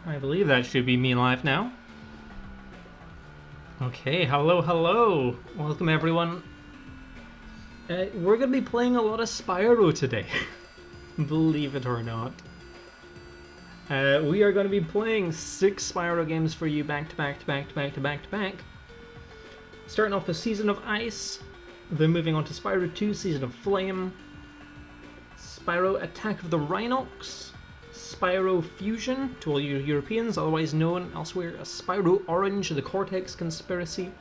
I believe that should be me live now. Okay, hello, hello. Welcome everyone. We're going to be playing a lot of Spyro today. Believe it or not. We are going to be playing 6 Spyro games for you back to back to back to back to back to back. Starting off with Season of Ice, then moving on to Spyro 2, Season of Flame, Spyro Attack of the Rhinox, Spyro Fusion, to all you Europeans, otherwise known elsewhere as Spyro Orange, the Cortex Conspiracy,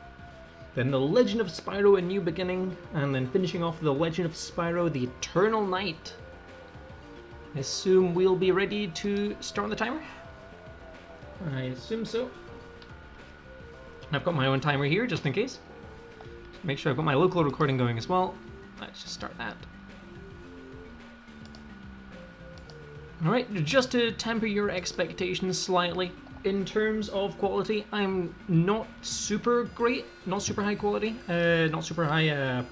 then The Legend of Spyro, A New Beginning, and then finishing off The Legend of Spyro, The Eternal Night. I assume we'll be ready to start the timer? I assume so. I've got my own timer here, just in case. Make sure I've got my local recording going as well. Let's just start that. Alright, just to temper your expectations slightly, in terms of quality, I'm not super great, not super high quality, not super high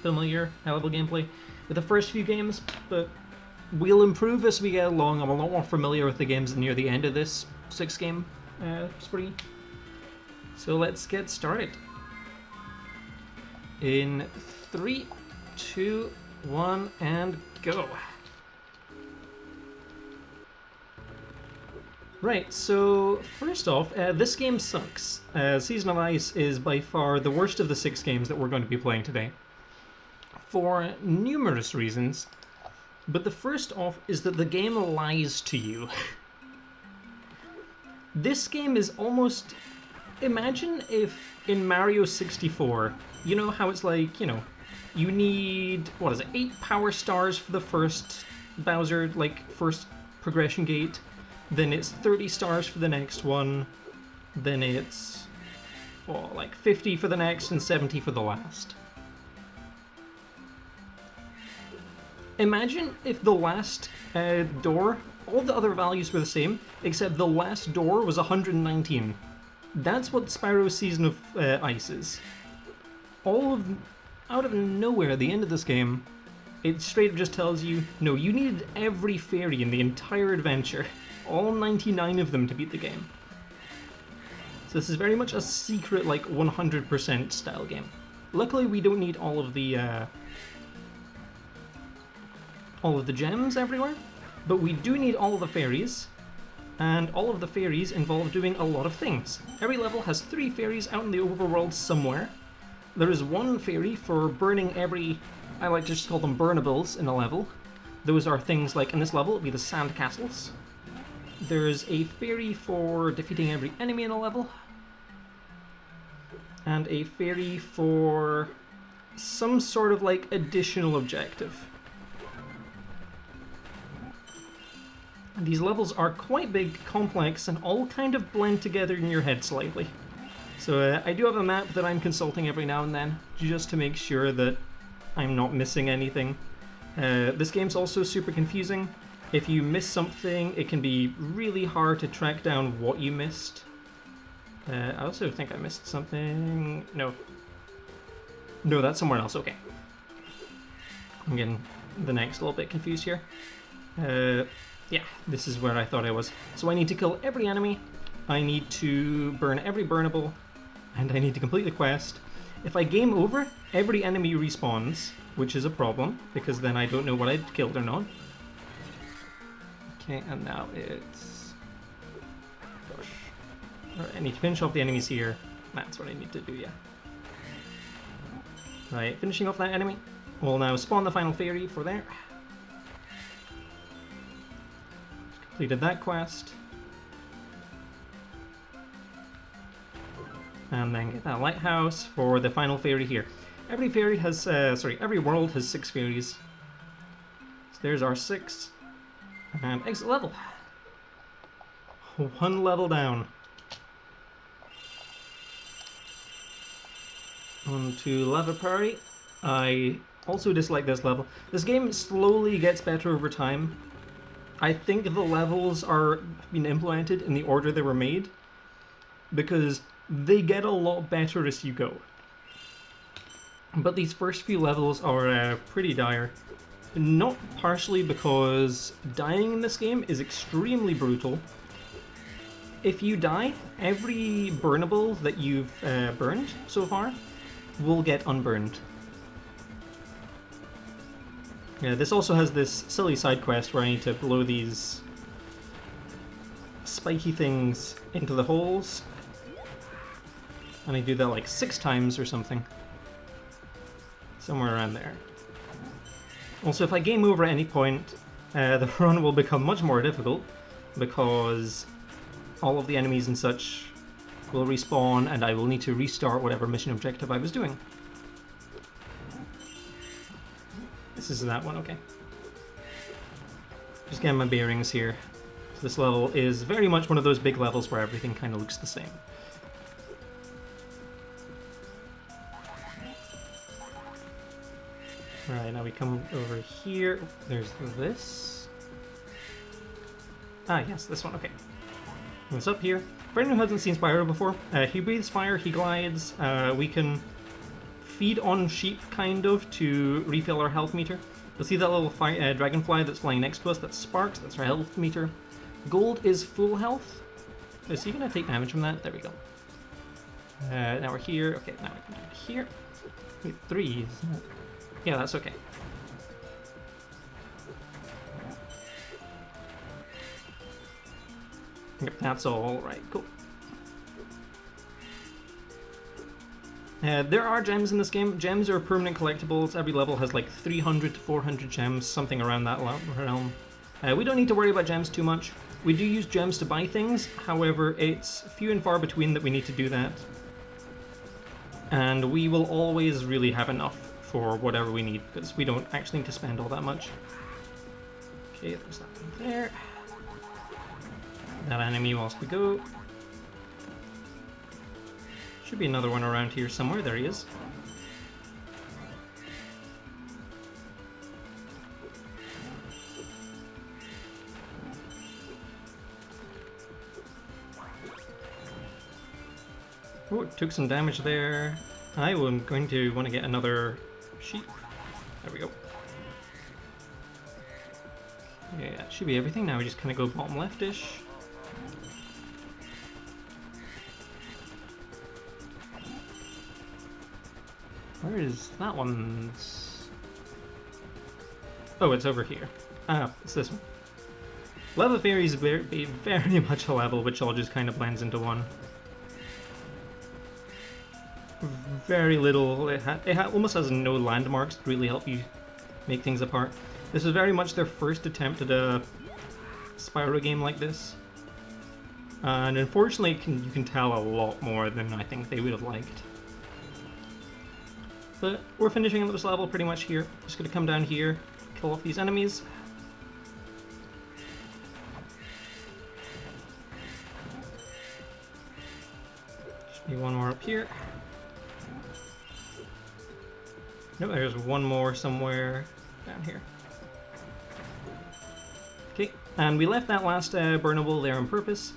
familiar, high-level gameplay with the first few games, but we'll improve as we get along. I'm a lot more familiar with the games near the end of this 6-game spree. So let's get started. In 3, 2, 1, and go. Right, so first off, this game sucks. Season of Ice is by far the worst of the 6 games that we're going to be playing today, for numerous reasons. But the first off is that the game lies to you. This game is almost... Imagine if in Mario 64, you know how it's like, you know, you need, 8 power stars for the first Bowser, first progression gate, then it's 30 stars for the next one, then it's, 50 for the next and 70 for the last. Imagine if the last door, all the other values were the same, except the last door was 119. That's what Spyro's Season of Ice is. Out of nowhere at the end of this game, it straight up just tells you, no, you needed every fairy in the entire adventure, all 99 of them to beat the game. So this is very much a secret, 100% style game. Luckily we don't need all of the gems everywhere, but we do need all of the fairies. And all of the fairies involve doing a lot of things. Every level has 3 fairies out in the overworld somewhere. There is 1 fairy for burning every... I like to just call them burnables in a level. Those are things like, in this level, it would be the sand castles. There's a fairy for defeating every enemy in a level. And a fairy for some sort of, additional objective. These levels are quite big, complex, and all kind of blend together in your head slightly. So I do have a map that I'm consulting every now and then, just to make sure that I'm not missing anything. This game's also super confusing. If you miss something, it can be really hard to track down what you missed. I also think I missed something... No, that's somewhere else, okay. I'm getting the next little bit confused here. Yeah, this is where I thought I was. So I need to kill every enemy, I need to burn every burnable, and I need to complete the quest. If I game over, every enemy respawns, which is a problem, because then I don't know what I'd killed or not. Okay, and now it's... Gosh. Right, I need to finish off the enemies here. That's what I need to do, yeah. Right, finishing off that enemy. We'll now spawn the final fairy for there. Completed that quest. And then get that lighthouse for the final fairy here. Every fairy has, every world has 6 fairies. So there's our 6. And exit level. 1 level down. On to Lava Party. I also dislike this level. This game slowly gets better over time. I think the levels are being implemented in the order they were made, because they get a lot better as you go. But these first few levels are pretty dire. Not partially because dying in this game is extremely brutal, if you die, every burnable that you've burned so far will get unburned. Yeah, this also has this silly side quest where I need to blow these spiky things into the holes. And I do that like 6 times or something. Somewhere around there. Also, if I game over at any point, the run will become much more difficult because all of the enemies and such will respawn and I will need to restart whatever mission objective I was doing. This is that one, okay. Just getting my bearings here. So this level is very much one of those big levels where everything kind of looks the same. Right, now we come over here. There's this. Ah, yes, this one, okay. What's up here? For anyone who hasn't seen Spyro before, he breathes fire, he glides, we can feed on sheep, kind of, to refill our health meter. You'll see that little dragonfly that's flying next to us, that's Sparks, that's our health meter. Gold is full health. Is he going to take damage from that? There we go. Now we're here. Okay, now we can do it here. Wait, 3, isn't it? Yeah, that's okay. Yep, that's all right. Cool. There are gems in this game. Gems are permanent collectibles. Every level has like 300 to 400 gems, something around that realm. We don't need to worry about gems too much. We do use gems to buy things, however, it's few and far between that we need to do that. And we will always really have enough for whatever we need, because we don't actually need to spend all that much. Okay, there's that one there. That enemy whilst we go. Should be another one around here somewhere. There he is. Oh, took some damage there. I am going to want to get another sheep. There we go. Yeah, that should be everything. Now we just kind of go bottom left-ish. Where is that one? Oh, it's over here. Ah, it's this one. Lava Fairy is very much a level which all just kind of blends into one. Very little. It almost has no landmarks to really help you make things apart. This is very much their first attempt at a Spyro game like this. And unfortunately, you can tell a lot more than I think they would have liked. But we're finishing up this level pretty much here. Just gonna come down here, kill off these enemies. Should be one more up here. No, there's one more somewhere down here. Okay, and we left that last burnable there on purpose,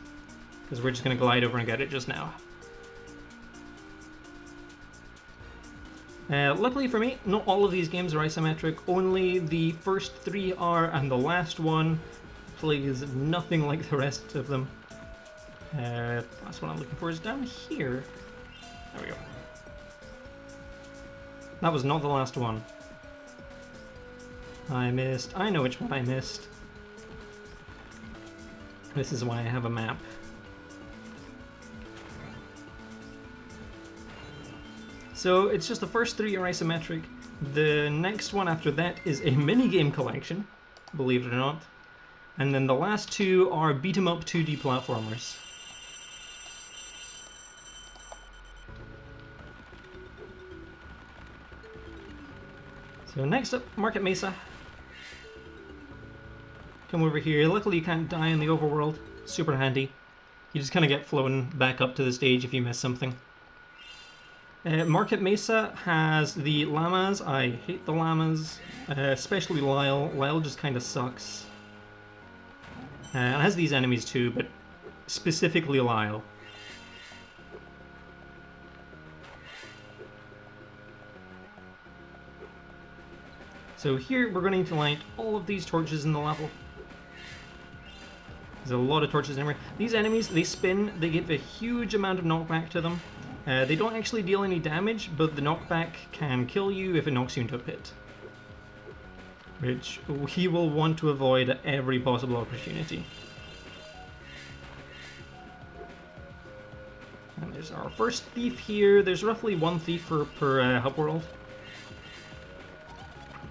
because we're just going to glide over and get it just now. Luckily for me, not all of these games are isometric, only the first 3 are, and the last one plays nothing like the rest of them. Last one I'm looking for is down here. There we go. That was not the last one. I know which one I missed. This is why I have a map. So it's just the first 3 are isometric. The next one after that is a minigame collection, believe it or not. And then the last 2 are beat-em-up 2D platformers. So next up, Market Mesa. Come over here. Luckily you can't die in the overworld. Super handy. You just kind of get flown back up to the stage if you miss something. Market Mesa has the llamas. I hate the llamas. Especially Lyle. Lyle just kind of sucks. It has these enemies too, but specifically Lyle. So here we're going to need to light all of these torches in the level. There's a lot of torches everywhere. These enemies, they spin, they give a huge amount of knockback to them. They don't actually deal any damage, but the knockback can kill you if it knocks you into a pit. Which we will want to avoid at every possible opportunity. And there's our first thief here. There's roughly one thief per hub world.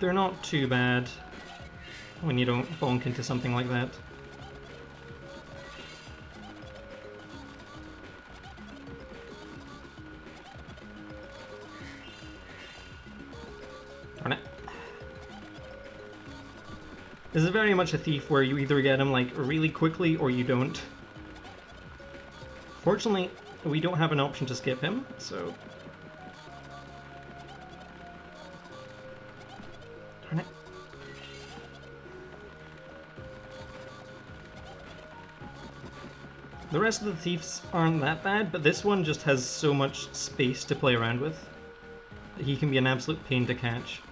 They're not too bad when you don't bonk into something like that. Darn it. This is very much a thief where you either get him like really quickly or you don't. Fortunately, we don't have an option to skip him, so... Darn it. The rest of the thieves aren't that bad, but this one just has so much space to play around with that he can be an absolute pain to catch.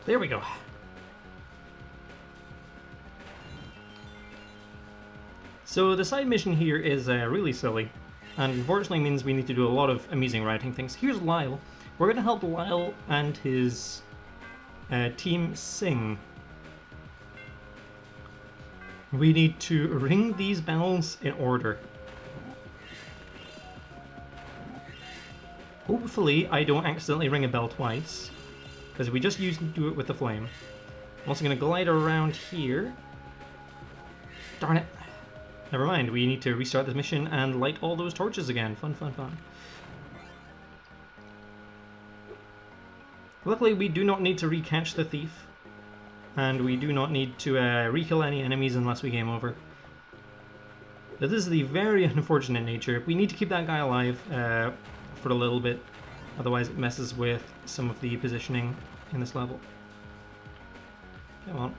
There we go. So the side mission here is really silly, and unfortunately means we need to do a lot of amusing writing things. Here's Lyle. We're going to help Lyle and his team sing. We need to ring these bells in order. Hopefully I don't accidentally ring a bell twice, because we just used to do it with the flame. I'm also going to glide around here. Darn it. Never mind, we need to restart this mission and light all those torches again. Fun, fun, fun. Luckily, we do not need to re-catch the thief. And we do not need to re-kill any enemies unless we game over. But this is the very unfortunate nature. We need to keep that guy alive for a little bit. Otherwise it messes with some of the positioning in this level. Come on.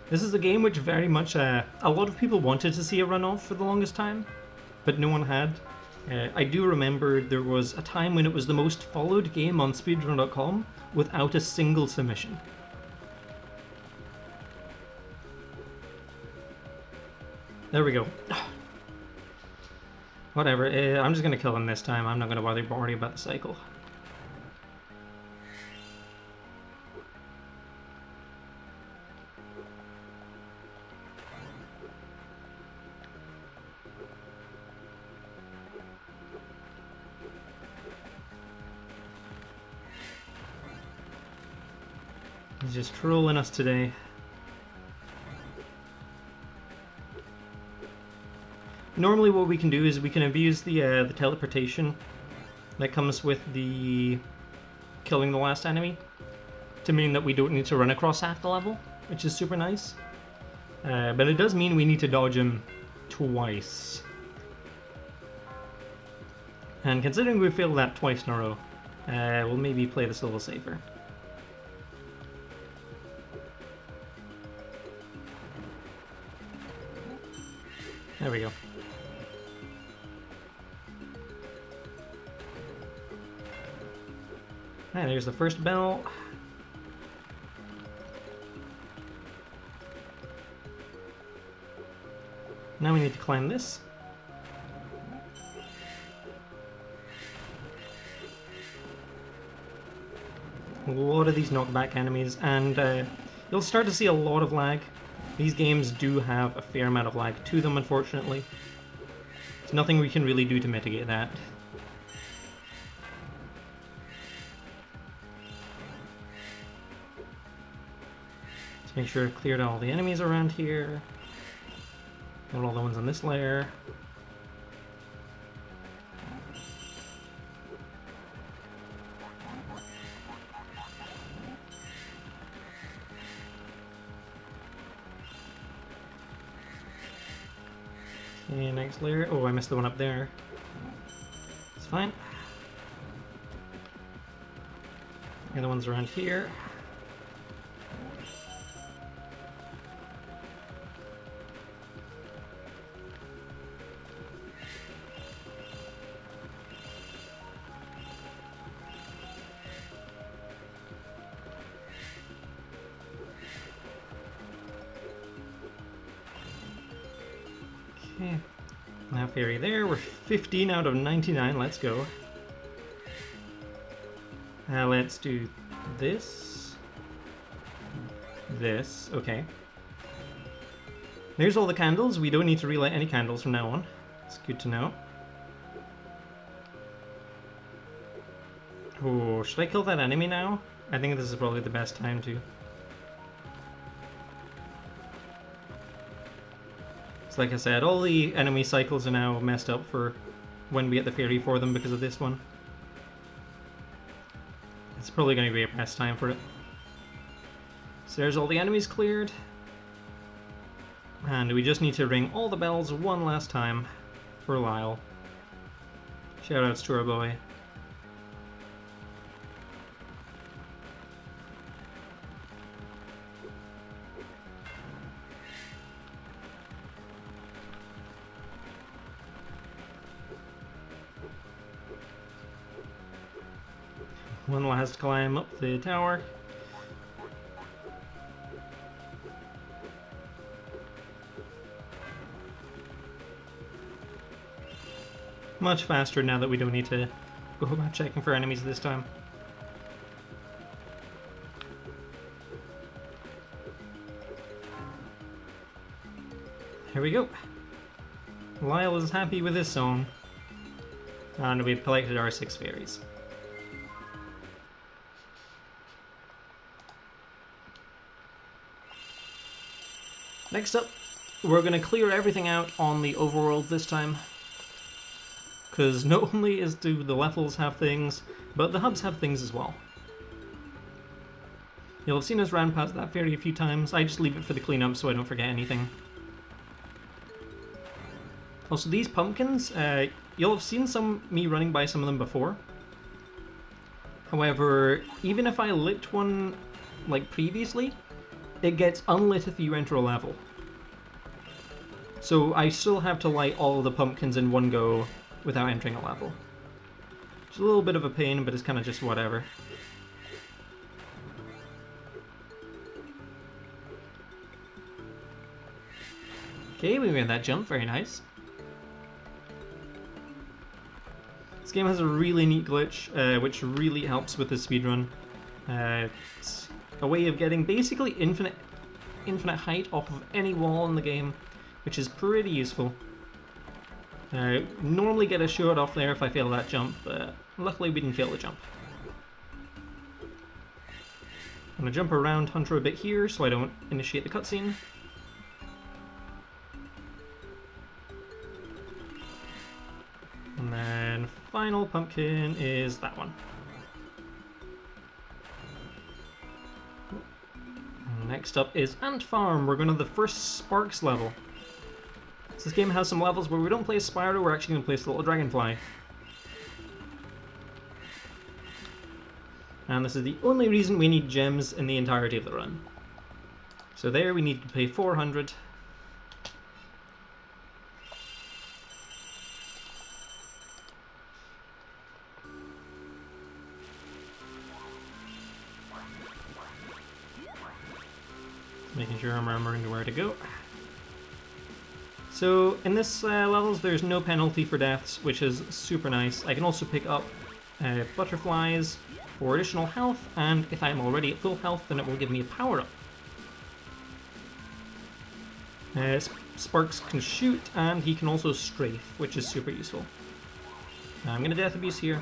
This is a game which very much, a lot of people wanted to see a runoff for the longest time, but no one had. I do remember there was a time when it was the most followed game on speedrun.com without a single submission. There we go. Whatever, I'm just gonna kill him this time. I'm not gonna bother worrying about the cycle. He's just trolling us today. Normally what we can do is we can abuse the teleportation that comes with the killing the last enemy to mean that we don't need to run across half the level, which is super nice. But it does mean we need to dodge him twice. And considering we failed that twice in a row, we'll maybe play this a little safer. There we go. Alright, there's the first bell. Now we need to climb this. A lot of these knockback enemies, and you'll start to see a lot of lag. These games do have a fair amount of lag to them, unfortunately. There's nothing we can really do to mitigate that. Let's make sure I've cleared all the enemies around here. Got all the ones on this layer. Okay, next layer. Oh, I missed the one up there. It's fine. The other one's around here. Okay, now fairy there. We're 15 out of 99. Let's go. Let's do this. This. Okay. There's all the candles. We don't need to relight any candles from now on. It's good to know. Oh, should I kill that enemy now? I think this is probably the best time to. So like I said, all the enemy cycles are now messed up for when we get the fairy for them because of this one. It's probably going to be a best time for it. So there's all the enemies cleared. And we just need to ring all the bells one last time for Lyle. Shoutouts to our boy. One last climb up the tower. Much faster now that we don't need to go about checking for enemies this time. Here we go. Lyle is happy with his song. And we've collected our 6 fairies. Next up, we're going to clear everything out on the overworld this time. Because not only do the levels have things, but the hubs have things as well. You'll have seen us run past that fairy a few times. I just leave it for the cleanup so I don't forget anything. Also, these pumpkins, you'll have seen me running by some of them before. However, even if I lit one like previously, it gets unlit if you enter a level. So I still have to light all of the pumpkins in one go without entering a level. It's a little bit of a pain, but it's kind of just whatever. Okay, we made that jump, very nice. This game has a really neat glitch, which really helps with the speedrun. It's a way of getting basically infinite height off of any wall in the game, which is pretty useful. Normally get a shot off there if I fail that jump, but luckily we didn't fail the jump. I'm going to jump around Hunter a bit here so I don't initiate the cutscene. And then final pumpkin is that one. Next up is Ant Farm. We're going to the first Sparks level. So this game has some levels where we don't play Spyro, we're actually going to play the little dragonfly. And this is the only reason we need gems in the entirety of the run. So there we need to pay 400. Making sure I'm remembering where to go. So in this levels there's no penalty for deaths, which is super nice. I can also pick up butterflies for additional health, and if I'm already at full health then it will give me a power-up. Sparks can shoot, and he can also strafe, which is super useful. I'm going to Death Abuse here.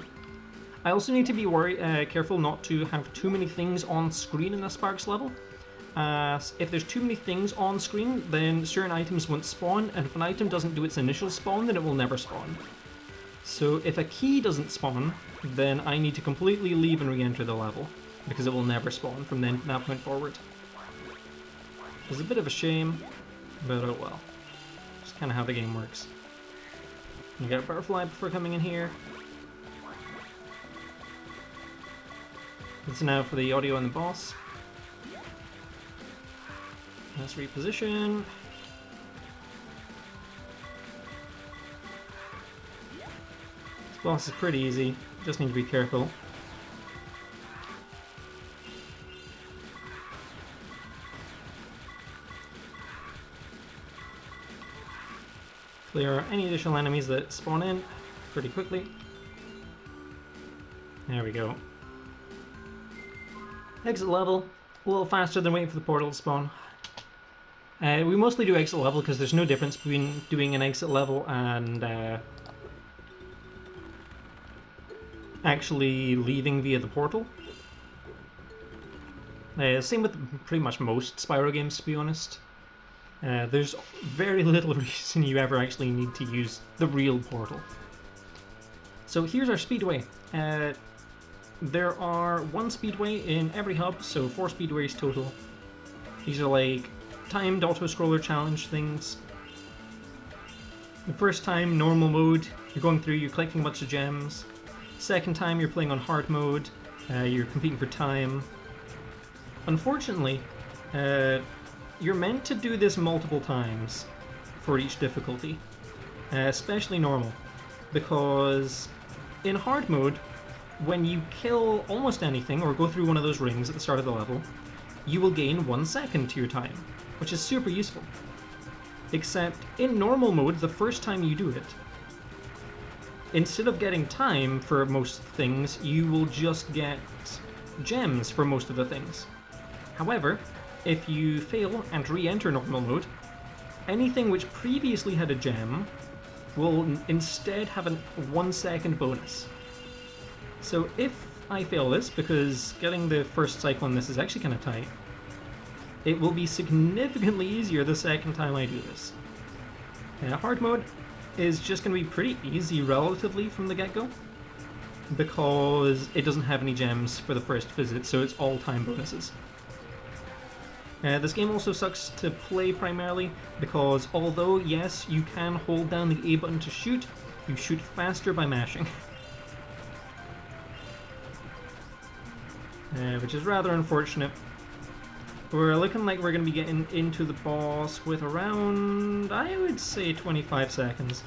I also need to be careful not to have too many things on screen in a Sparks level. If there's too many things on screen, then certain items won't spawn, and if an item doesn't do its initial spawn, then it will never spawn. So if a key doesn't spawn, then I need to completely leave and re-enter the level, because it will never spawn from that point forward. It's a bit of a shame, but oh well. Just kind of how the game works. You get a butterfly before coming in here. It's now for the audio and the boss. Let's reposition. This boss is pretty easy, just need to be careful. Clear any additional enemies that spawn in pretty quickly. There we go. Exit level, a little faster than waiting for the portal to spawn. We mostly do exit level because there's no difference between doing an exit level and actually leaving via the portal. Same with pretty much most Spyro games, to be honest. There's very little reason you ever actually need to use the real portal. So here's our speedway. There are 1 speedway in every hub, so 4 speedways total. These are like timed auto-scroller challenge things. The first time, normal mode, you're going through, you're collecting a bunch of gems. Second time, you're playing on hard mode, you're competing for time. Unfortunately, you're meant to do this multiple times for each difficulty, especially normal, because in hard mode, when you kill almost anything or go through one of those rings at the start of the level, you will gain 1 second to your time, which is super useful. Except in normal mode, the first time you do it, instead of getting time for most things, you will just get gems for most of the things. However, if you fail and re-enter normal mode, anything which previously had a gem will instead have a 1 second bonus. So if I fail this, because getting the first cycle on this is actually kind of tight, it will be significantly easier the second time I do this. Hard mode is just going to be pretty easy relatively from the get-go, because it doesn't have any gems for the first visit, so it's all time bonuses. This game also sucks to play primarily because although, yes, you can hold down the A button to shoot, you shoot faster by mashing. Which is rather unfortunate. We're looking like we're going to be getting into the boss with around, I would say, 25 seconds.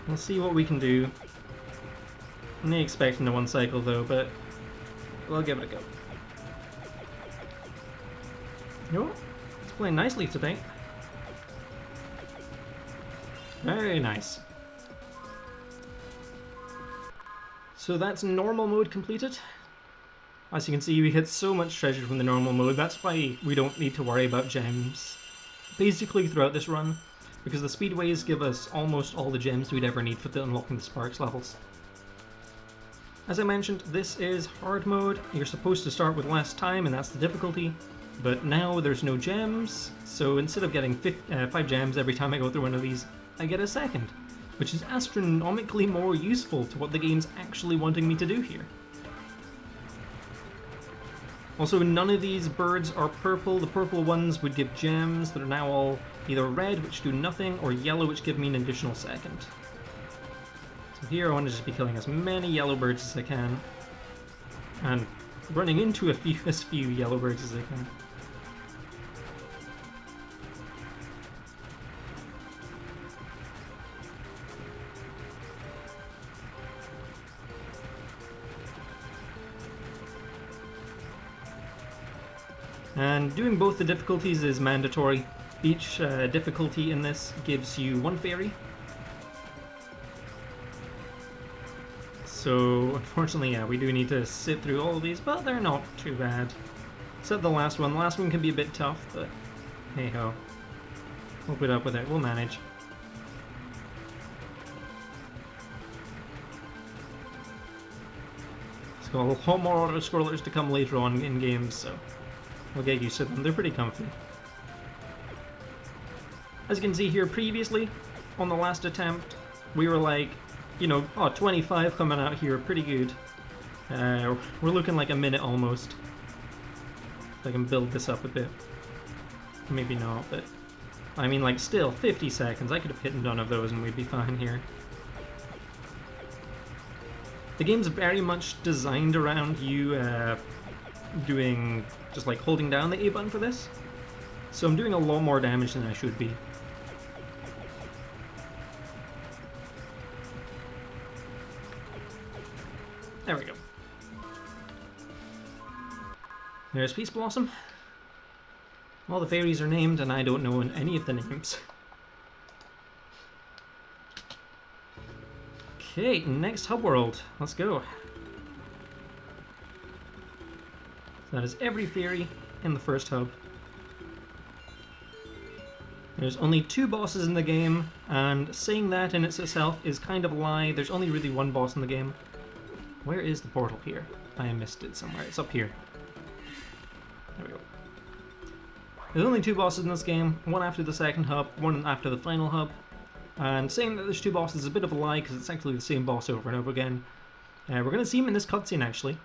We'll see what we can do. I'm not expecting the 1 cycle though, but we'll give it a go. Oh, it's playing nicely today. Very nice. So that's normal mode completed. As you can see, we get so much treasure from the normal mode. That's why we don't need to worry about gems basically throughout this run, because the speedways give us almost all the gems we'd ever need for unlocking the Sparks levels. As I mentioned, this is hard mode. You're supposed to start with less time, and that's the difficulty. But now there's no gems, so instead of getting 5 gems every time I go through one of these, I get a second, which is astronomically more useful to what the game's actually wanting me to do here. Also, none of these birds are purple. The purple ones would give gems that are now all either red, which do nothing, or yellow, which give me an additional second. So here I want to just be killing as many yellow birds as I can, and running into as few yellow birds as I can. And doing both the difficulties is mandatory. Each difficulty in this gives you 1 fairy. So unfortunately, yeah, we do need to sit through all of these, but they're not too bad. Except the last one. The last one can be a bit tough, but hey ho. We'll put up with it. We'll manage. It's got a lot more auto-scrollers to come later on in games, so we'll get used to them. They're pretty comfy. As you can see here previously, on the last attempt, we were like, you know, oh, 25 coming out here, pretty good. We're looking like a minute almost. If I can build this up a bit. Maybe not, but I mean, like, still 50 seconds. I could have hit none of those and we'd be fine here. The game's very much designed around you doing just like holding down the A button for this. So I'm doing a lot more damage than I should be. There we go. There's Peace Blossom. All the fairies are named and I don't know any of the names. Okay, next hub world. Let's go. That is every fairy in the first hub. There's only 2 bosses in the game, and saying that in itself is kind of a lie. There's only really 1 boss in the game. Where is the portal here? I missed it somewhere. It's up here. There we go. There's only 2 bosses in this game, 1 after the second hub, 1 after the final hub. And saying that there's 2 bosses is a bit of a lie because it's actually the same boss over and over again. We're going to see him in this cutscene actually.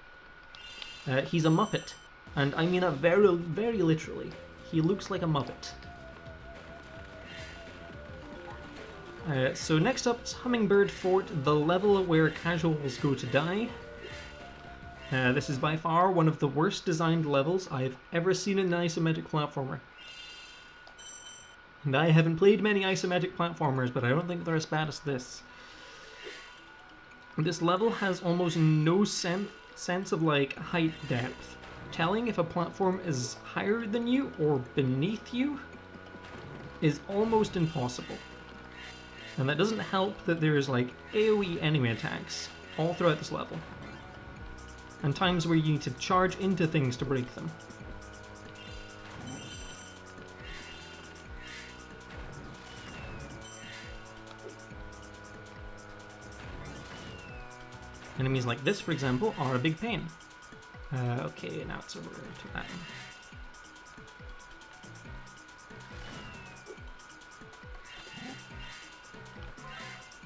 He's a Muppet, and I mean that very, very literally. He looks like a Muppet. So next up is Hummingbird Fort, the level where casuals go to die. This is by far one of the worst designed levels I've ever seen in an isometric platformer. And I haven't played many isometric platformers, but I don't think they're as bad as this. This level has almost no sense of like height depth. Telling if a platform is higher than you or beneath you is almost impossible. And that doesn't help that there's like AoE enemy attacks all throughout this level. And times where you need to charge into things to break them. Enemies like this, for example, are a big pain. Okay, now it's over to that one.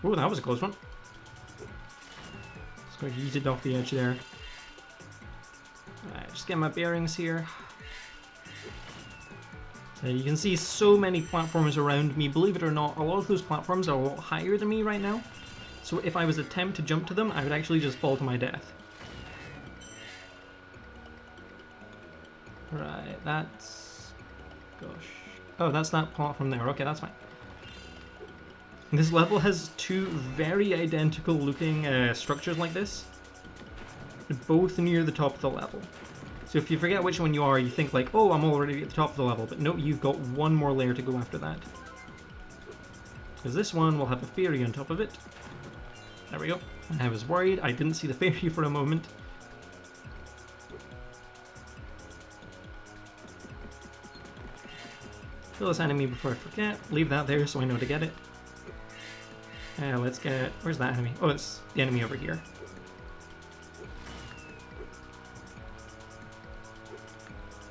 Ooh, that was a close one. Just got yeeted off the edge there. Alright, just get my bearings here. So you can see so many platforms around me. Believe it or not, a lot of those platforms are a lot higher than me right now. So if I was to attempt to jump to them, I would actually just fall to my death. Right, that's... gosh. Oh, that's that platform there. Okay, that's fine. This level has 2 very identical looking structures like this. Both near the top of the level. So if you forget which one you are, you think like, oh, I'm already at the top of the level. But no, you've got 1 more layer to go after that. Because this one will have a fairy on top of it. There we go. I was worried. I didn't see the fairy for a moment. Kill this enemy before I forget. Leave that there so I know to get it. Let's get... where's that enemy? Oh, it's the enemy over here.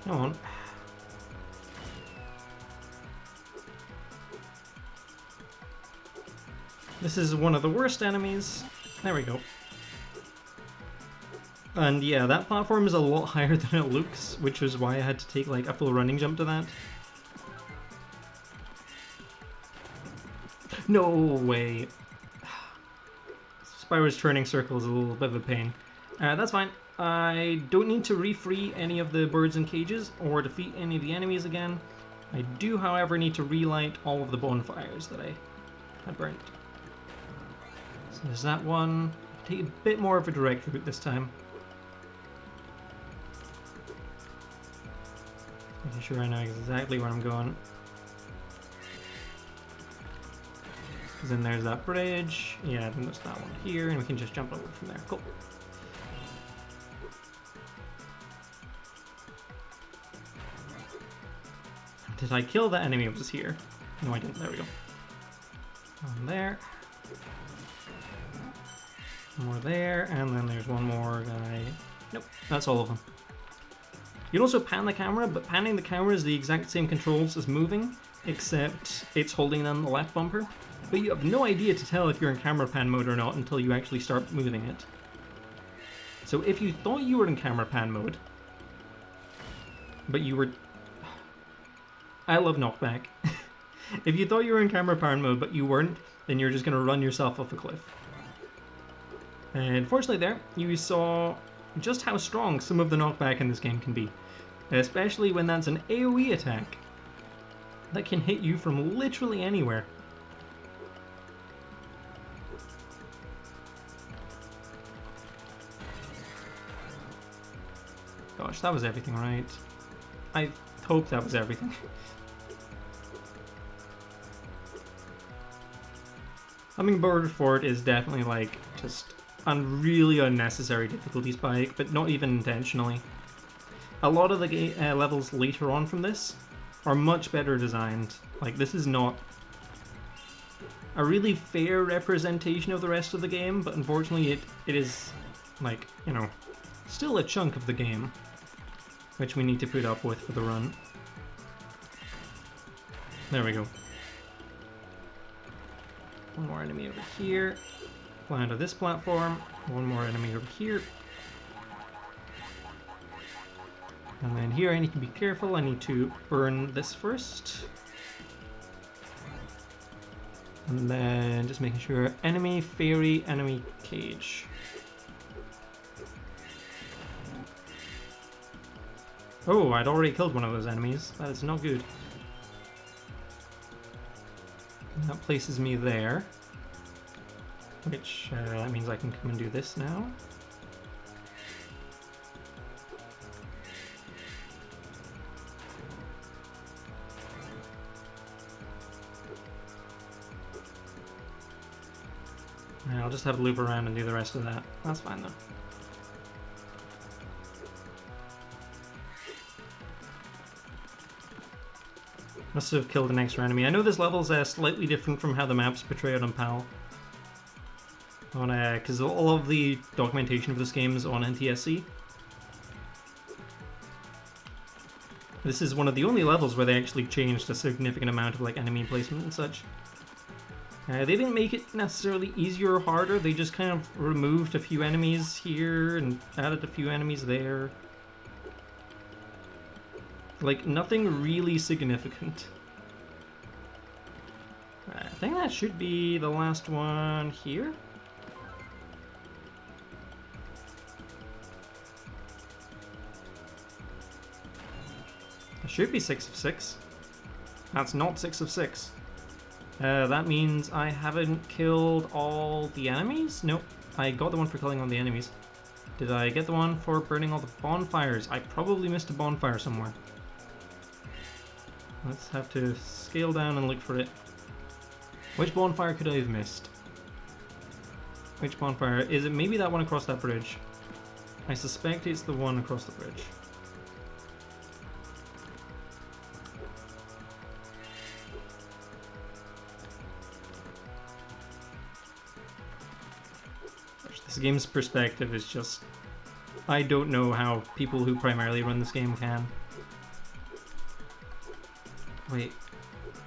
Come on. This is one of the worst enemies. There we go. And yeah, that platform is a lot higher than it looks, which is why I had to take like a full running jump to that. No way. Spyro's turning circle is a little bit of a pain. That's fine. I don't need to re-free any of the birds in cages or defeat any of the enemies again. I do, however, need to relight all of the bonfires that I had burnt. So there's that one. Take a bit more of a direct route this time. Making sure I know exactly where I'm going. Because then there's that bridge. Yeah, then there's that one here, and we can just jump over from there. Cool. Did I kill that enemy that was here? No, I didn't. There we go. One there. One more there, and then there's one more guy. Nope, that's all of them. You can also pan the camera, but panning the camera is the exact same controls as moving, except it's holding on the left bumper. But you have no idea to tell if you're in camera pan mode or not until you actually start moving it. So if you thought you were in camera pan mode, but you were... I love knockback. If you thought you were in camera pan mode but you weren't, then you're just going to run yourself off a cliff. And fortunately there, you saw just how strong some of the knockback in this game can be. Especially when that's an AoE attack that can hit you from literally anywhere. Gosh, that was everything, right? I hope that was everything. Hummingbird Fort is definitely like just a really unnecessary difficulty spike, but not even intentionally. A lot of the levels later on from this are much better designed. Like, this is not a really fair representation of the rest of the game, but unfortunately it is, like, you know, still a chunk of the game, which we need to put up with for the run. There we go. One more enemy over here. Fly onto this platform. One more enemy over here. And then here I need to be careful. I need to burn this first. And then just making sure enemy, fairy, enemy, cage. Oh, I'd already killed one of those enemies. That is not good. And that places me there. Which, that means I can come and do this now. And I'll just have to loop around and do the rest of that. That's fine though. Must have killed an extra enemy. I know this level's slightly different from how the map's portrayed on PAL. Because all of the documentation of this game is on NTSC. This is one of the only levels where they actually changed a significant amount of like enemy placement and such. They didn't make it necessarily easier or harder, they just kind of removed a few enemies here and added a few enemies there. Like, nothing really significant. I think that should be the last one here. That should be 6 of 6. That's not 6 of 6. That means I haven't killed all the enemies? Nope. I got the one for killing all the enemies. Did I get the one for burning all the bonfires? I probably missed a bonfire somewhere. Let's have to scale down and look for it. Which bonfire could I have missed? Which bonfire? Is it maybe that one across that bridge? I suspect it's the one across the bridge. This game's perspective is just... I don't know how people who primarily run this game can. Wait.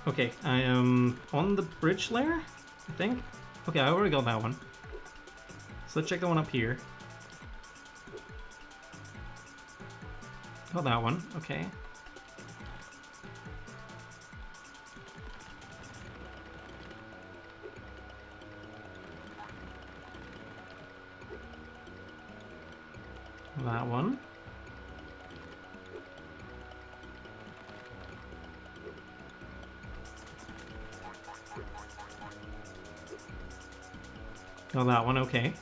Okay, I am on the bridge layer, I think? Okay, I already got that one. So let's check the one up here. Got that one, okay. That one. Oh, that one, okay.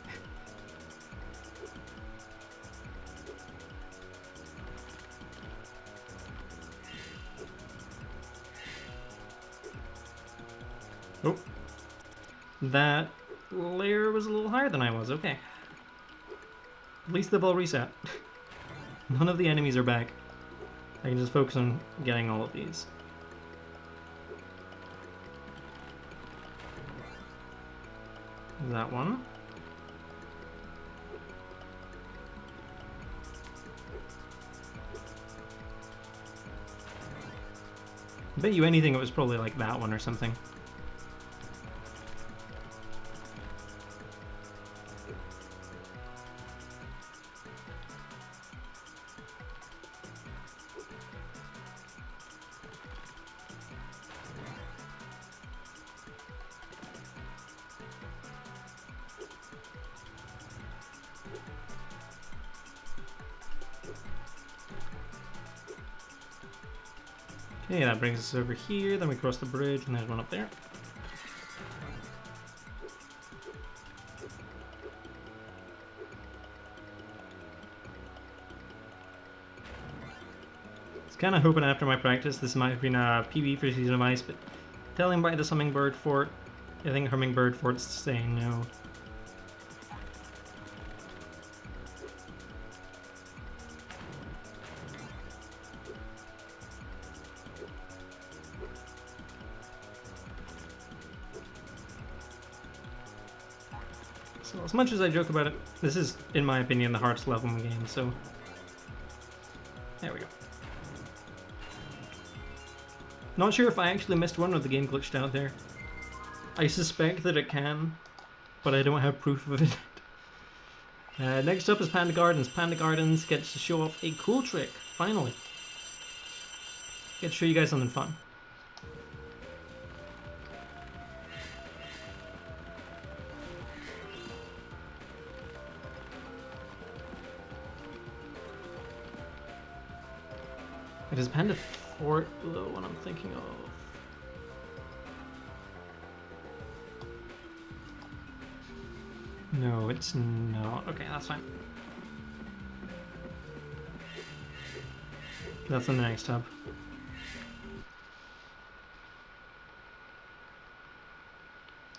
Oh. That layer was a little higher than I was, okay. At least they've all reset. None of the enemies are back. I can just focus on getting all of these. That one. I bet you anything it was probably like that one or something. Okay, that brings us over here, then we cross the bridge, and there's one up there. I was kind of hoping after my practice this might have been a PB for Season of Ice, but telling by this Hummingbird Fort, I think Hummingbird Fort's saying no. So as much as I joke about it, this is, in my opinion, the hardest level in the game, so there we go. Not sure if I actually missed one or the game glitched out there. I suspect that it can, but I don't have proof of it. Next up is Panda Gardens. Panda Gardens gets to show off a cool trick, finally. Get to show you guys something fun. It is Panda Fort, the one I'm thinking of. No, it's not. Okay, that's fine. That's in the next tab.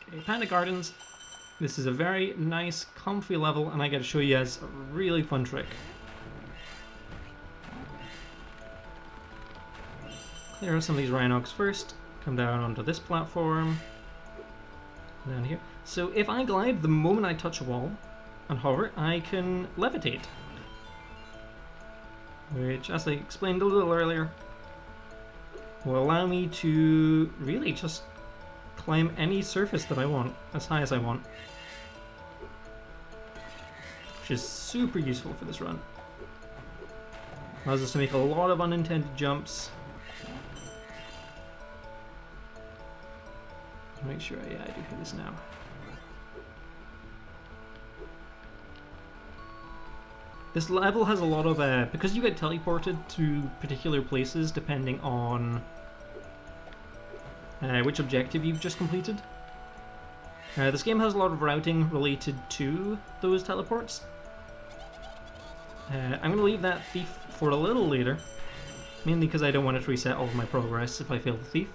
Okay, Panda Gardens. This is a very nice, comfy level, and I get to show you guys a really fun trick. Clear out some of these Rhinox first, come down onto this platform, down here. So if I glide the moment I touch a wall and hover, I can levitate. Which, as I explained a little earlier, will allow me to really just climb any surface that I want, as high as I want. Which is super useful for this run. Allows us to make a lot of unintended jumps. Make sure, yeah, I do hear this now. This level has a lot of, because you get teleported to particular places depending on which objective you've just completed. This game has a lot of routing related to those teleports. I'm going to leave that thief for a little later, mainly because I don't want it to reset all of my progress if I fail the thief.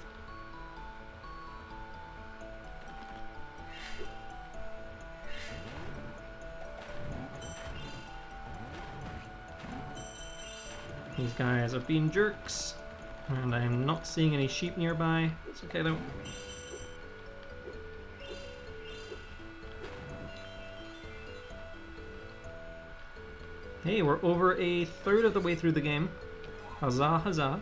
These guys are being jerks, and I'm not seeing any sheep nearby. It's okay though. Hey, we're over a third of the way through the game. Huzzah, huzzah.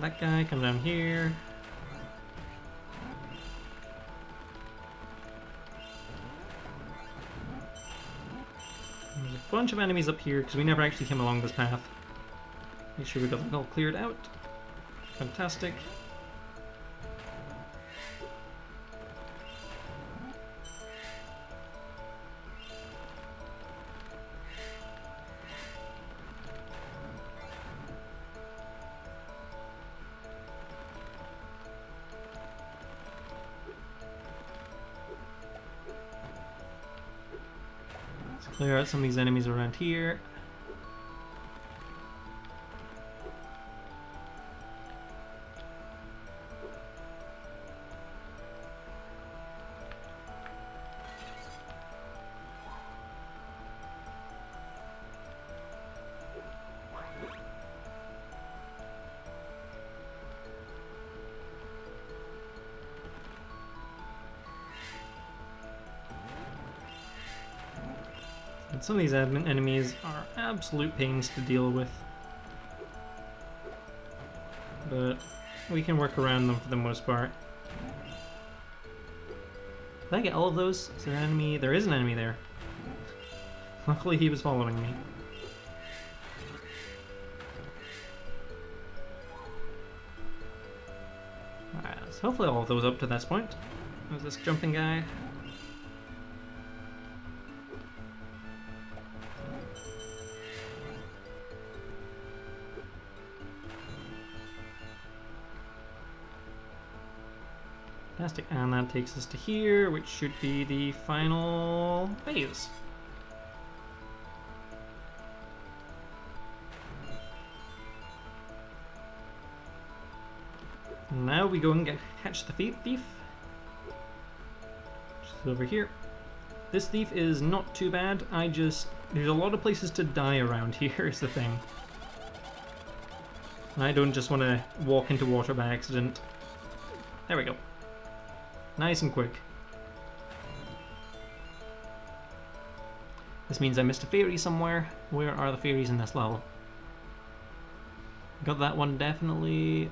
That guy, come down here. There's a bunch of enemies up here because we never actually came along this path. Make sure we got them all cleared out. Fantastic. Clear out some of these enemies around here. And some of these admin enemies are absolute pains to deal with, but we can work around them for the most part. Did I get all of those? Is there an enemy? There is an enemy there. Luckily he was following me. So hopefully all of those up to this point. There's this jumping guy. Fantastic, and that takes us to here, which should be the final phase. Now we go and catch the thief, which is over here. This thief is not too bad, there's a lot of places to die around here is the thing. I don't just want to walk into water by accident. There we go. Nice and quick. This means I missed a fairy somewhere. Where are the fairies in this level? Got that one definitely.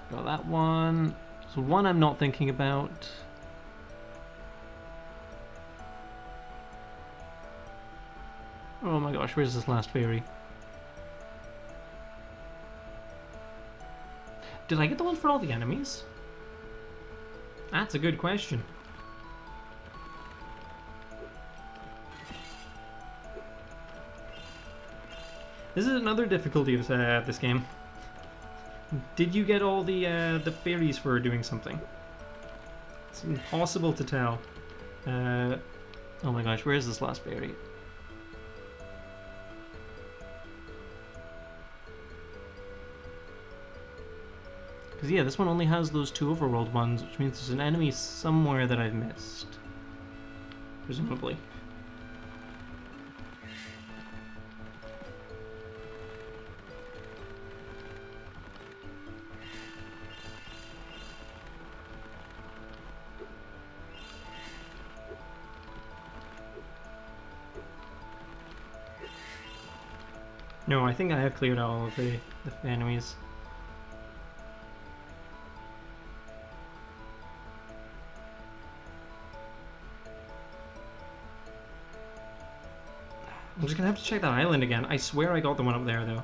Got that one. So one I'm not thinking about. Oh my gosh, where's this last fairy? Did I get the one for all the enemies? That's a good question. This is another difficulty of this game. Did you get all the fairies for doing something? It's impossible to tell. Oh my gosh, where is this last fairy? Because yeah, this one only has those two overworld ones, which means there's an enemy somewhere that I've missed. Presumably. No, I think I have cleared all of the enemies. I'm just gonna have to check that island again. I swear I got the one up there, though.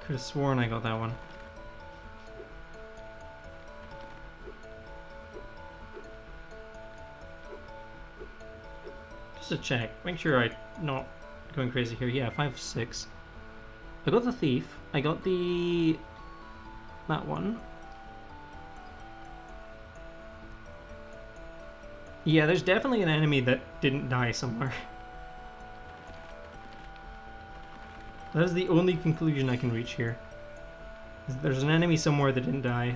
Could have sworn I got that one. Just to check. Make sure I'm not going crazy here. Yeah, 5, 6. I got the thief. I got that one. Yeah, there's definitely an enemy that didn't die somewhere. That is the only conclusion I can reach here. There's an enemy somewhere that didn't die.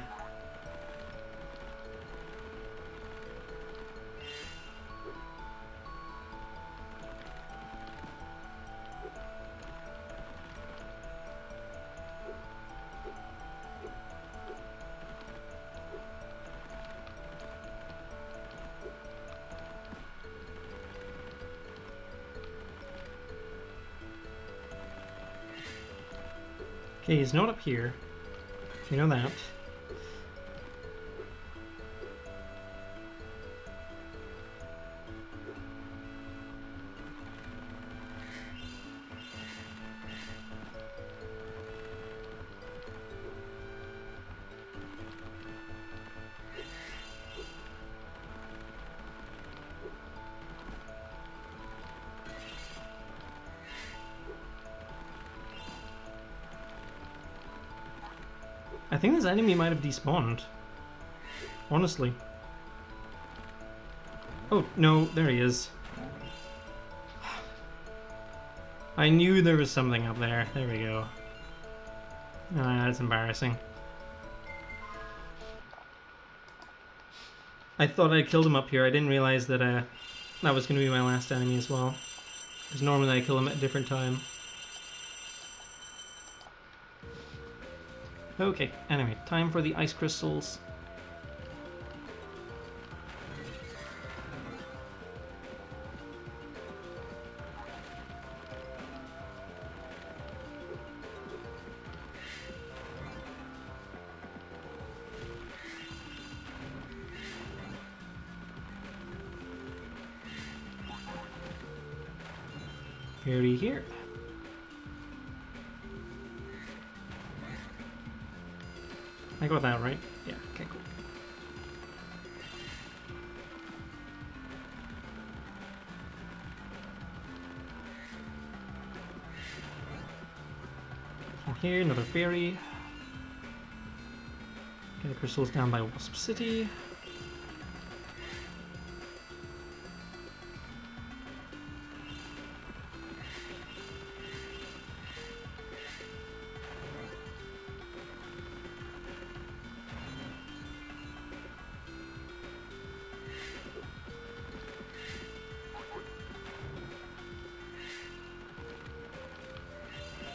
Okay, he's not up here. You know that. I think this enemy might have despawned. Honestly. Oh, no, there he is. I knew there was something up there. There we go. Ah, that's embarrassing. I thought I killed him up here. I didn't realize that that was going to be my last enemy as well. Because normally I kill him at a different time. Okay, anyway, time for the ice crystals. Fairy here. I got that right. Yeah, okay, cool. From here, another ferry. Get the crystals down by Wasp City.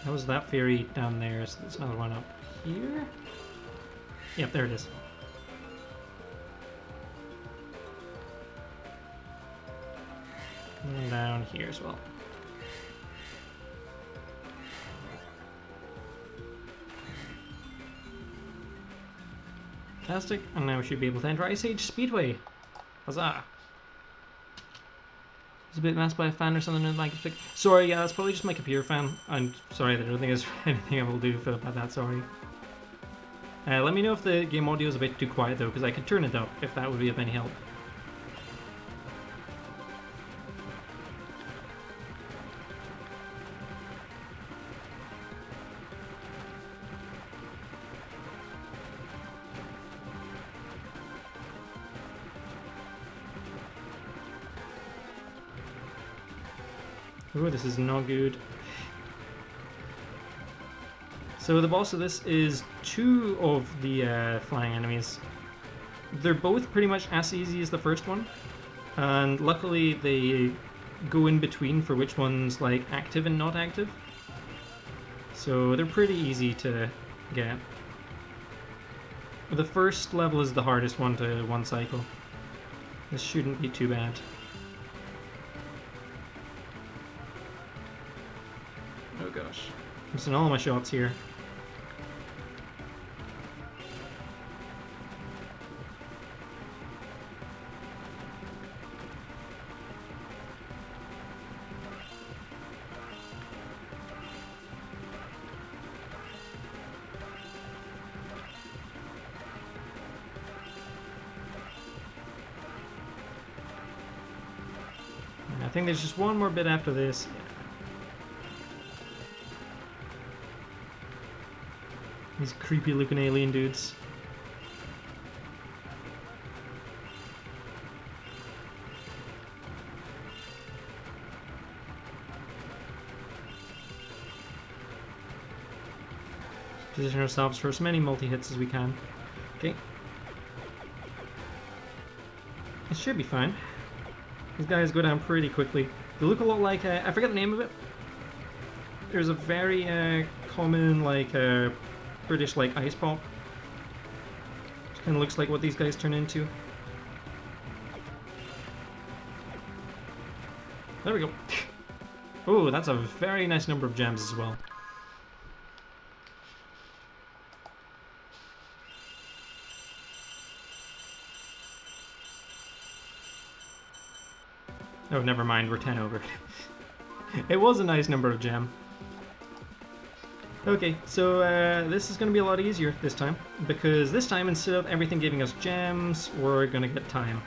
That was that ferry down there, so there's another one up here. Yep, there it is. And down here as well. Fantastic, and now we should be able to enter Ice Age Speedway. Huzzah! It's a bit masked by a fan or something in the mic. Sorry, yeah, that's probably just my computer fan. I'm sorry, I don't think there's anything I will do about that, sorry. Let me know if the game audio is a bit too quiet though, because I could turn it up if that would be of any help. Oh, this is not good. So the boss of this is two of the flying enemies. They're both pretty much as easy as the first one, and luckily they go in between for which one's like active and not active. So they're pretty easy to get. The first level is the hardest one to one cycle. This shouldn't be too bad. Oh gosh. I'm missing all my shots here. I think there's just one more bit after this. Yeah. These creepy looking alien dudes. Position ourselves for as many multi-hits as we can. Okay. It should be fine. These guys go down pretty quickly. They look a lot like, I forget the name of it. There's a very common, like, British, like, ice pop. It kind of looks like what these guys turn into. There we go. Oh, that's a very nice number of gems as well. Oh, never mind, we're 10 over. It was a nice number of gem. Okay, so this is going to be a lot easier this time, because this time instead of everything giving us gems, we're going to get time.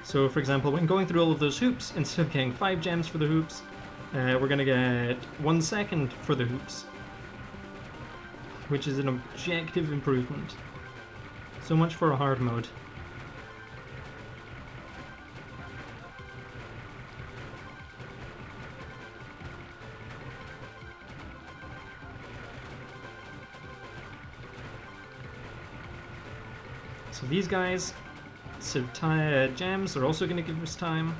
So for example, when going through all of those hoops, instead of getting 5 gems for the hoops, we're going to get 1 second for the hoops, which is an objective improvement. So much for a hard mode. So these guys, gems, are also going to give us time.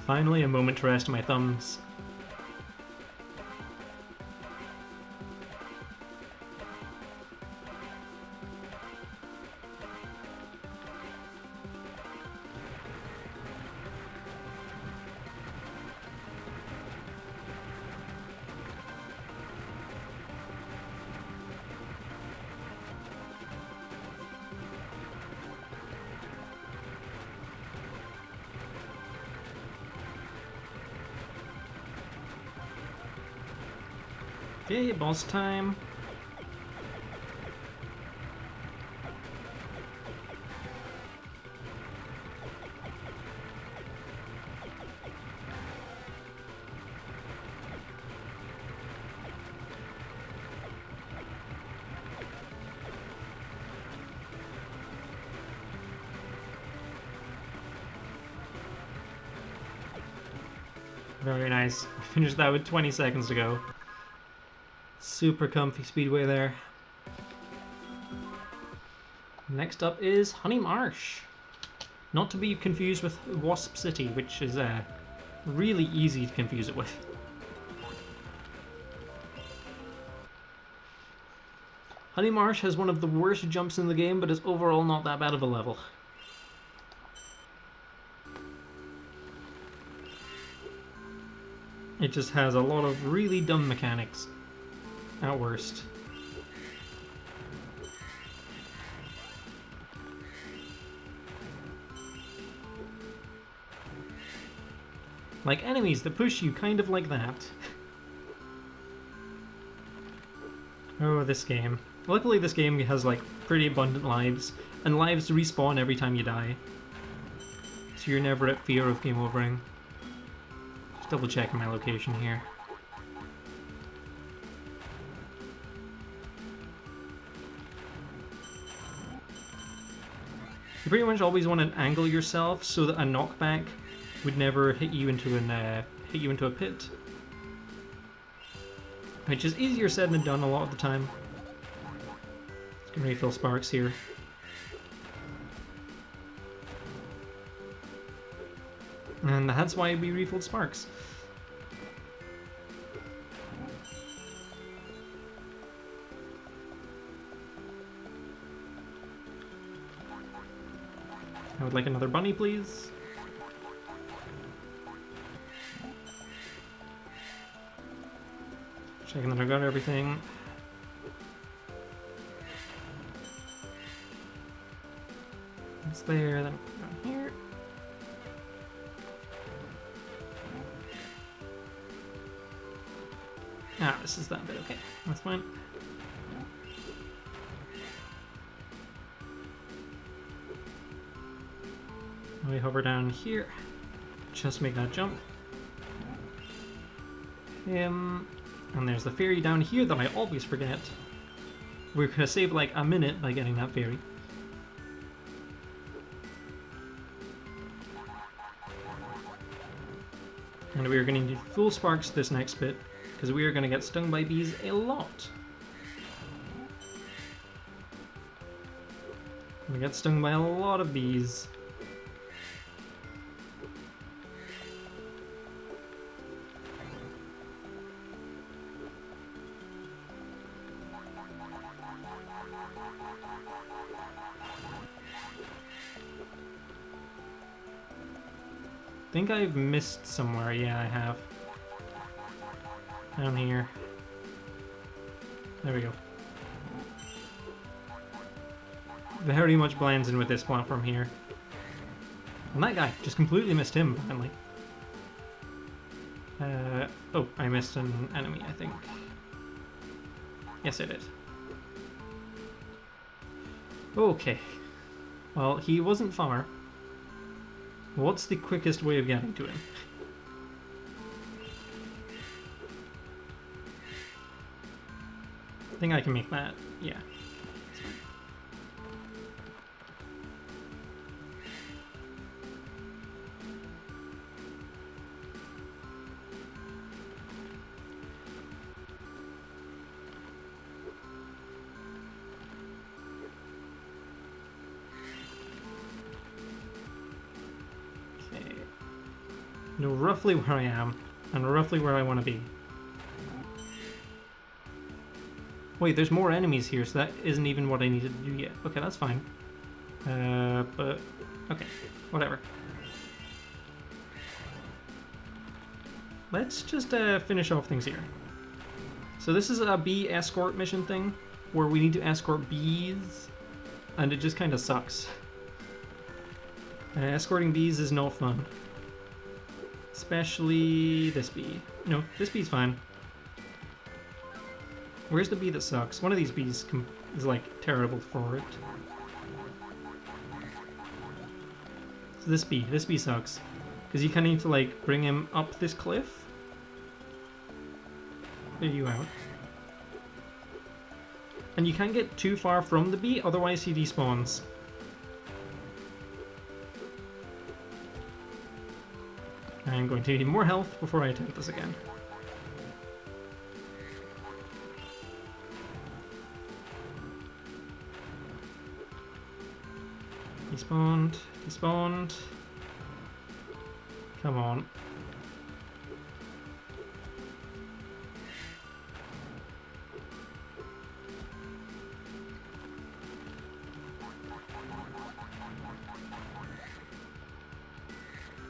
Finally, a moment to rest my thumbs. Okay, boss time. Very nice. I finished that with 20 seconds to go. Super comfy speedway there. Next up is Honey Marsh. Not to be confused with Wasp City, which is really easy to confuse it with. Honey Marsh has one of the worst jumps in the game, but is overall not that bad of a level. It just has a lot of really dumb mechanics, at worst. Like enemies that push you kind of like that. Oh, this game. Luckily this game has like pretty abundant lives, and lives respawn every time you die. So you're never at fear of game overing. Just double checking my location here. You pretty much always want to angle yourself so that a knockback would never hit you into a pit, which is easier said than done a lot of the time. Just gonna refill sparks here. And that's why we refilled sparks. I would like another bunny, please. Checking that I've got everything. It's there, then down here. Ah, this is that bit, okay. That's fine. We hover down here. Just make that jump. And there's the ferry down here that I always forget. We're gonna save like a minute by getting that ferry. And we are gonna need full sparks this next bit, because we are gonna get stung by bees a lot. We get stung by a lot of bees. I think I've missed somewhere. Yeah, I have. Down here. There we go. Very much blends in with this platform here. And that guy, just completely missed him, finally. Oh, I missed an enemy, I think. Yes, I did. Okay. Well, he wasn't far. What's the quickest way of getting to him? I think I can make that. Yeah. Know roughly where I am, and roughly where I want to be. Wait, there's more enemies here, so that isn't even what I needed to do yet. Okay, that's fine. But... okay, whatever. Let's just finish off things here. So this is a bee escort mission thing, where we need to escort bees, and it just kind of sucks. Escorting bees is no fun. Especially this bee. No, this bee's fine. Where's the bee that sucks? One of these bees is like terrible for it. So this bee sucks. Because you kind of need to like bring him up this cliff. There you out. And you can't get too far from the bee, otherwise he despawns. I'm going to need more health before I attempt this again. Despawned, despawned. Come on.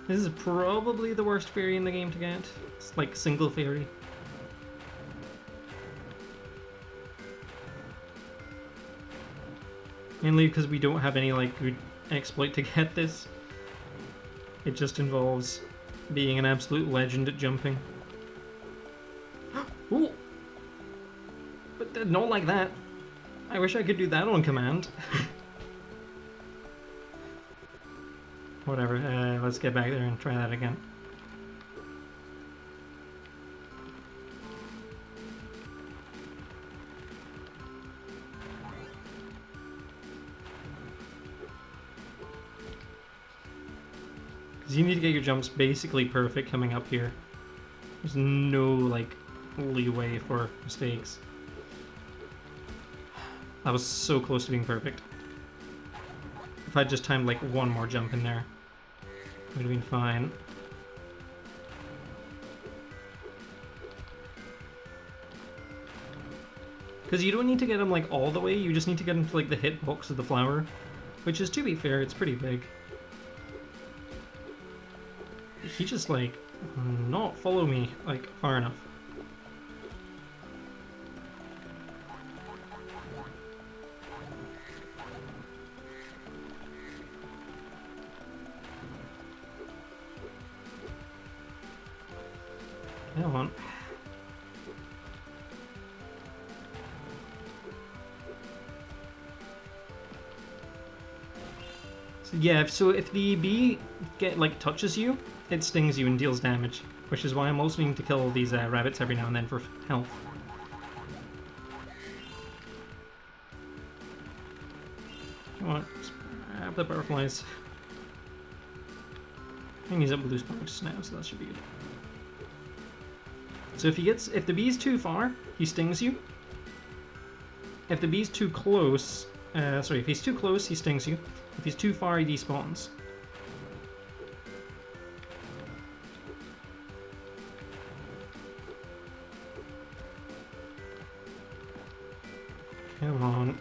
This is probably the worst fairy in the game to get. It's like single fairy. Mainly because we don't have any like good exploit to get this. It just involves being an absolute legend at jumping. Ooh! But not like that. I wish I could do that on command. Whatever, let's get back there and try that again. Because you need to get your jumps basically perfect coming up here. There's no, like, leeway for mistakes. That was so close to being perfect. If I'd just timed, like, one more jump in there, it would have been fine. Because you don't need to get him, like, all the way, you just need to get him to, like, the hitbox of the flower. Which is, to be fair, it's pretty big. He just, like, not follow me, like, far enough. Come on. So yeah, so if the bee touches you, it stings you and deals damage, which is why I'm also needing to kill these rabbits every now and then for health. Come on, grab the butterflies. I think he's up blue sparks now, so that should be good. So if the bee's too far, he stings you. If the bee's too close, if he's too close, he stings you. If he's too far, he despawns. Come on.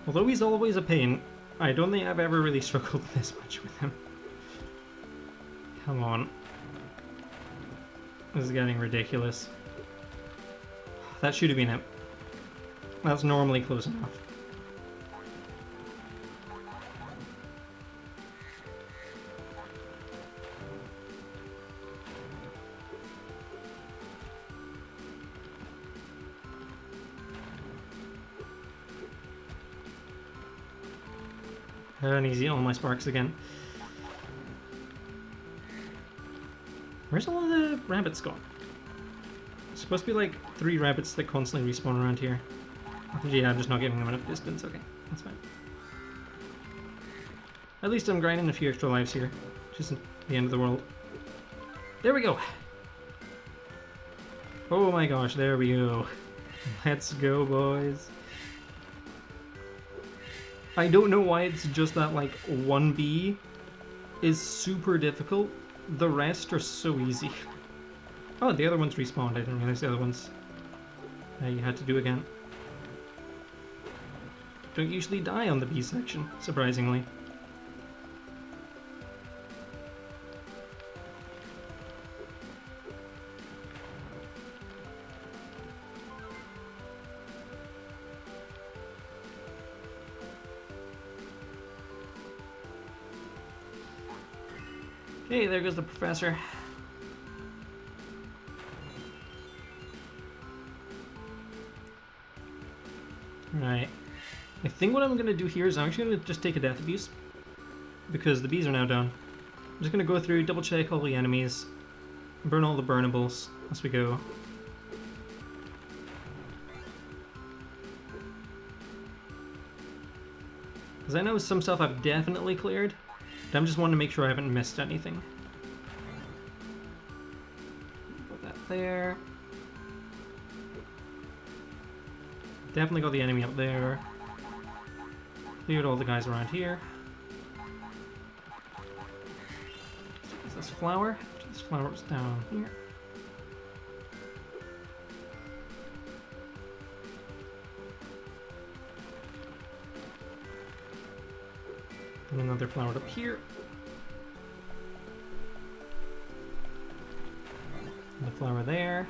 Although he's always a pain, I don't think I've ever really struggled this much with him. Come on. This is getting ridiculous. That should have been it. That's normally close enough. And he's eating all my sparks again. Where's all the rabbits gone? There's supposed to be like 3 rabbits that constantly respawn around here. Yeah, I'm just not giving them enough distance. Okay, that's fine. At least I'm grinding a few extra lives here, which isn't the end of the world. There we go! Oh my gosh, there we go. Let's go, boys. I don't know why it's just that, like, 1B is super difficult. The rest are so easy. Oh, the other ones respawned. I didn't realize the other ones you had to do again. Don't usually die on the B section, surprisingly. Hey, there goes the professor. Right. I think what I'm going to do here is I'm actually going to just take a death abuse, because the bees are now done. I'm just going to go through, double check all the enemies, burn all the burnables as we go. Because I know some stuff I've definitely cleared, but I'm just wanting to make sure I haven't missed anything. Put that there. Definitely got the enemy up there. Cleared all the guys around here. Is this flower? This flower's down here. And another flower up here. And a flower there.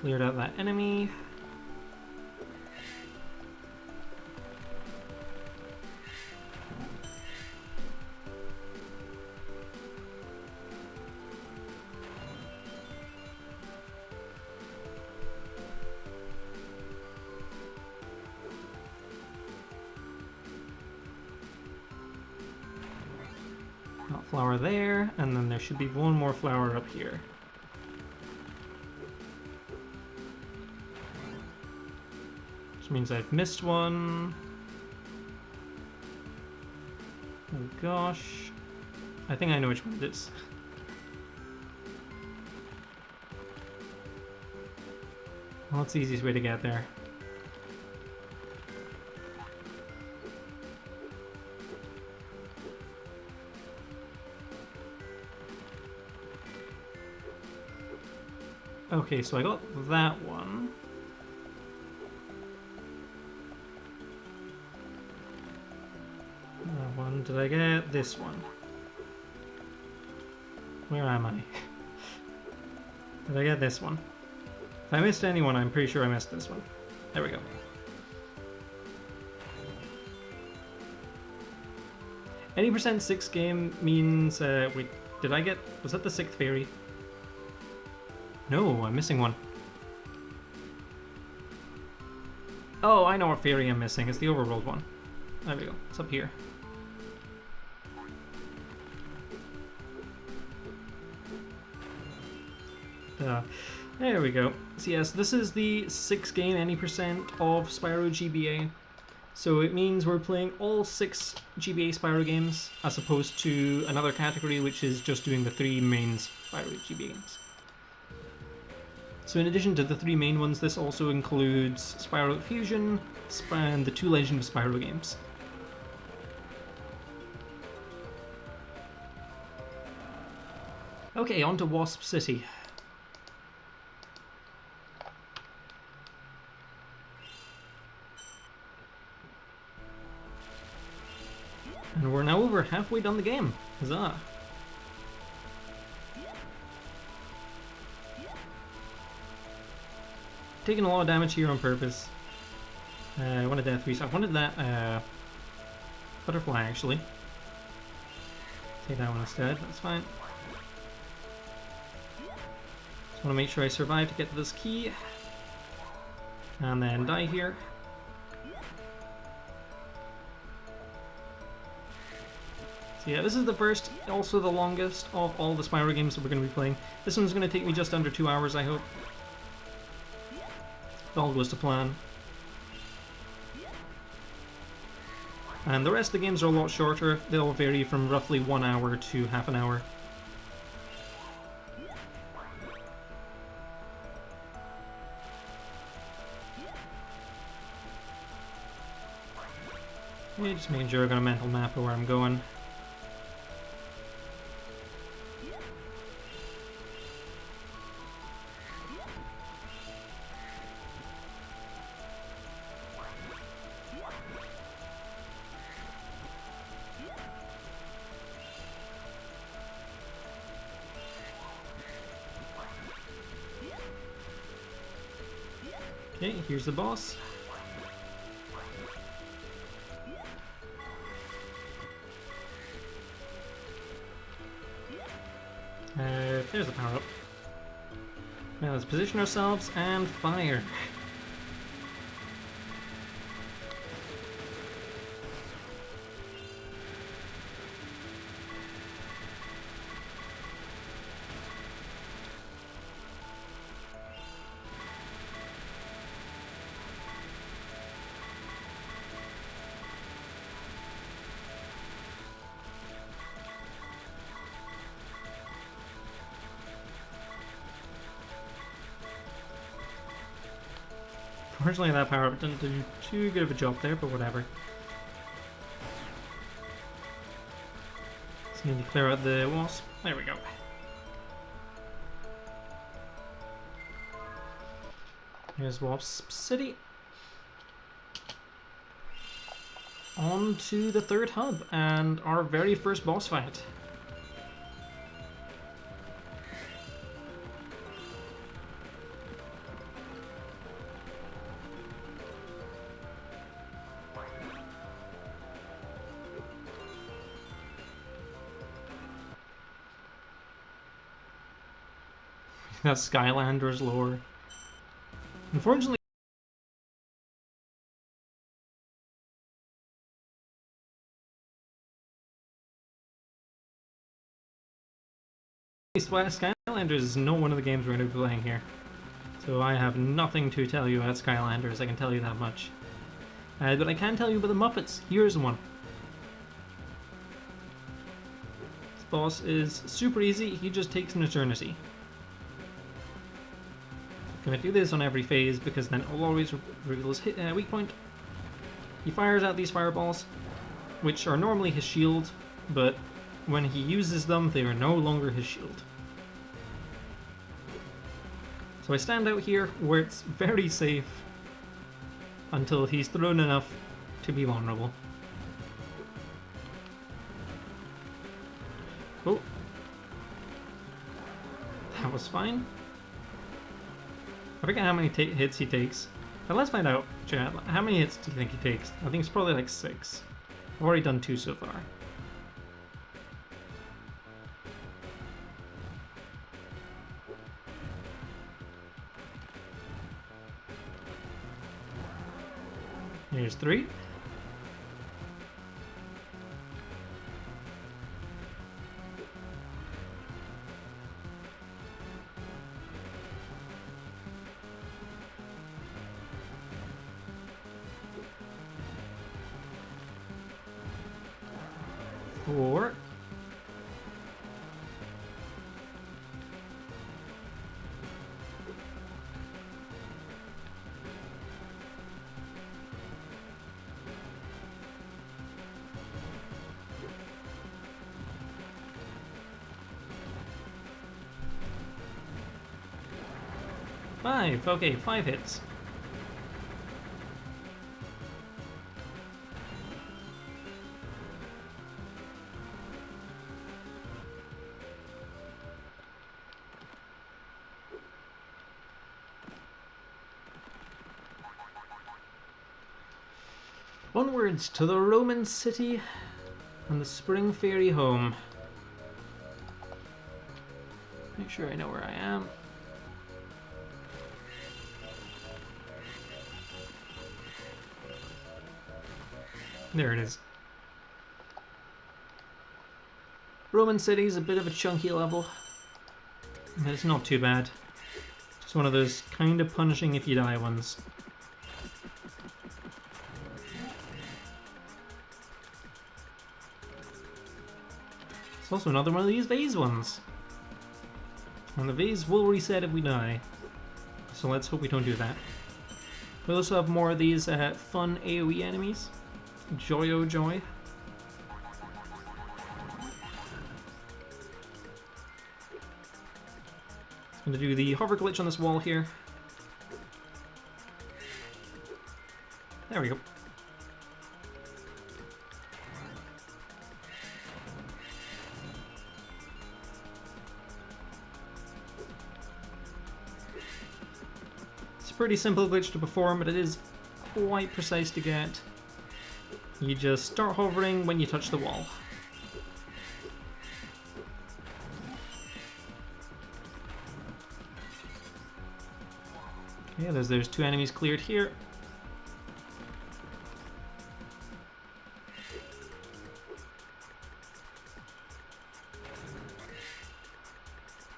Cleared out that enemy. Got flower there, and then there should be one more flower up here. Which means I've missed one. Oh gosh. I think I know which one it is. Well, that's the easiest way to get there. Okay, so I got that one. That one. Did I get this one? Where am I? Did I get this one? If I missed anyone, I'm pretty sure I missed this one. There we go. Any percent 6 game means, wait, did I get, was that the 6th fairy? No, I'm missing one. Oh, I know what fairy I'm missing. It's the overworld one. There we go. It's up here. There we go. So yes, this is the 6 game any percent of Spyro GBA. So it means we're playing all 6 GBA Spyro games, as opposed to another category which is just doing the 3 main Spyro GBA games. So in addition to the 3 main ones, this also includes Spyro Fusion and the 2 Legend of Spyro games. Okay, on to Wasp City. And we're now over halfway done the game. Huzzah! Taking a lot of damage here on purpose. I wanted that 3. I wanted that butterfly actually. Take that one instead. That's fine. Just want to make sure I survive to get to this key, and then die here. So yeah, this is the first, also the longest of all the Spyro games that we're going to be playing. This one's going to take me just under 2 hours, I hope. It all goes to plan. And the rest of the games are a lot shorter. They'll vary from roughly 1 hour to half an hour. Yeah, just making sure I've got a mental map of where I'm going. Okay, here's the boss. There's the power-up. Now let's position ourselves and fire. Unfortunately, that power-up didn't do too good of a job there, but whatever. Just need to clear out the wasp. There we go. Here's Wasp City. On to the third hub and our very first boss fight. That's Skylander's lore. Unfortunately, Skylanders is not one of the games we're going to be playing here. So I have nothing to tell you about Skylanders, I can tell you that much. But I can tell you about the Muppets. Here's one. This boss is super easy, he just takes an eternity. I'm going to do this on every phase because then I'll always reveal his weak point. He fires out these fireballs, which are normally his shield, but when he uses them, they are no longer his shield. So I stand out here where it's very safe until he's thrown enough to be vulnerable. Oh. That was fine. I forget how many hits he takes. But let's find out, chat. How many hits do you think he takes? I think it's probably like 6. I've already done 2 so far. Here's 3. Four. Five. Okay, 5 hits. Onwards to the Roman city and the Spring Fairy home. Make sure I know where I am. There it is. Roman City's a bit of a chunky level, but it's not too bad. Just one of those kind of punishing if you die ones. It's also another one of these vase ones. And the vase will reset if we die. So let's hope we don't do that. We also have more of these fun AoE enemies. Joy oh joy. I'm going to do the hover glitch on this wall here. There we go. It's a pretty simple glitch to perform, but it is quite precise to get. You just start hovering when you touch the wall. Okay, there's two enemies cleared here.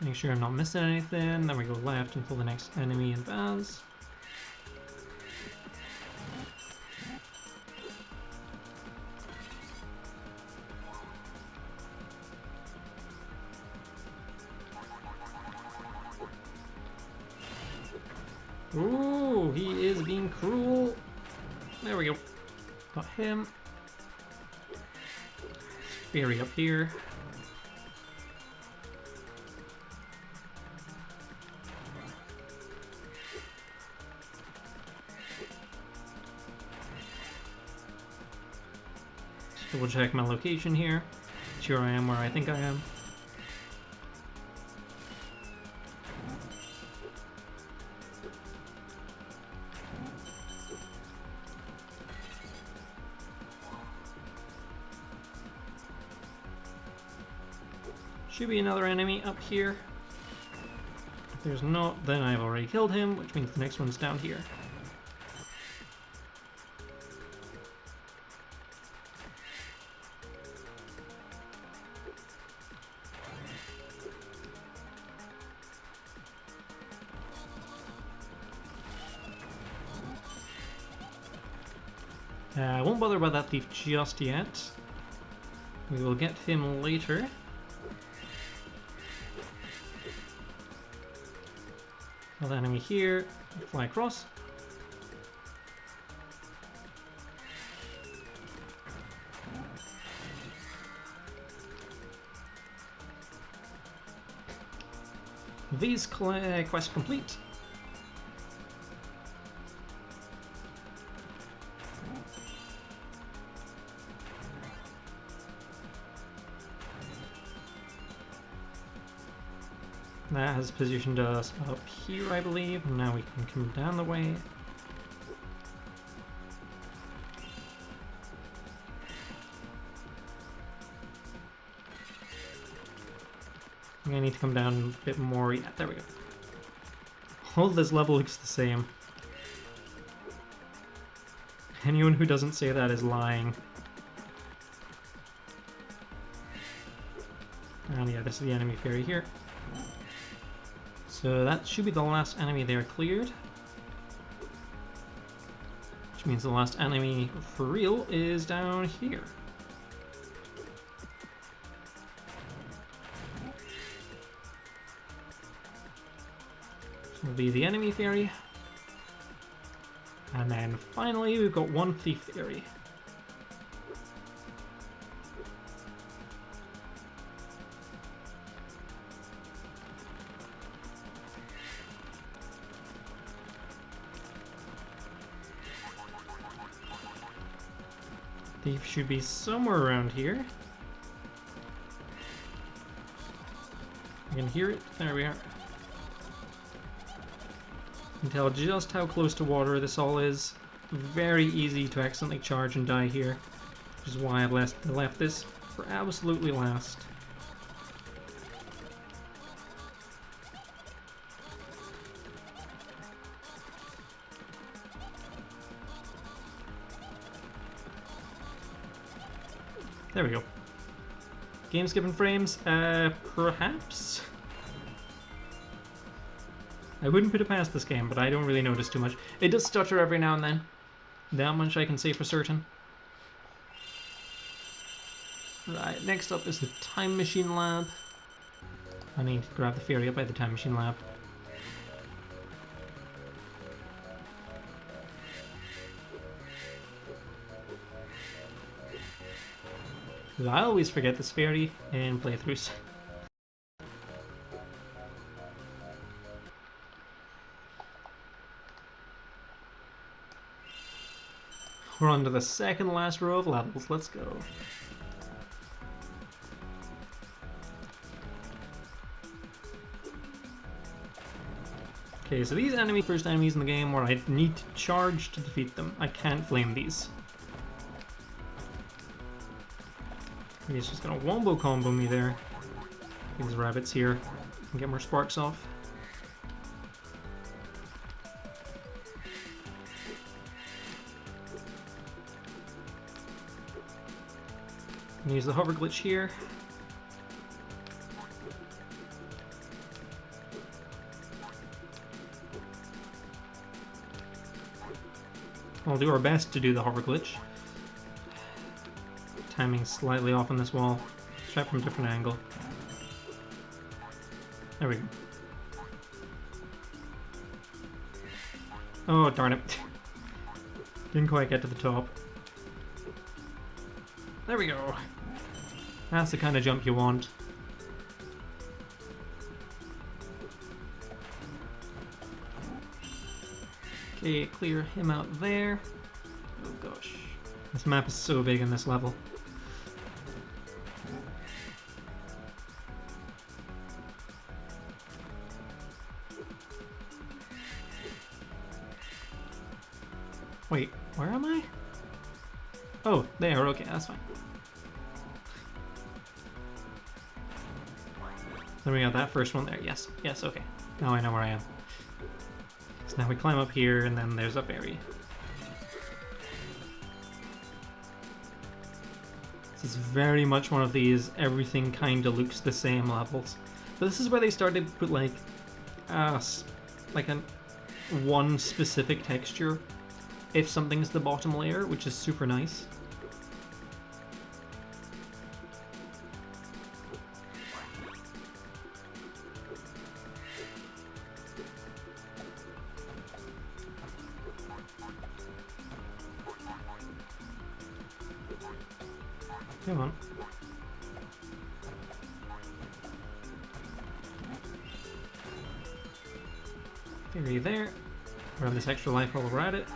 Make sure I'm not missing anything. Then we go left until the next enemy advances. Ooh, he is being cruel. There we go. Got him. Fairy up here. Just double check my location here. Sure I am where I think I am. Should be another enemy up here. If there's not, then I've already killed him, which means the next one's down here. I won't bother about that thief just yet. We will get him later. Another enemy here. Fly across. These quests complete. That has positioned us up here, I believe. Now we can come down the way. I'm gonna need to come down a bit more. Yeah, there we go. All of this level looks the same. Anyone who doesn't say that is lying. And yeah, this is the enemy fairy here. So that should be the last enemy there cleared. Which means the last enemy for real is down here. So it'll be the enemy fairy. And then finally we've got one thief fairy. Thief should be somewhere around here. I can hear it. There we are. You can tell just how close to water this all is. Very easy to accidentally charge and die here, which is why I've left this for absolutely last. There we go. Game skipping frames? Perhaps? I wouldn't put it past this game, but I don't really notice too much. It does stutter every now and then. That much I can say for certain. Right, next up is the Time Machine Lab. I need to grab the fairy up by the Time Machine Lab. Because I always forget this fairy in playthroughs. We're on to the second last row of levels. Let's go. Okay, so these first enemies in the game where I need to charge to defeat them. I can't flame these. He's just gonna wombo combo me there. These rabbits here. And get more sparks off. Use the hover glitch here. We'll do our best to do the hover glitch. Timing slightly off on this wall. Let's try it from a different angle. There we go. Oh, darn it. Didn't quite get to the top. There we go. That's the kind of jump you want. Okay, clear him out there. Oh gosh. This map is so big in this level. Wait, where am I? Oh, there, okay, that's fine. Then we got that first one there, yes, okay. Now I know where I am. So now we climb up here, and then there's a ferry. This is very much one of these everything kinda looks the same levels. But this is where they started to put like one specific texture if something's the bottom layer, which is super nice. Come on. Theory there. Grab this extra life while we're at it.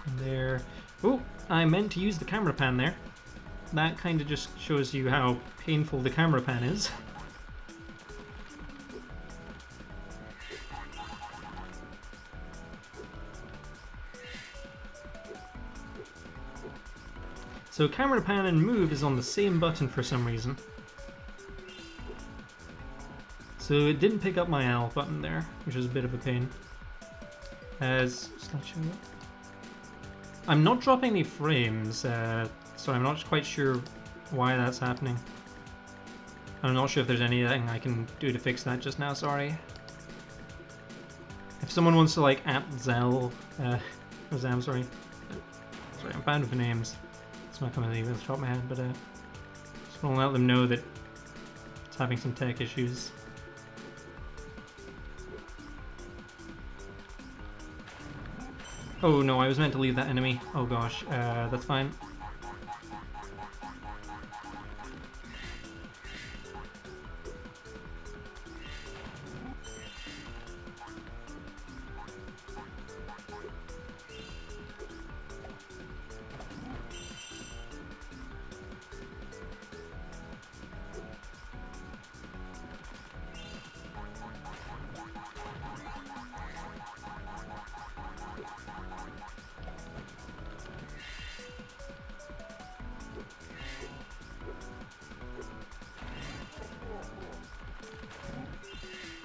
And there. Oh, I meant to use the camera pan there. That kind of just shows you how painful the camera pan is. So camera pan and move is on the same button for some reason. So it didn't pick up my L button there, which is a bit of a pain. As slideshow. I'm not dropping any frames, so I'm not quite sure why that's happening. I'm not sure if there's anything I can do to fix that just now, sorry. If someone wants to like @Zell, or Zam, sorry. Sorry, I'm bad with names. It's not coming to the top of my head, but just want to let them know that it's having some tech issues. Oh no, I was meant to leave that enemy. Oh gosh, that's fine.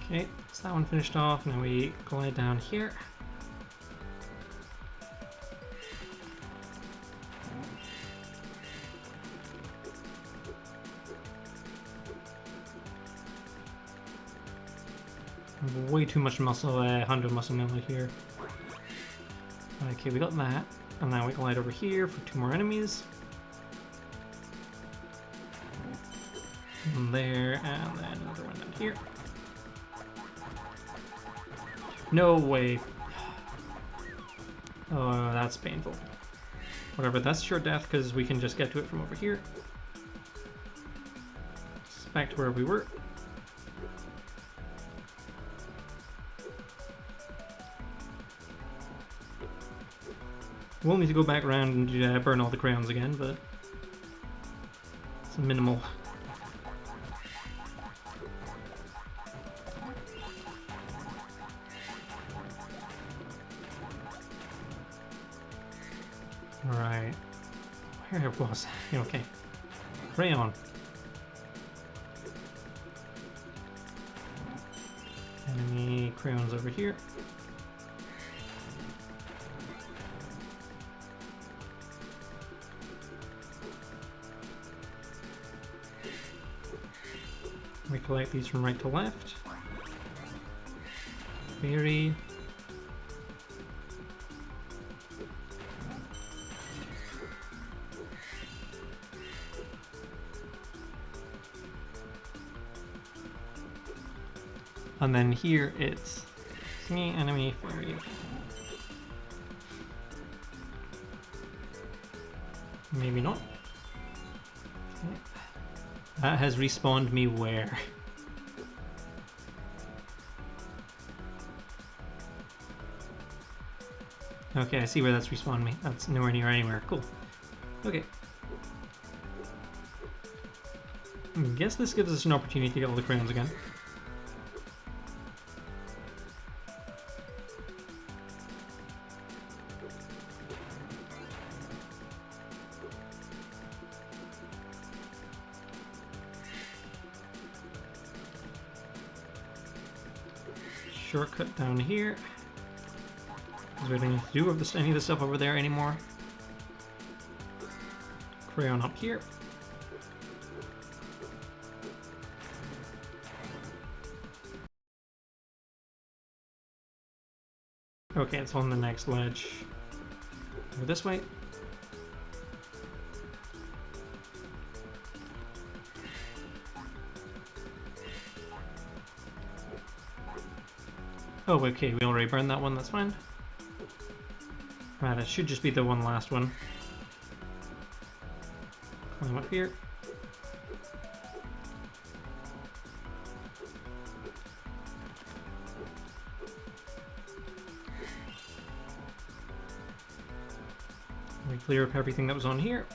Okay, so that one finished off, now we glide down here. Way too much muscle, 100 muscle memory here. Okay, we got that, and now we glide over here for 2 more enemies. And there, and then another one down here. No way. Oh, that's painful. Whatever, that's your death because we can just get to it from over here. Just back to where we were. We'll need to go back around and burn all the crayons again, but it's minimal. Alright. Where was I? Okay. Crayon. Enemy crayons over here. We collect these from right to left. Berry. And then here it's me, enemy, fairy. Maybe not. Okay. That has respawned me where? Okay, I see where that's respawned me. That's nowhere near anywhere. Cool. Okay. I guess this gives us an opportunity to get all the crowns again. Shortcut down here. Because we don't need to do any of the stuff over there anymore. Crayon up here. Okay, it's on the next ledge. Over this way. Oh, okay, we already burned that one, that's fine. Right, it should just be the one last one. Climb up here. We clear up everything that was on here.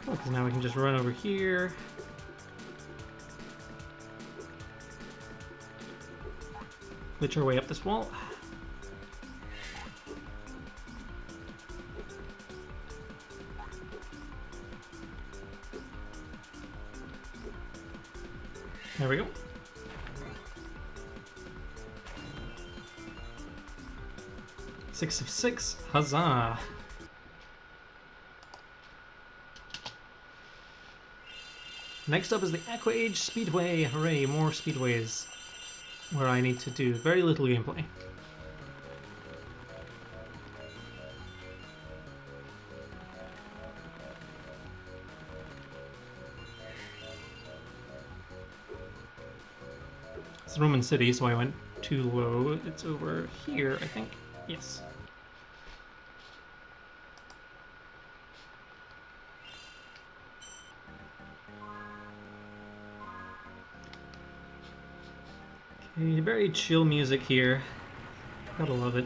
Because now we can just run over here. Glitch our way up this wall. There we go. Six of 6. Huzzah! Next up is the Aqua Age Speedway. Hooray, more speedways. Where I need to do very little gameplay. It's Roman City, so I went too low. It's over here, I think. Yes. Okay, very chill music here. Gotta love it.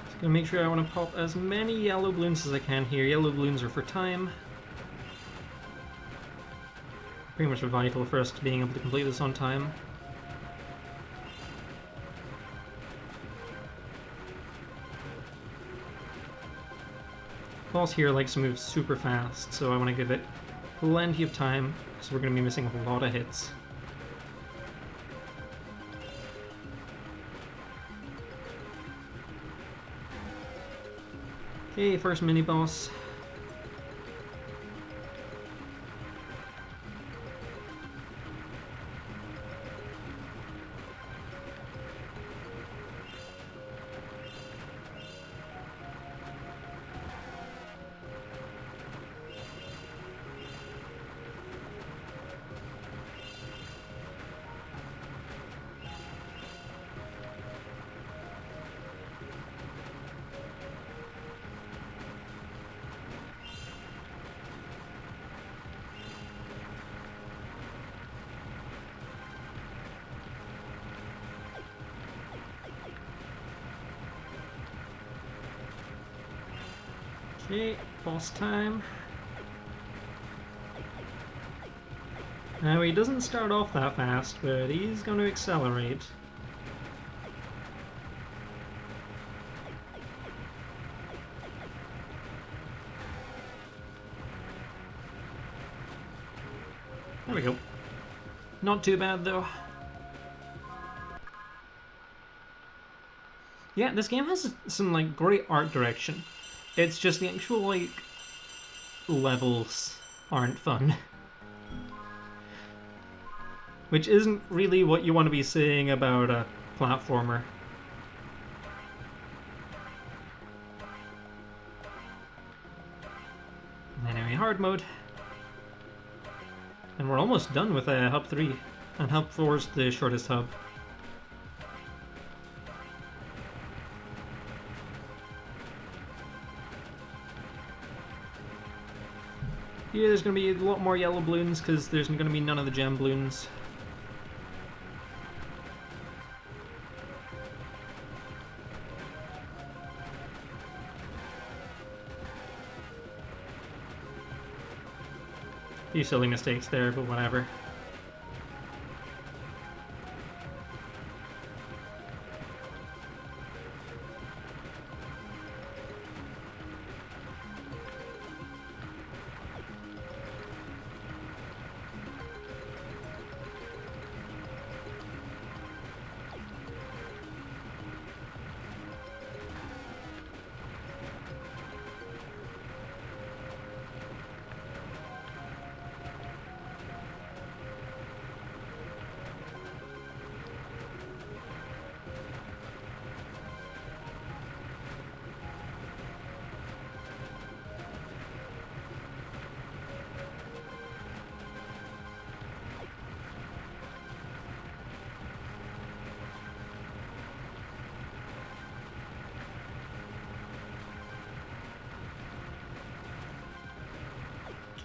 Just gonna make sure I want to pop as many yellow balloons as I can here. Yellow balloons are for time. Pretty much vital for us to being able to complete this on time. Boss here likes to move super fast, so I want to give it plenty of time, because we're going to be missing a lot of hits. Okay, first mini-boss. Okay, boss time. Now he doesn't start off that fast, but he's going to accelerate. There we go. Not too bad though. Yeah, this game has some like great art direction. It's just the actual like levels aren't fun. Which isn't really what you want to be saying about a platformer. Anyway, hard mode. And we're almost done with Hub 3. And Hub 4 is the shortest hub. Yeah, there's going to be a lot more yellow balloons because there's going to be none of the gem balloons. A few silly mistakes there, but whatever.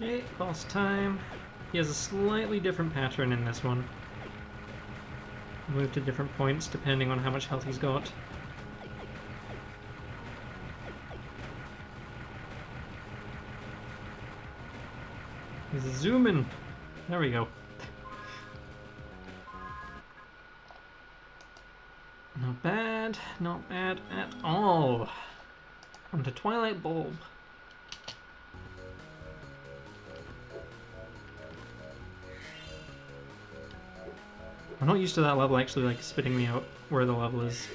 Okay, boss time. He has a slightly different pattern in this one. Move to different points depending on how much health he's got. He's zooming. There we go. Not bad at all. On to Twilight Bulb. I'm not used to that level actually like spitting me out where the level is.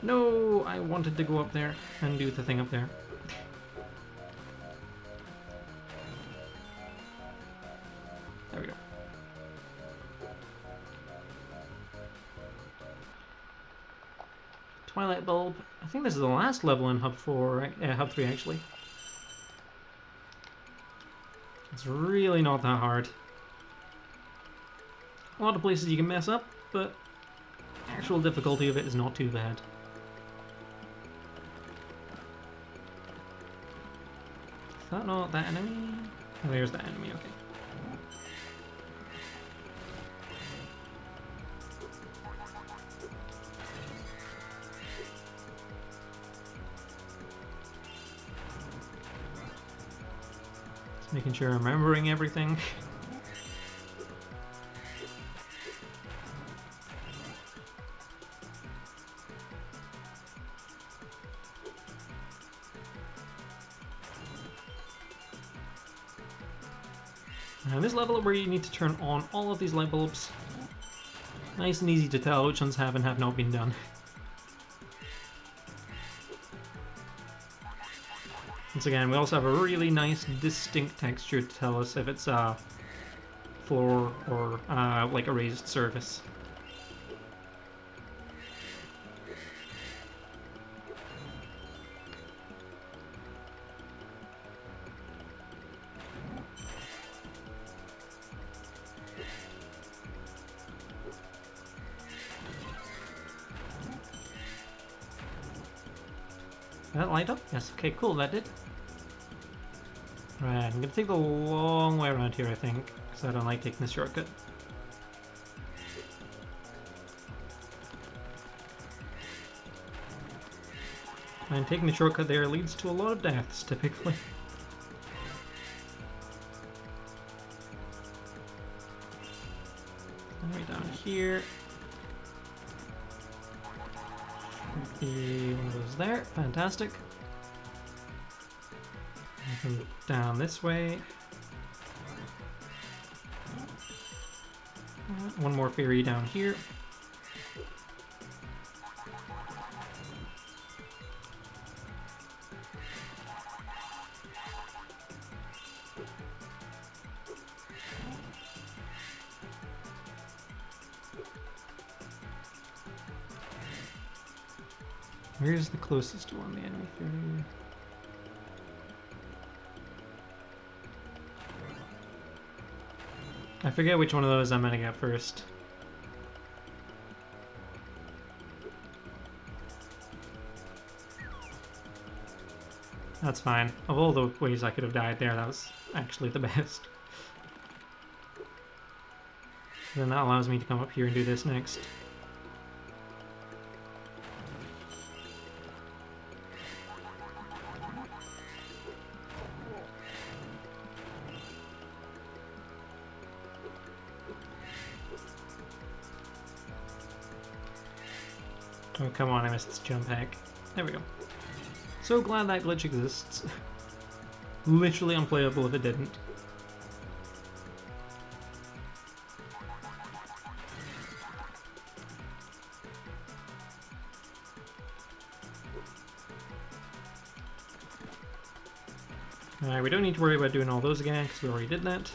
No, I wanted to go up there and do the thing up there. There we go. Twilight Bulb. I think this is the last level in Hub 4, Hub 3 actually. It's really not that hard. A lot of places you can mess up, but the actual difficulty of it is not too bad. Is that not that enemy? Oh, there's that enemy, okay. Just making sure I'm remembering everything. Now this level where you need to turn on all of these light bulbs. Nice and easy to tell which ones have and have not been done. Once again, we also have a really nice distinct texture to tell us if it's a floor or like a raised surface. Did that light up? Yes, okay, cool, that did. Right, I'm gonna take the long way around here, I think, because I don't like taking this shortcut. And taking the shortcut there leads to a lot of deaths, typically. Right down here. Be one of those there. Fantastic. And down this way. One more fairy down here. Where's the closest one, the enemy fairy? I forget which one of those I'm gonna get first. That's fine. Of all the ways I could have died there, that was actually the best. Then that allows me to come up here and do this next. Oh, come on, I missed this jump hack. There we go. So glad that glitch exists. Literally unplayable if it didn't. Alright, we don't need to worry about doing all those again, because we already did that.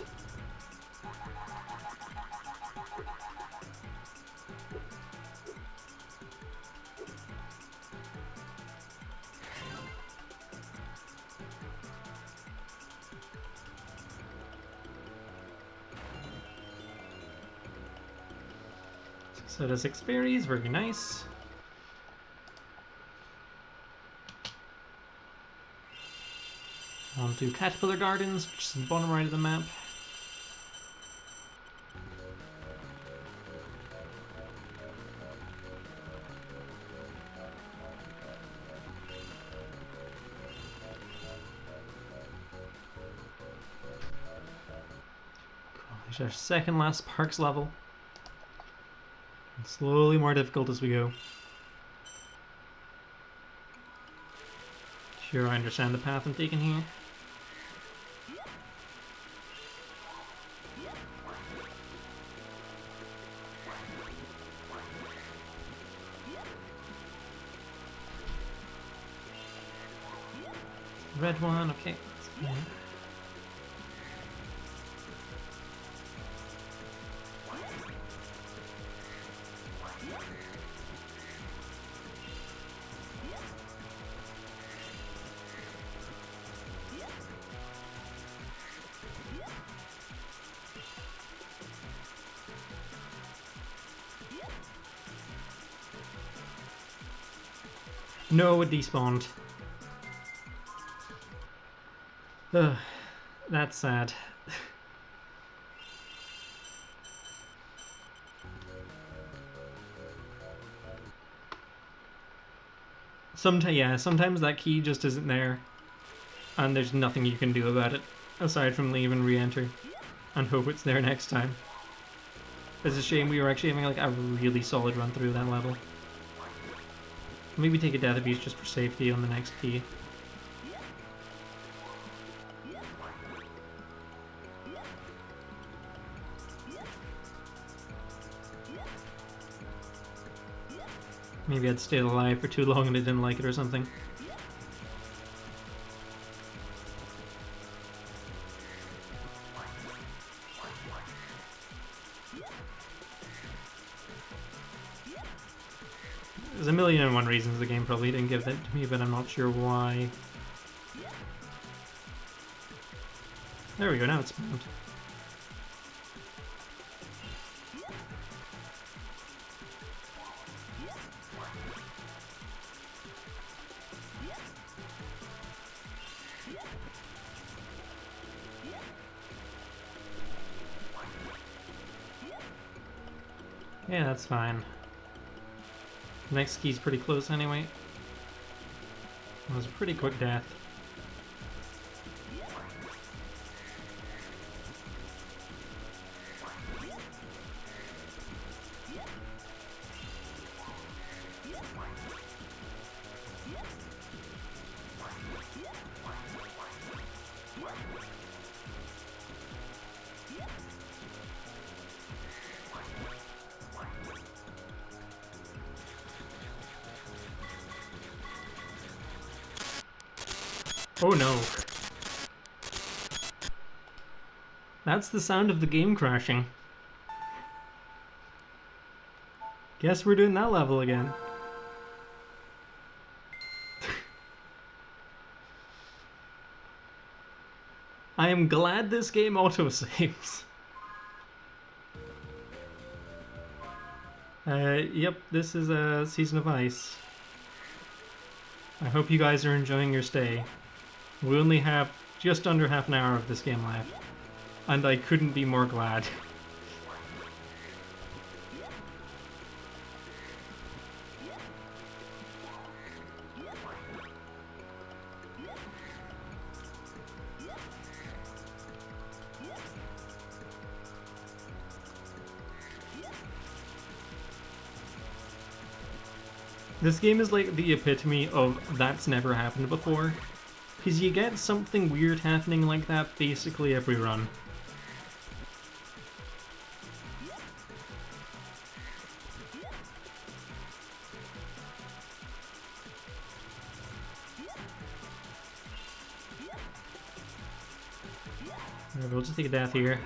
So the 6 fairies, very nice. On to Caterpillar Gardens, which is the bottom right of the map. Cool. There's our second last Parks level. Slowly more difficult as we go. Sure, I understand the path I'm taking here. Red one, okay. That's fine. No, it despawned. Ugh, that's sad. Sometimes that key just isn't there, and there's nothing you can do about it, aside from leave and re-enter, and hope it's there next time. It's a shame we were actually having like a really solid run through that level. Maybe take a death abuse just for safety on the next key. Maybe I'd stayed alive for too long and I didn't like it or something. There's a million and one reasons the game probably didn't give that to me, but I'm not sure why. There we go, now it's spawned. Yeah, that's fine. The next key's pretty close anyway. That was a pretty quick death. Oh no. That's the sound of the game crashing. Guess we're doing that level again. I am glad this game autosaves. Yep, this is a Season of Ice. I hope you guys are enjoying your stay. We only have just under half an hour of this game left, and I couldn't be more glad. This game is like the epitome of that's never happened before, because you get something weird happening like that basically every run. Alright, we'll just take a death here.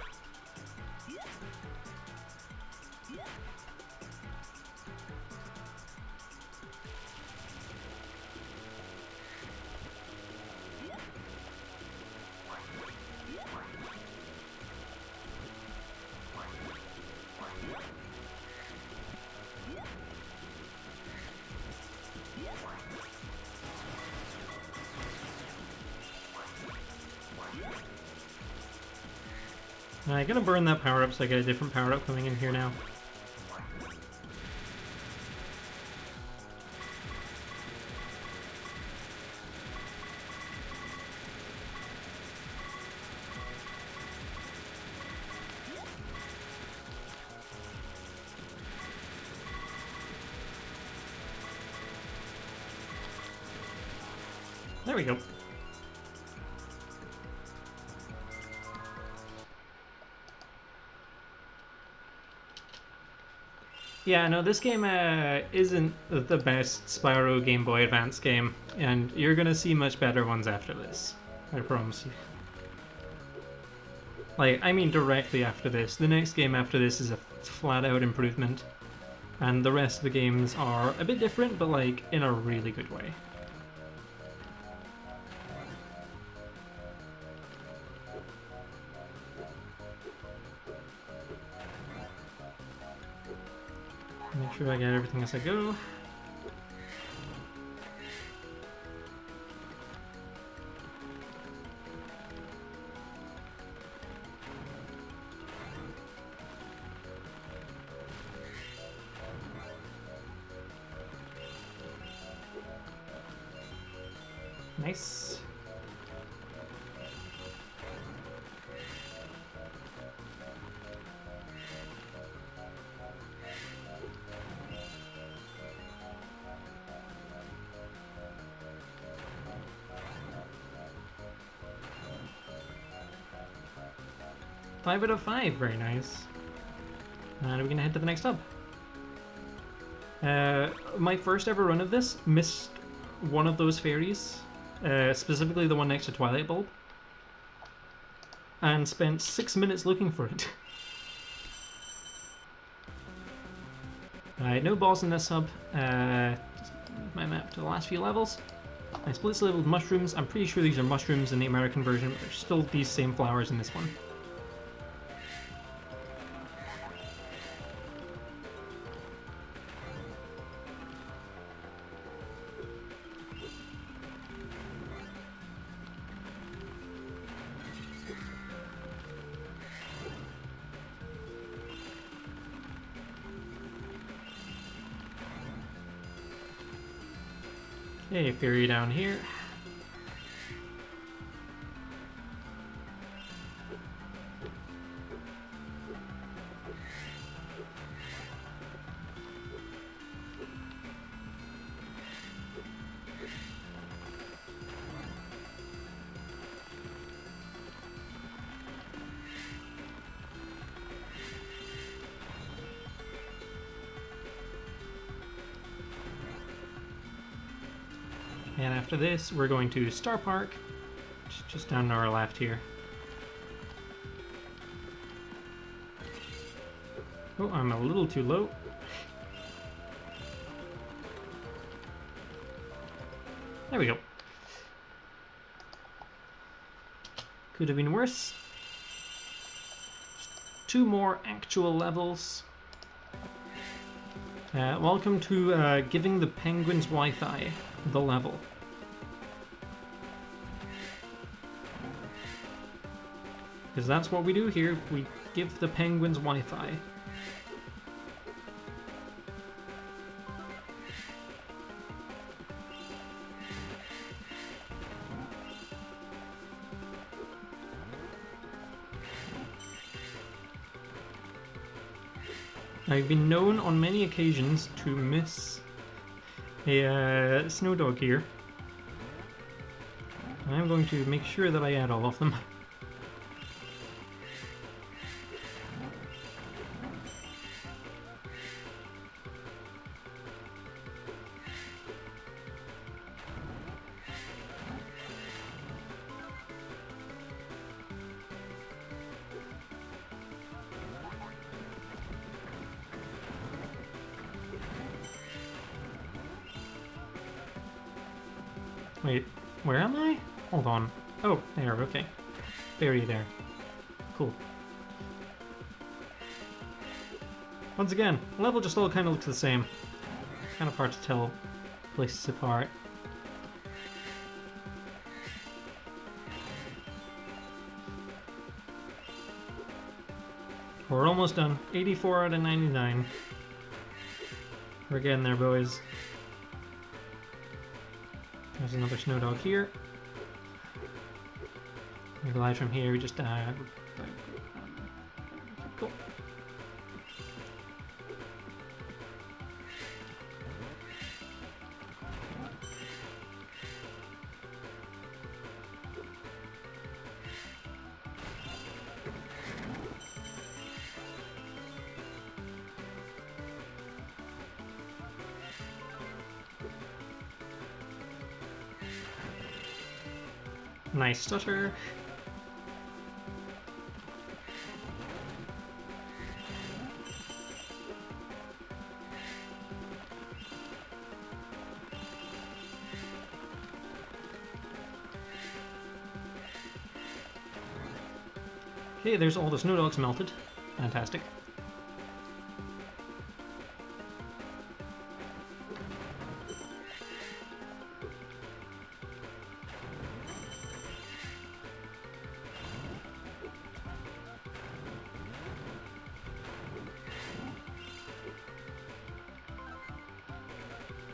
I'm gonna burn that power up so I get a different power up coming in here now. There we go. Yeah, no, this game isn't the best Spyro Game Boy Advance game, and you're gonna see much better ones after this. I promise you. Like, I mean directly after this. The next game after this is a flat-out improvement, and the rest of the games are a bit different, but like, in a really good way. Make sure I get everything as I go. Nice. Five out of 5, very nice. And we're gonna head to the next hub. My first ever run of this missed one of those fairies, specifically the one next to Twilight Bulb, and spent 6 minutes looking for it. No boss in this hub. Just move my map to the last few levels. I split labeled mushrooms. I'm pretty sure these are mushrooms in the American version, but there's still these same flowers in this one. Okay, fairy down here. And after this, we're going to Star Park, just down to our left here. Oh, I'm a little too low. There we go. Could have been worse. Two more actual levels. Welcome to giving the penguins Wi-Fi, the level. Because that's what we do here, we give the penguins Wi-Fi. I've been known on many occasions to miss a snow dog here. I'm going to make sure that I add all of them. Wait, where am I? Hold on. Oh, there, okay. Fairy there. Cool. Once again, level just all kind of looks the same. Kind of hard to tell places apart. We're almost done. 84 out of 99. We're getting there, boys. There's another snow dog here. We glide from here, we just cool. Nice stutter. Okay, there's all the snow dogs melted. Fantastic.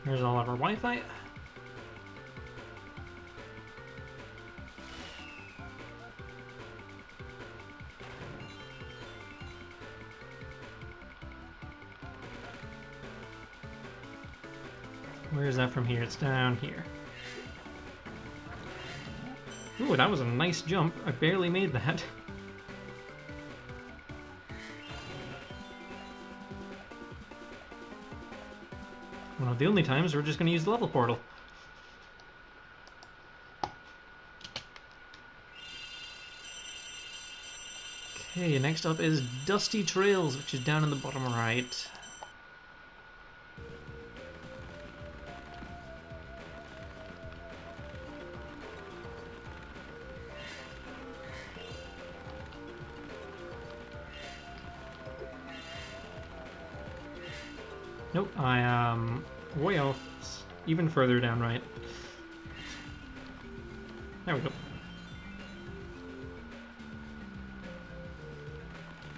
There's all of our Wi-Fi. Where is that from here? It's down here. Ooh, that was a nice jump. I barely made that. One of the only times we're just going to use the level portal. Okay, next up is Dusty Trails, which is down in the bottom right. Nope, I am way off, even further down right. There we go.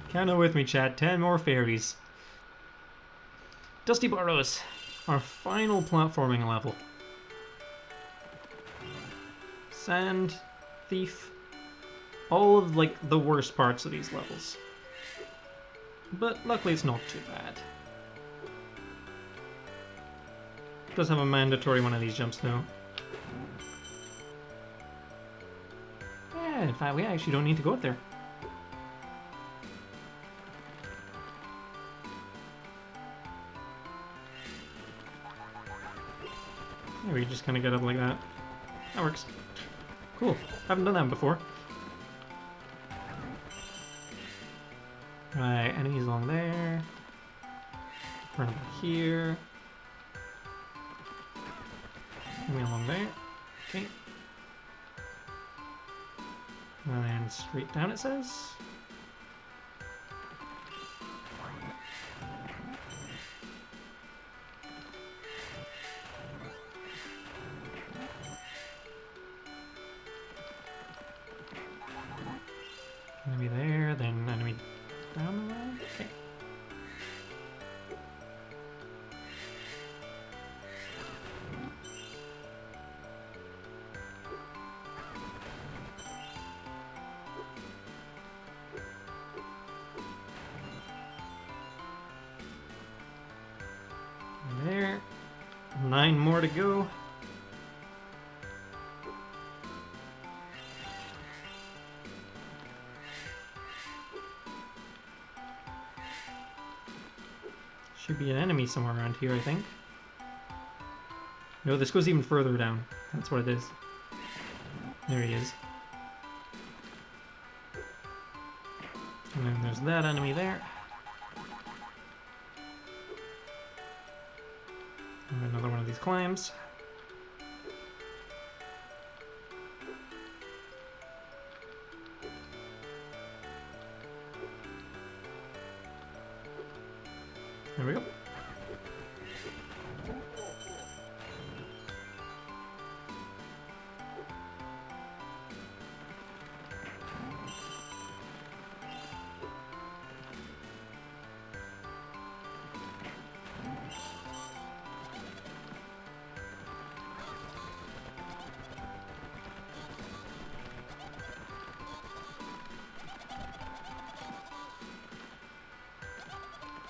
Count it with me, chat. 10 more fairies. Dusty Burrows, our final platforming level. Sand, Thief, all of, like, the worst parts of these levels. But luckily it's not too bad. It does have a mandatory one of these jumps though. Yeah, in fact we actually don't need to go up there. Yeah, we just kind of get up like that. That works. Cool. Haven't done that before. Right, enemies along there. Run over here. Enemy along there. Okay. And straight down it says. Enemy there, then enemy down the way? Okay. There. 9 more to go. Should be an enemy somewhere around here, I think. No, this goes even further down. That's what it is. There he is. And then there's that enemy there. And another one of these climbs. There we go.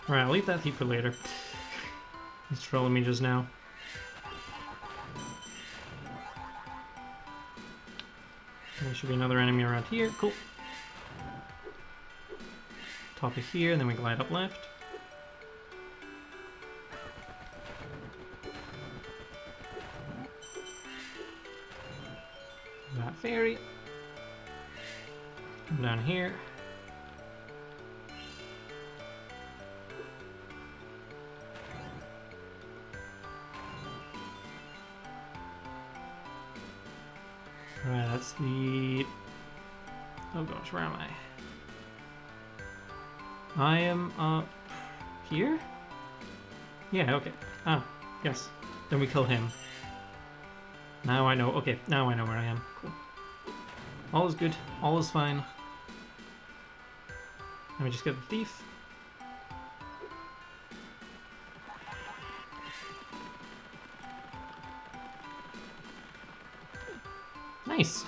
Alright, I'll leave that thief for later. He's trolling me just now. There should be another enemy around here. Cool. Top of here, and then we glide up left. That fairy. Come down here. Right, that's the... Oh gosh, where am I? I am up here? Yeah, okay. Ah, yes. Then we kill him. Now I know. Okay, now I know where I am. Cool. All is good. All is fine. Let me just get the thief. Nice!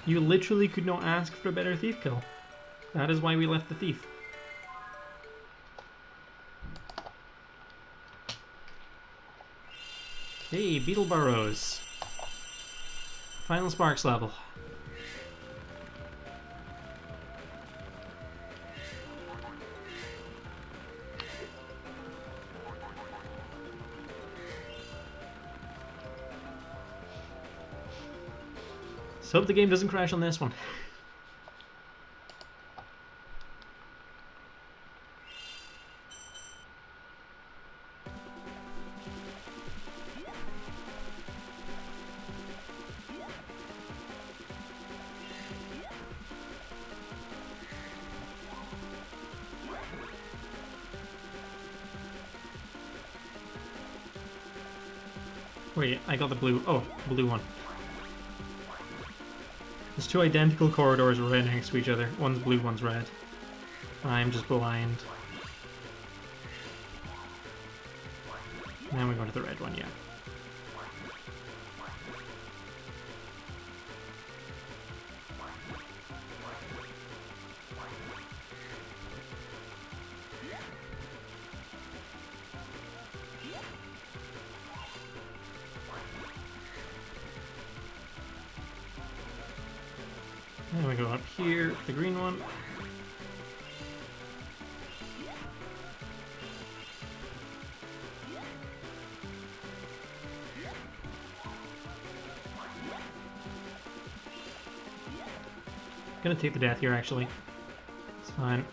You literally could not ask for a better thief kill. That is why we left the thief. Hey, Beetle Burrows. Final Sparks level. So hope the game doesn't crash on this one. Wait, I got the blue. Oh, blue one. There's two identical corridors right next to each other. One's blue, one's red. I'm just blind. And then we go to the red one, yeah. And we go up here, the green one. Gonna take the death here, actually. It's fine.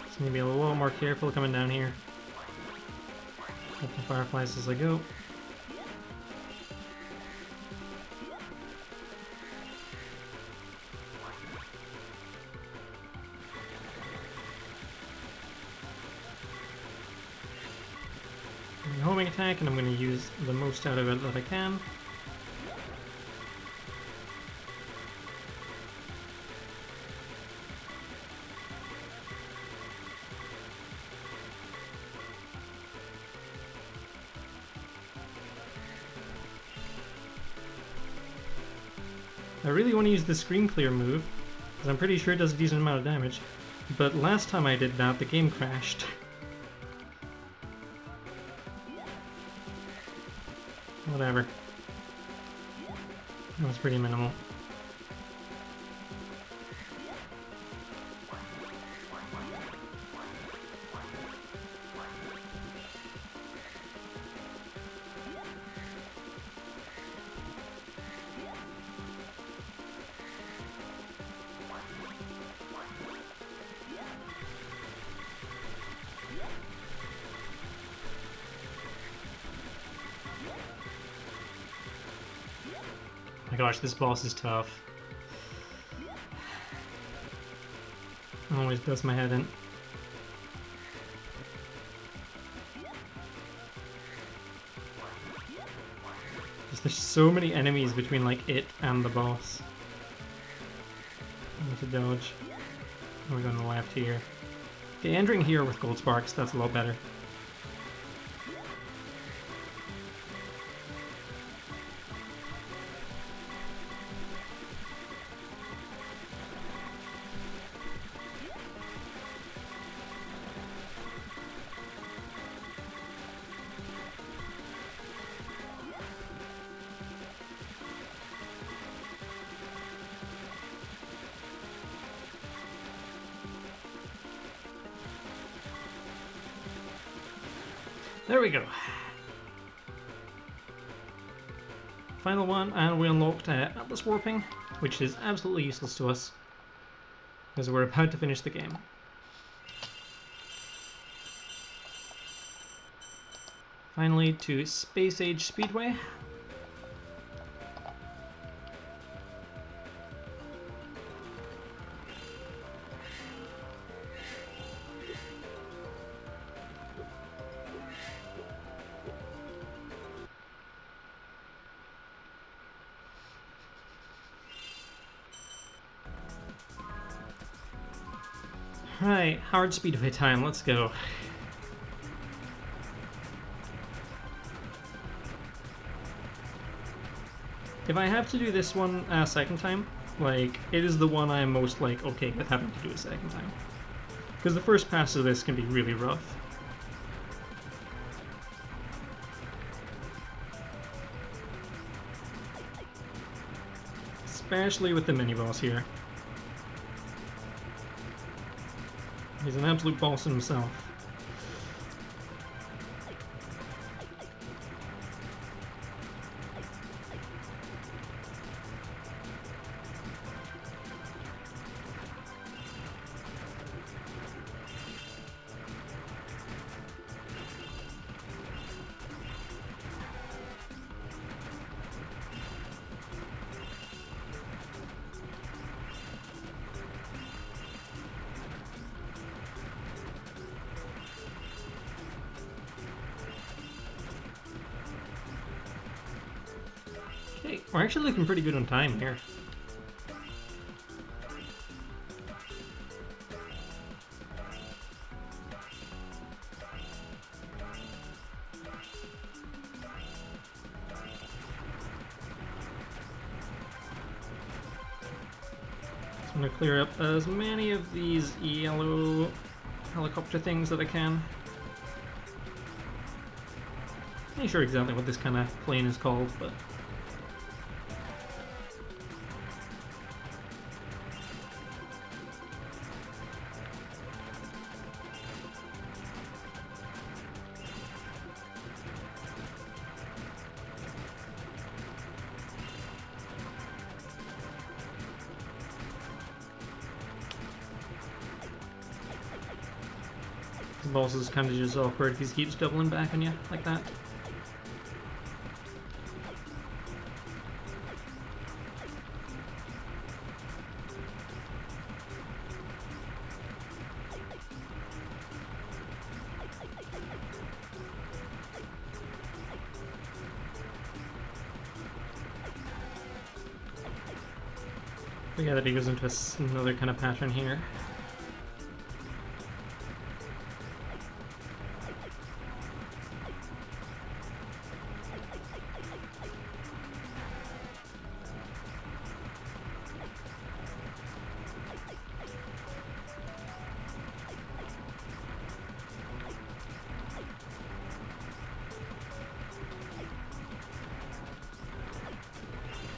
Just need to be a little more careful coming down here. Get the fireflies as I go. Homing attack, and I'm going to use the most out of it that I can. I really want to use the screen clear move, because I'm pretty sure it does a decent amount of damage, but last time I did that, the game crashed. Whatever. That was pretty minimal. My gosh, this boss is tough. Always does my head in. There's so many enemies between like it and the boss. I need to dodge. We're going to the left here. Okay, entering here with gold sparks, that's a lot better. There we go. Final one, and we unlocked Atlas Warping, which is absolutely useless to us, as we're about to finish the game. Finally to Space Age Speedway. Right, hard speedway time, let's go. If I have to do this one a second time, like, it is the one I'm most, like, okay with having to do a second time. Because the first pass of this can be really rough. Especially with the mini-boss here. He's an absolute boss in himself. Okay, we're actually looking pretty good on time here. So I'm going to clear up as many of these yellow helicopter things that I can. Not sure exactly what this kind of plane is called, but... The boss is kind of just awkward because he keeps doubling back on you like that. But yeah, that he goes into another kind of pattern here.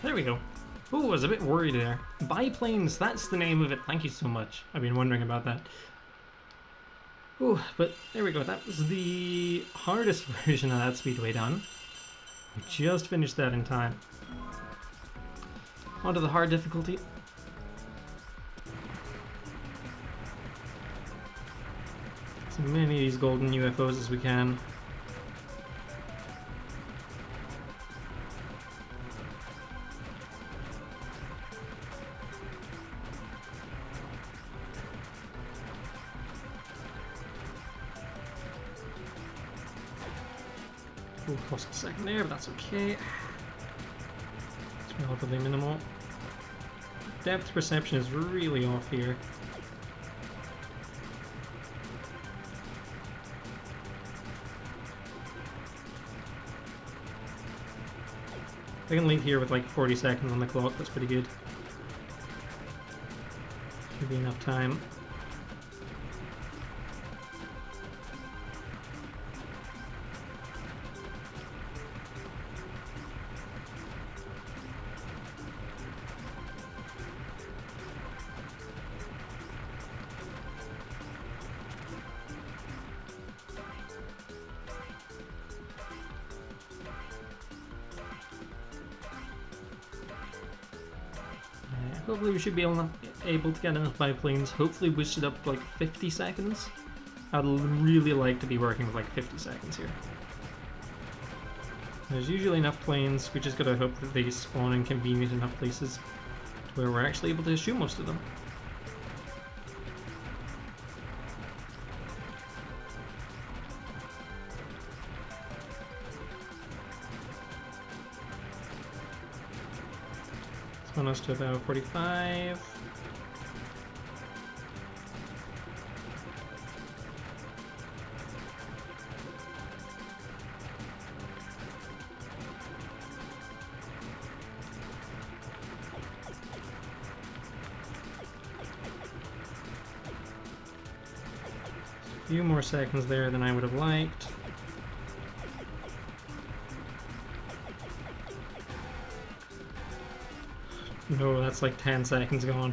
There we go. Ooh, I was a bit worried there. Biplanes, that's the name of it. Thank you so much. I've been wondering about that. Ooh, but there we go. That was the hardest version of that speedway done. We just finished that in time. On to the hard difficulty. As many of these golden UFOs as we can. Ooh, lost a second there, but that's okay. It's relatively minimal. Depth perception is really off here. I can leave here with like 40 seconds on the clock, that's pretty good. Should be enough time. Hopefully we should be able to get enough biplanes, hopefully boosted up to like 50 seconds. I'd really like to be working with like 50 seconds here. There's usually enough planes, we just gotta hope that they spawn in convenient enough places to where we're actually able to shoot most of them. Spawn us to about 45. A few more seconds there than I would have liked. No, that's like 10 seconds gone.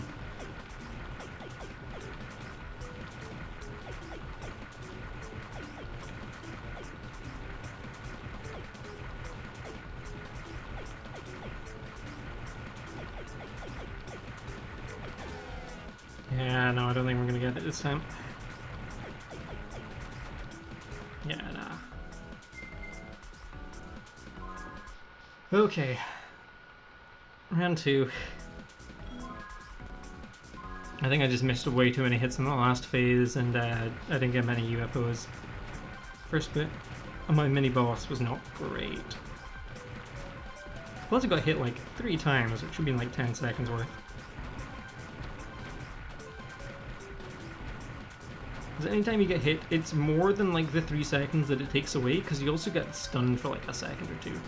Yeah, no, I don't think we're gonna get it this time. Yeah, nah. Okay. Round 2. I think I just missed way too many hits in the last phase, and I didn't get many UFOs. First bit of my mini-boss was not great. Plus I got hit like 3 times, which should be like 10 seconds worth. Because anytime you get hit, it's more than like the 3 seconds that it takes away, because you also get stunned for like a second or 2.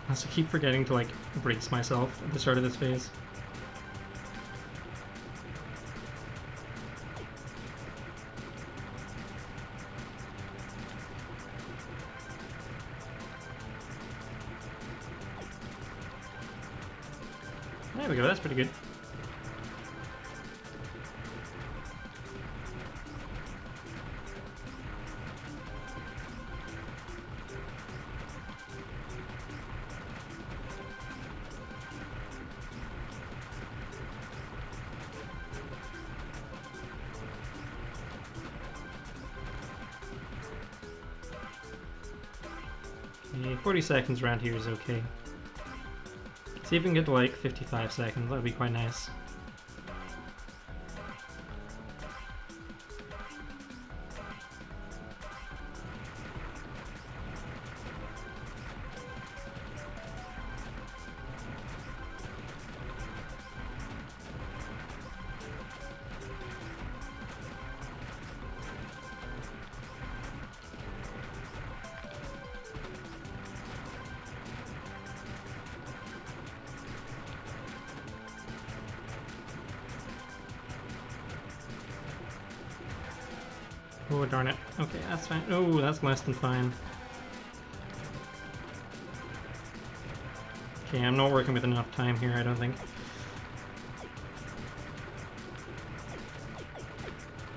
I also keep forgetting to like brace myself at the start of this phase. There we go, that's pretty good. Okay, 40 seconds around here is okay. See if we can get to like 55 seconds, that would be quite nice. Oh, darn it. Okay, that's fine. Oh, that's less than fine. Okay, I'm not working with enough time here, I don't think.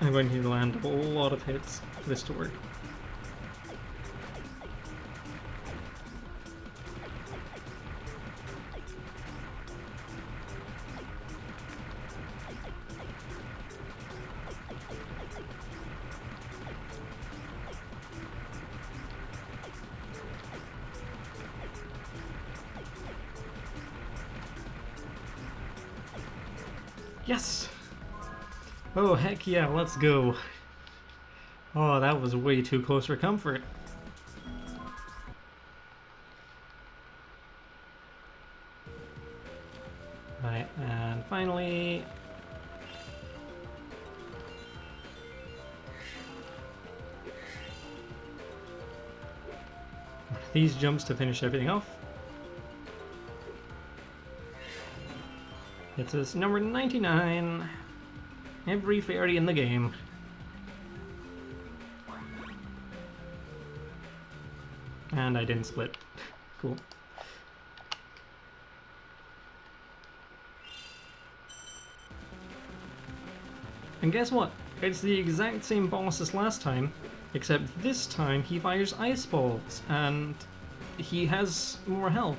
I'm going to need to land a lot of hits for this to work. Yes! Oh, heck yeah, let's go. Oh, that was way too close for comfort. Right, and finally... these jumps to finish everything off. It says number 99. Every fairy in the game. And I didn't split. Cool. And guess what? It's the exact same boss as last time, except this time he fires ice balls, and he has more health.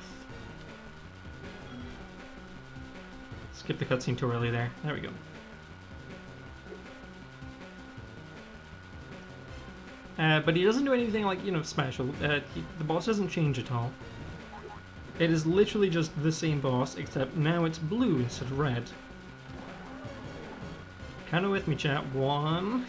Skip the cutscene too early there. There we go. But he doesn't do anything like, you know, special. The boss doesn't change at all. It is literally just the same boss, except now it's blue instead of red. Kinda with me, chat. 1...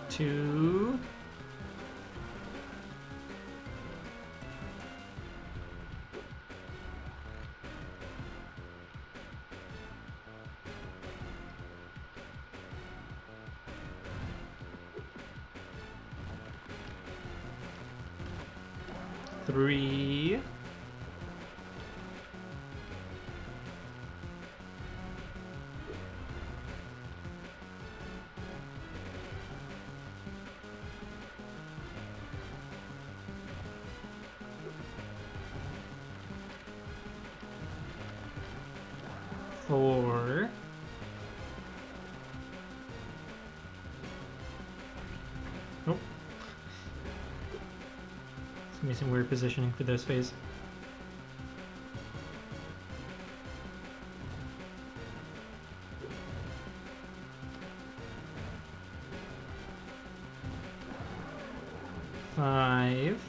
two... three... four... Nope. It's gonna be some weird positioning for this phase. Five...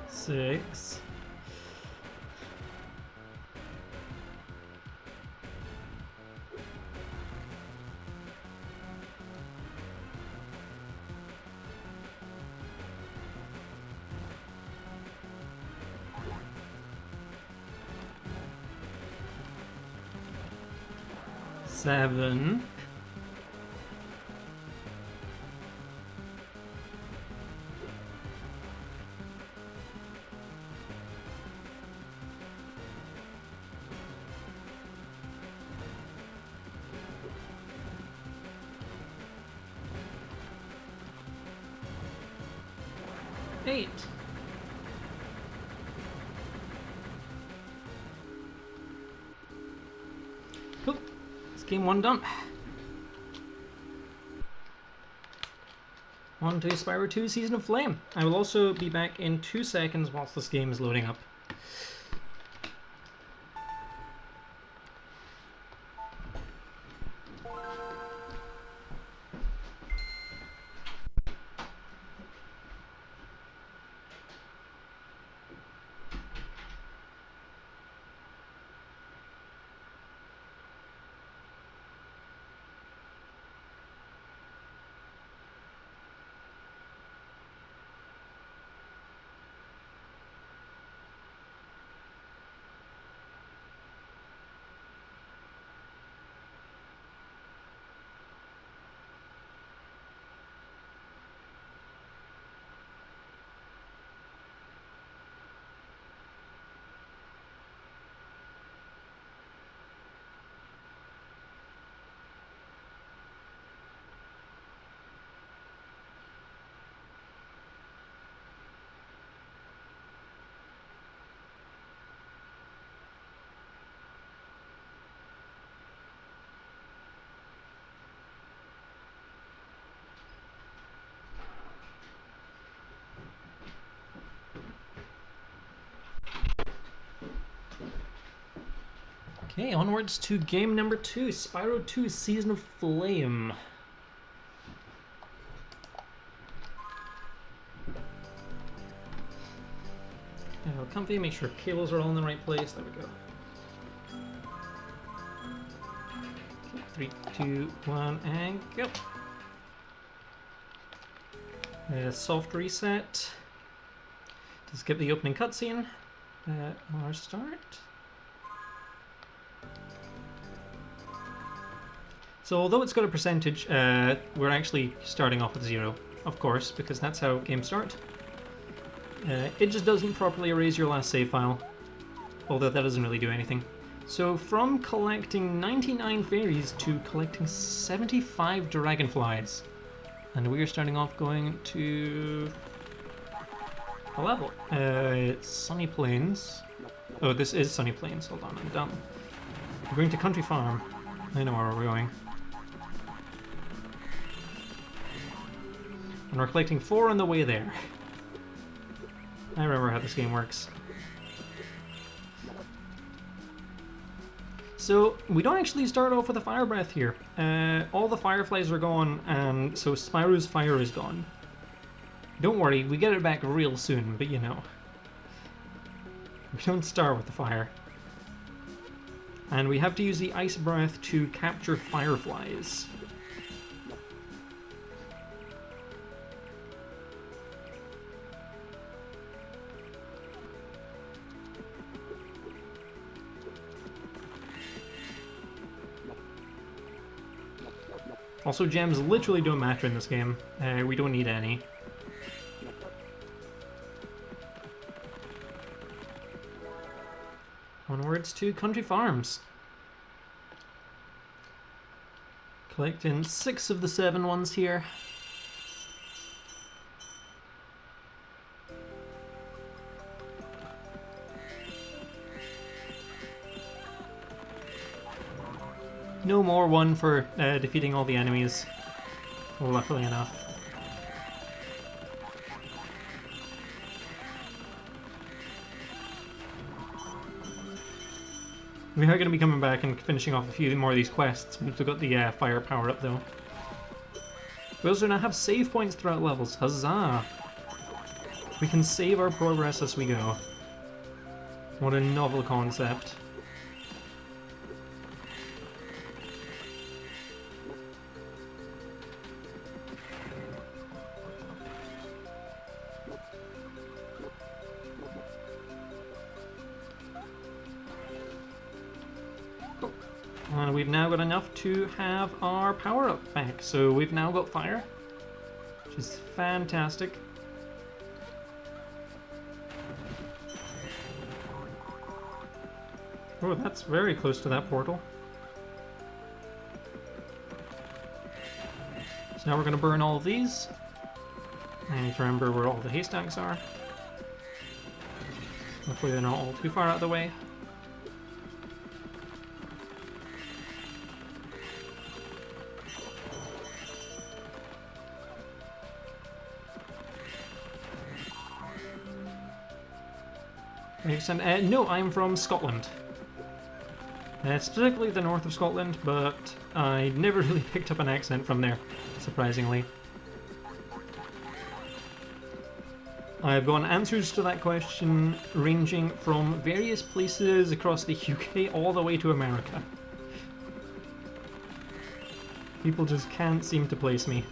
six... 7. Eight. Cool. It's game 1 done. On to Spyro 2 Season of Flame. I will also be back in 2 seconds whilst this game is loading up. Okay, onwards to game number 2, Spyro 2 Season of Flame. Comfy, make sure cables are all in the right place. There we go. Okay, 3, 2, 1, and go. Soft reset to skip the opening cutscene. Our start. So although it's got a percentage, we're actually starting off with 0, of course, because that's how games start. It just doesn't properly erase your last save file, although that doesn't really do anything. So from collecting 99 fairies to collecting 75 dragonflies, and we are starting off going to a level. It's Sunny Plains. Oh, this is Sunny Plains. Hold on, I'm dumb. We're going to Country Farm. I know where we're going. And we're collecting 4 on the way there. I remember how this game works. So, we don't actually start off with a fire breath here. All the fireflies are gone, and so Spyro's fire is gone. Don't worry, we get it back real soon, but you know. We don't start with the fire. And we have to use the ice breath to capture fireflies. Also, gems literally don't matter in this game. We don't need any. Onwards to Country Farms. Collecting 6 of the 7 ones here. No more 1 for defeating all the enemies, luckily enough. We are going to be coming back and finishing off a few more of these quests. We've got the fire power up though. We also now have save points throughout levels. Huzzah! We can save our progress as we go. What a novel concept. And we've now got enough to have our power-up back. So we've now got fire, which is fantastic. Oh, that's very close to that portal. So now we're going to burn all of these. I need to remember where all the haystacks are. Hopefully they're not all too far out of the way. No, I'm from Scotland. Specifically the north of Scotland, but I never really picked up an accent from there, surprisingly. I've got answers to that question ranging from various places across the UK all the way to America. People just can't seem to place me.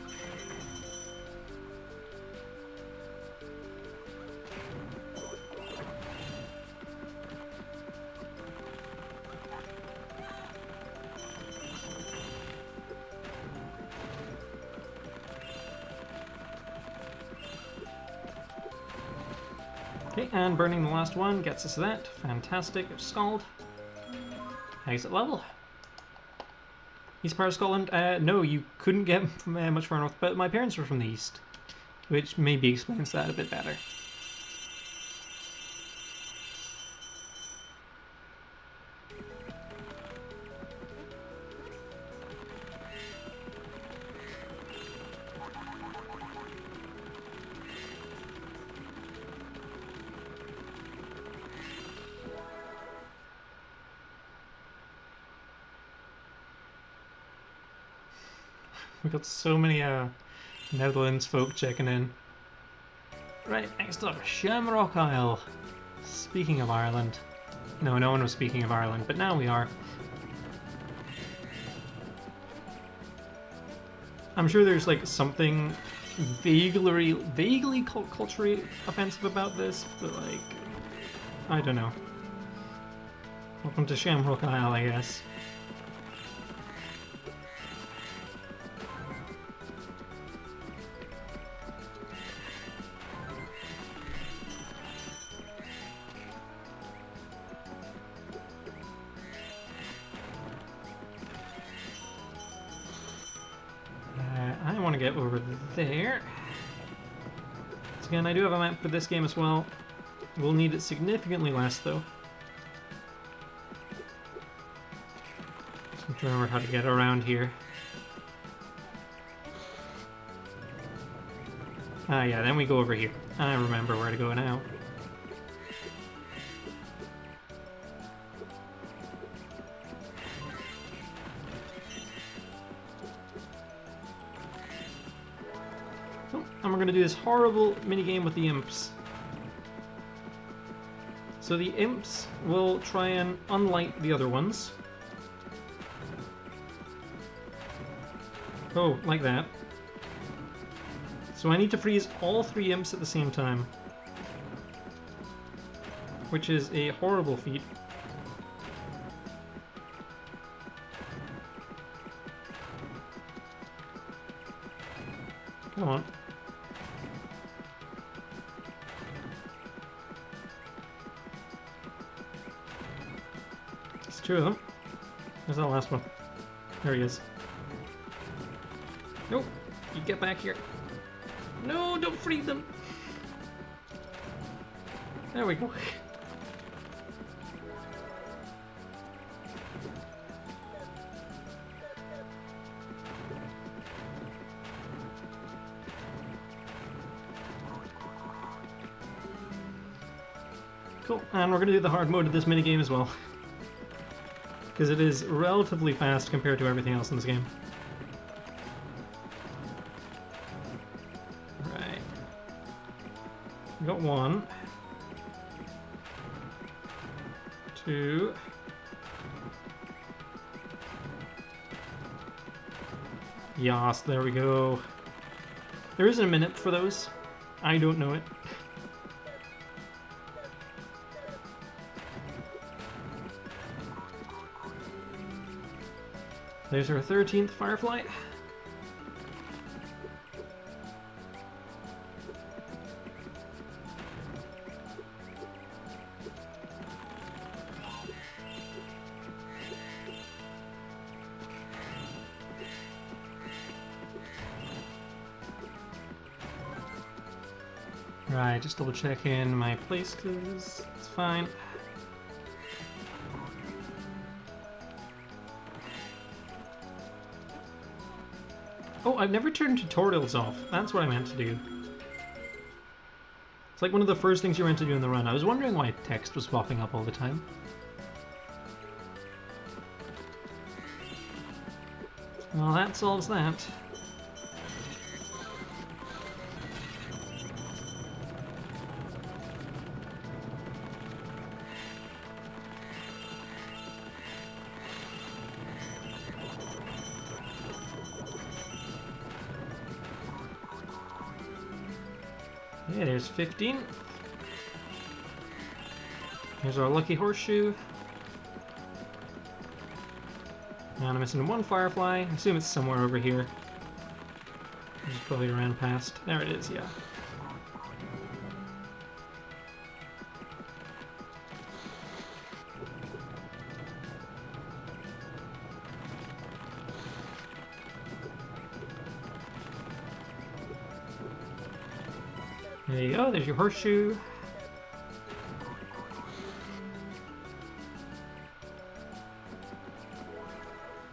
Okay, and burning the last one gets us that. Fantastic. Scald. Exit level. East part of Scotland? No, you couldn't get much far north, but my parents were from the east, which maybe explains that a bit better. We've got so many Netherlands folk checking in. Right, next up, Shamrock Isle. Speaking of Ireland. No, no one was speaking of Ireland, but now we are. I'm sure there's like something vaguely culturally offensive about this, but like, I don't know. Welcome to Shamrock Isle, I guess. I want to get over there. So again, I do have a map for this game as well. We'll need it significantly less though. So I'm trying to remember how to get around here. Ah yeah, then we go over here. I remember where to go now. And we're going to do this horrible minigame with the imps. So the imps will try and unlight the other ones. Oh, like that. So I need to freeze all three imps at the same time. Which is a horrible feat. Come on. Two of them. There's that last one. There he is. Nope. You get back here. No, don't free them. There we go. Cool. And we're going to do the hard mode of this minigame as well. Because it is relatively fast compared to everything else in this game. Right. We got 1. 2. Yas, there we go. There isn't a minute for those. I don't know it. There's our 13th Firefly. Right, just double checking my places. It's fine. Oh, I've never turned tutorials off. That's what I meant to do. It's like one of the first things you're meant to do in the run. I was wondering why text was popping up all the time. Well, that solves that. Yeah, there's 15. Here's our lucky horseshoe. And I'm missing one firefly. I assume it's somewhere over here. I just probably ran past. There it is, yeah. There you go, there's your horseshoe.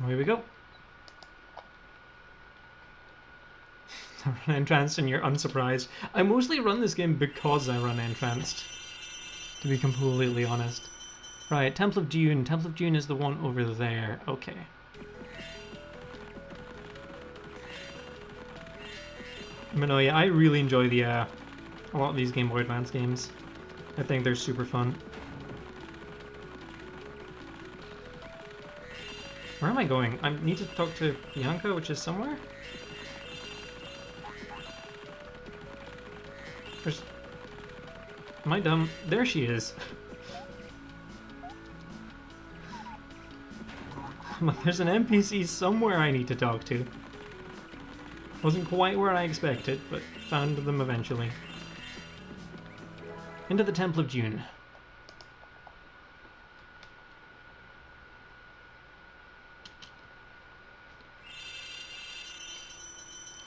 Here we go. Run Entranced and you're unsurprised. I mostly run this game because I run Entranced, to be completely honest. Right, Temple of Dune. Temple of Dune is the one over there. Okay. But no, yeah, I really enjoy the a lot of these Game Boy Advance games. I think they're super fun. Where am I going? I need to talk to Bianca, which is somewhere? There's... Am I dumb? There she is. There's an NPC somewhere I need to talk to. Wasn't quite where I expected, but found them eventually. Into the Temple of Dune.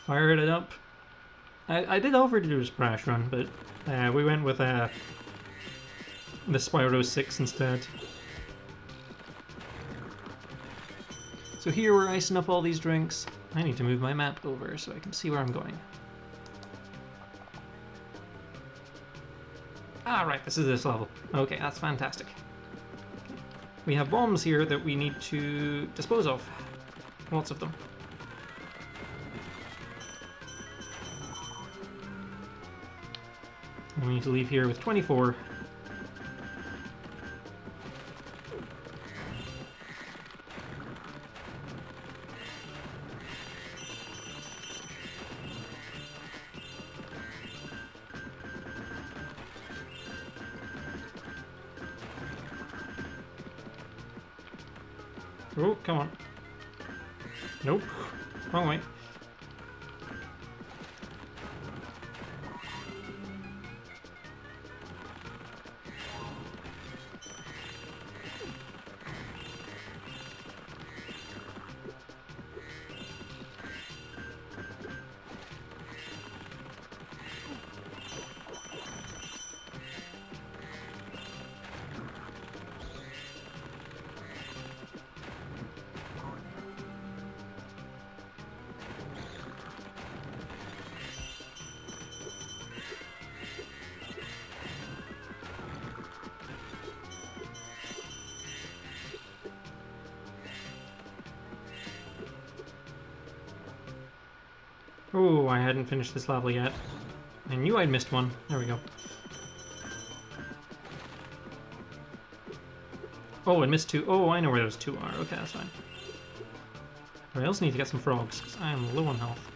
Fired it up. I did offer to do a splash run, but we went with the Spyro 6 instead. So here we're icing up all these drinks. I need to move my map over so I can see where I'm going. Ah, right, this is this level. Okay, that's fantastic. We have bombs here that we need to dispose of. Lots of them. And we need to leave here with 24. Oh, come on. Nope. Wrong way. Oh, I hadn't finished this level yet. I knew I'd missed one. There we go. Oh, I missed two. Oh, I know where those two are. Okay, that's fine. I also need to get some frogs, because I am low on health.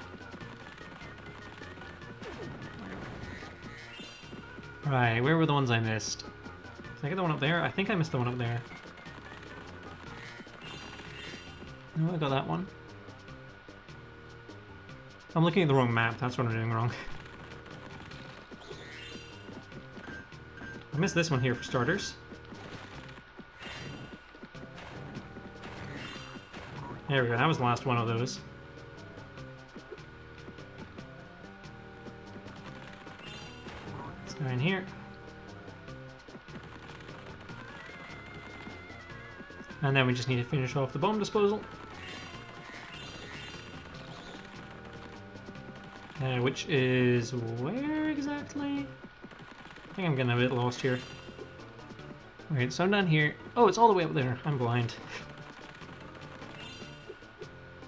Right, where were the ones I missed? Did I get the one up there? I think I missed the one up there. No, I got that one. I'm looking at the wrong map, that's what I'm doing wrong. I missed this one here for starters. There we go, that was the last one of those. Let's go in here. And then we just need to finish off the bomb disposal. Which is where exactly? I think I'm getting a bit lost here. Alright, so I'm down here. Oh, it's all the way up there. I'm blind.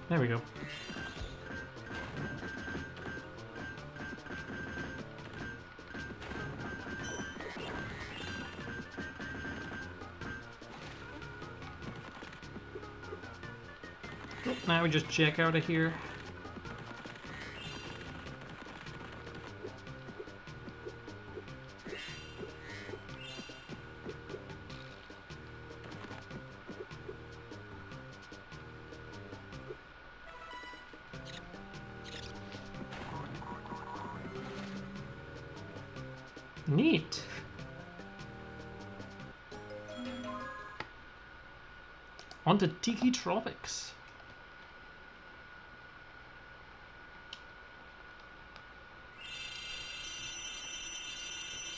There we go. Oh, now we just check out of here. Neat. On to Tiki Tropics.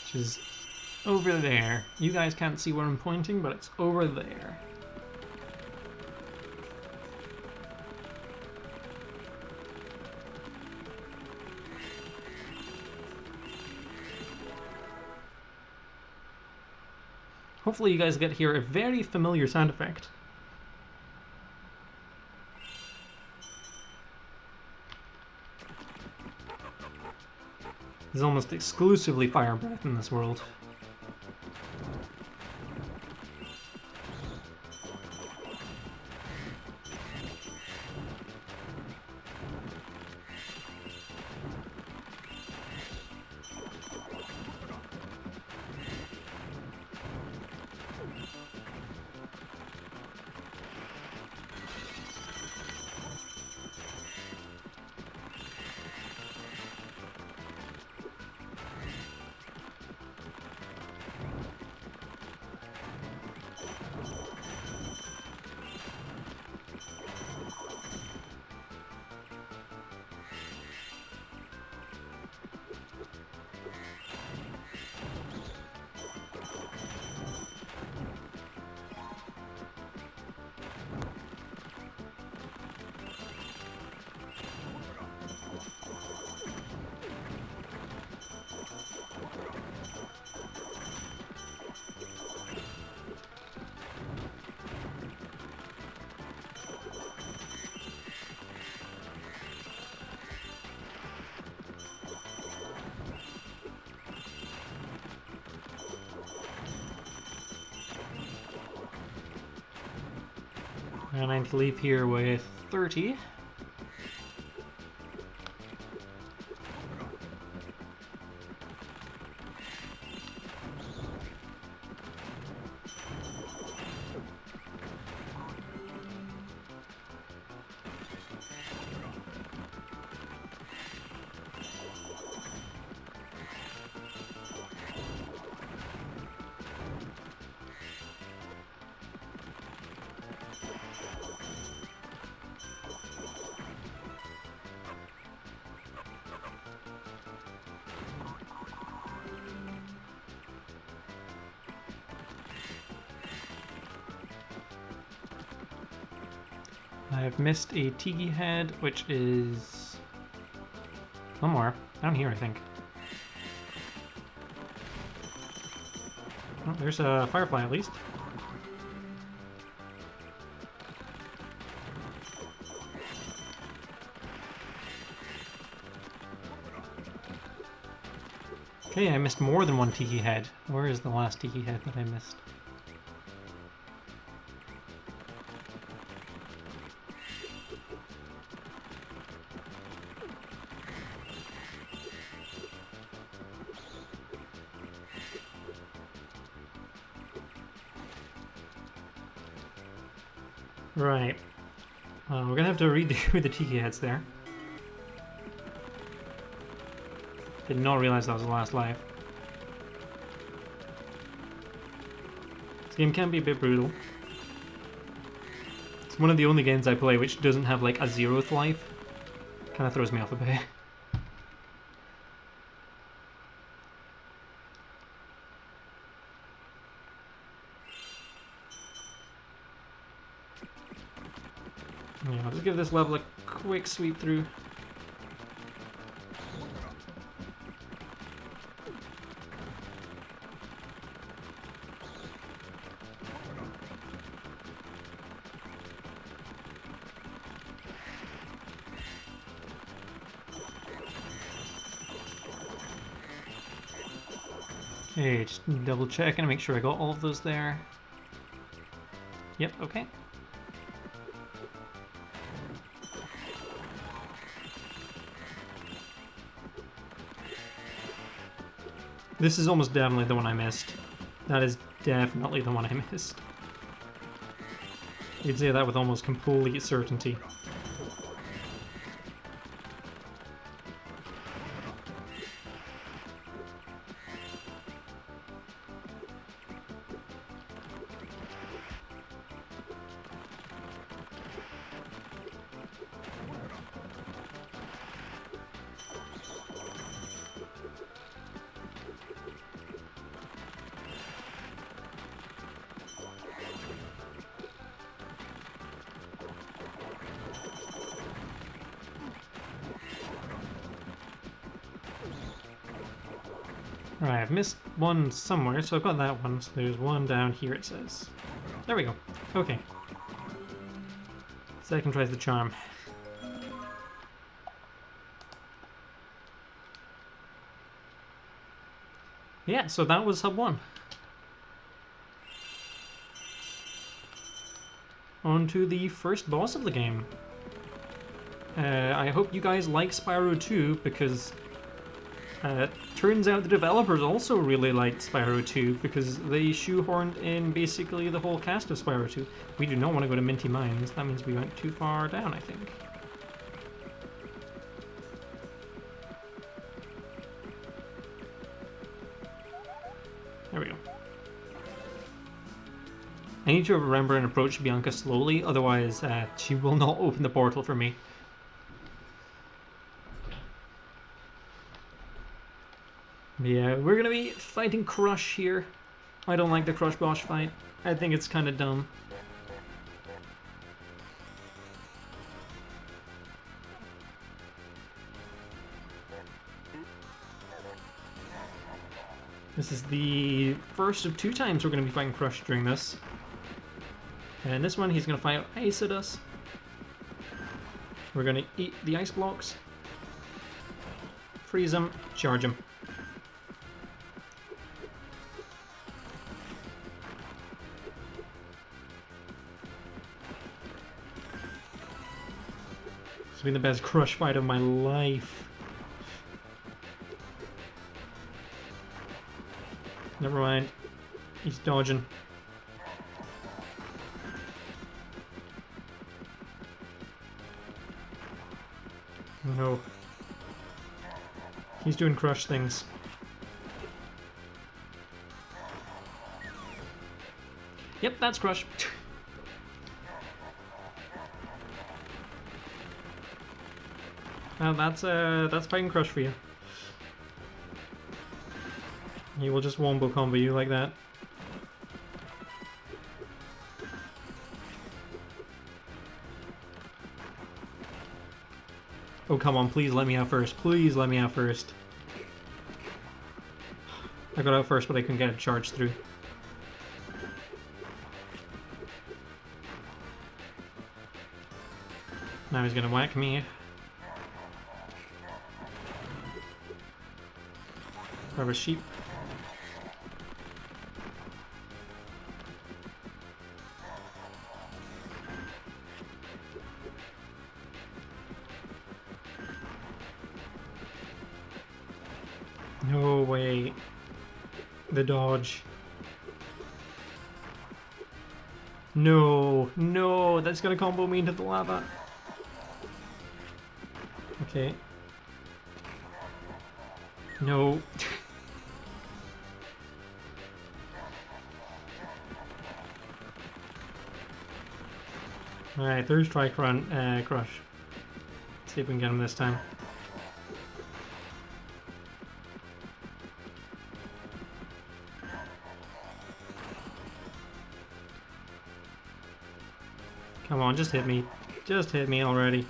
Which is over there. You guys can't see where I'm pointing, but it's over there. Hopefully you guys get to hear a very familiar sound effect. There's almost exclusively fire breath in this world. And I need to leave here with 30. I've missed a Tiki head, which is one more. Down here, I think. Oh, there's a firefly at least. Okay, I missed more than one Tiki head. Where is the last Tiki head that I missed? Right. We're gonna have to redo the Tiki heads there. Did not realize that was the last life. This game can be a bit brutal. It's one of the only games I play which doesn't have like a 0th life. Kind of throws me off a bit. Yeah, I'll just give this level a quick sweep through. Okay, just double check and make sure I got all of those there. Yep, okay. This is almost definitely the one I missed. That is definitely the one I missed. You'd say that with almost complete certainty. Right, I've missed one somewhere, so I've got that one. So there's one down here, it says. There we go. Okay. Second tries the charm. Yeah, so that was Hub 1. On to the first boss of the game. I hope you guys like Spyro 2, because turns out the developers also really liked Spyro 2 because they shoehorned in basically the whole cast of Spyro 2. We do not want to go to Minty Mines. That means we went too far down, I think. There we go. I need to remember and approach Bianca slowly, otherwise she will not open the portal for me. Yeah, we're gonna be fighting Crush here. I don't like the Crush boss fight. I think it's kind of dumb. This is the first of 2 times we're gonna be fighting Crush during this. And this one, he's gonna fire ice at us. We're gonna eat the ice blocks. Freeze him, charge him. It's been the best Crush fight of my life. Never mind. He's dodging. No. He's doing Crush things. Yep, that's Crush. Well, that's fighting Crush for you. He will just wombo combo you like that. Oh, come on, please let me out first. Please let me out first. I got out first, but I couldn't get a charge through. Now he's gonna whack me. Grab a sheep. No way. The dodge. No, no, that's gonna combo me into the lava. Okay. No. Alright, third strike run, crush. See if we can get him this time. Come on, just hit me. Just hit me already.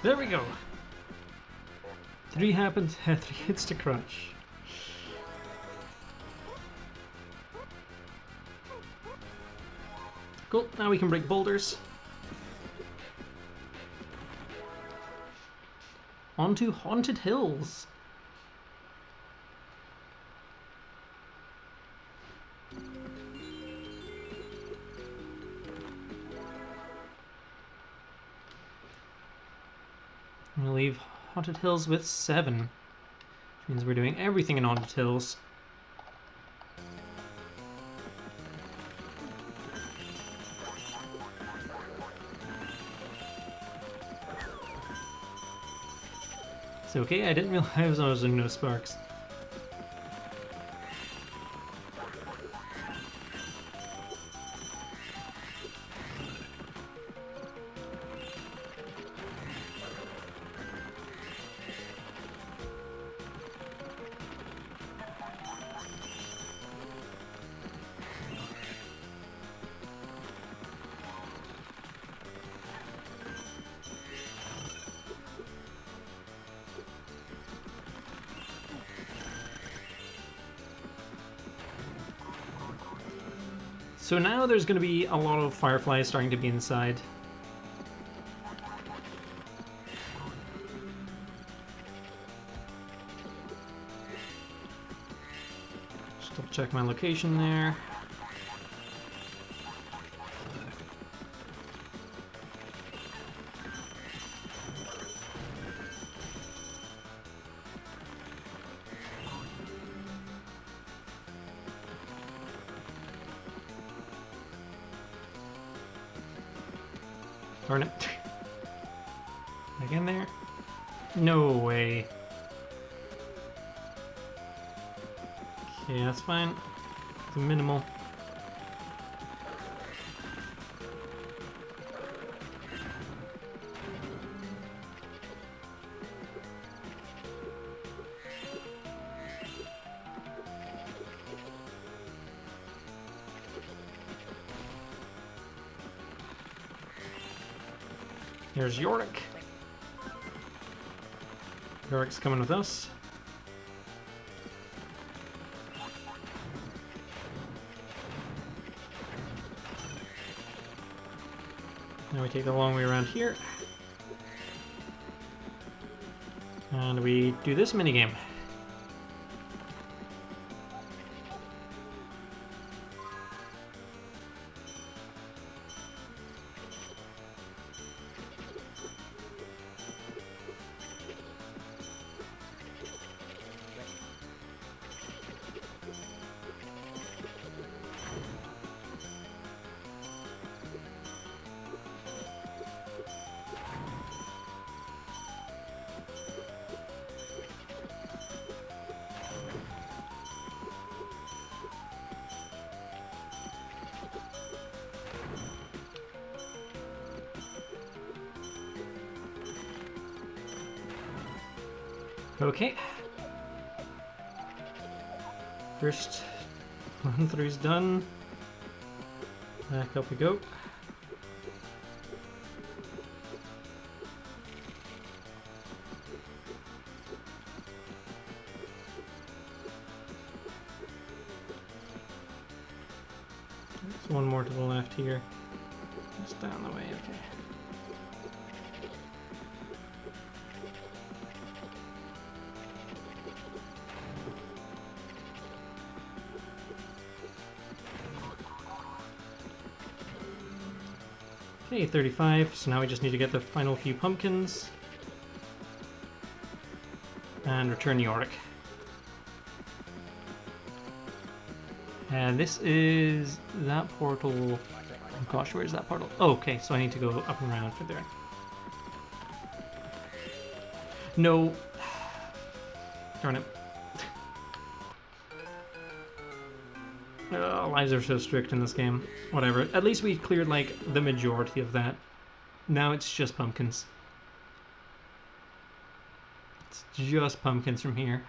There we go. 3 happens, 3 hits to crunch. Cool, now we can break boulders. Onto Haunted Hills. I'm gonna leave Haunted Hills with 7, which means we're doing everything in Haunted Hills. It's okay, I didn't realize I was in no sparks. So now there's going to be a lot of fireflies starting to be inside. Just double check my location there. Darn it. Back in there? No way. Okay, that's fine. It's minimal. Here's Yorick. Yorick's coming with us. Now we take the long way around here. And we do this minigame. Okay. First run through's done. Back up we go. There's one more to the left here. Just down the way, okay. Okay, 35, so now we just need to get the final few pumpkins. And return Yorick. And this is that portal. Oh gosh, where's that portal? Oh, okay, so I need to go up and around for there. No. Darn it. Lives are so strict in this game. Whatever. At least we cleared, like, the majority of that. Now it's just pumpkins. It's just pumpkins from here.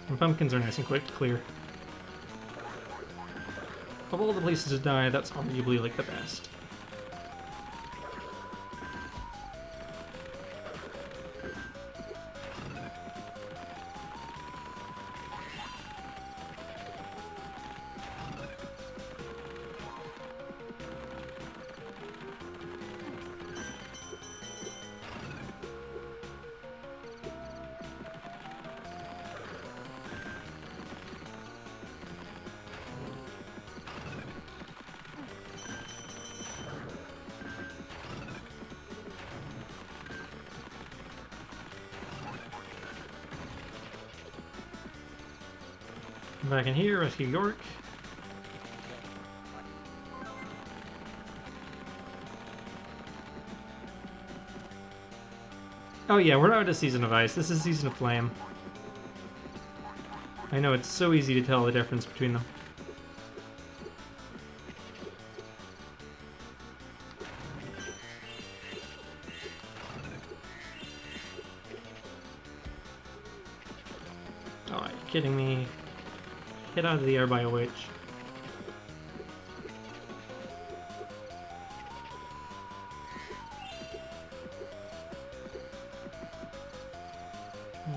And pumpkins are nice and quick to clear. Of all the places to die, that's arguably, like, the best. Back in here, rescue York. Oh yeah, we're out of Season of Ice. This is Season of Flame. I know, it's so easy to tell the difference between them. Oh, are you kidding me? Hit out of the air by a witch.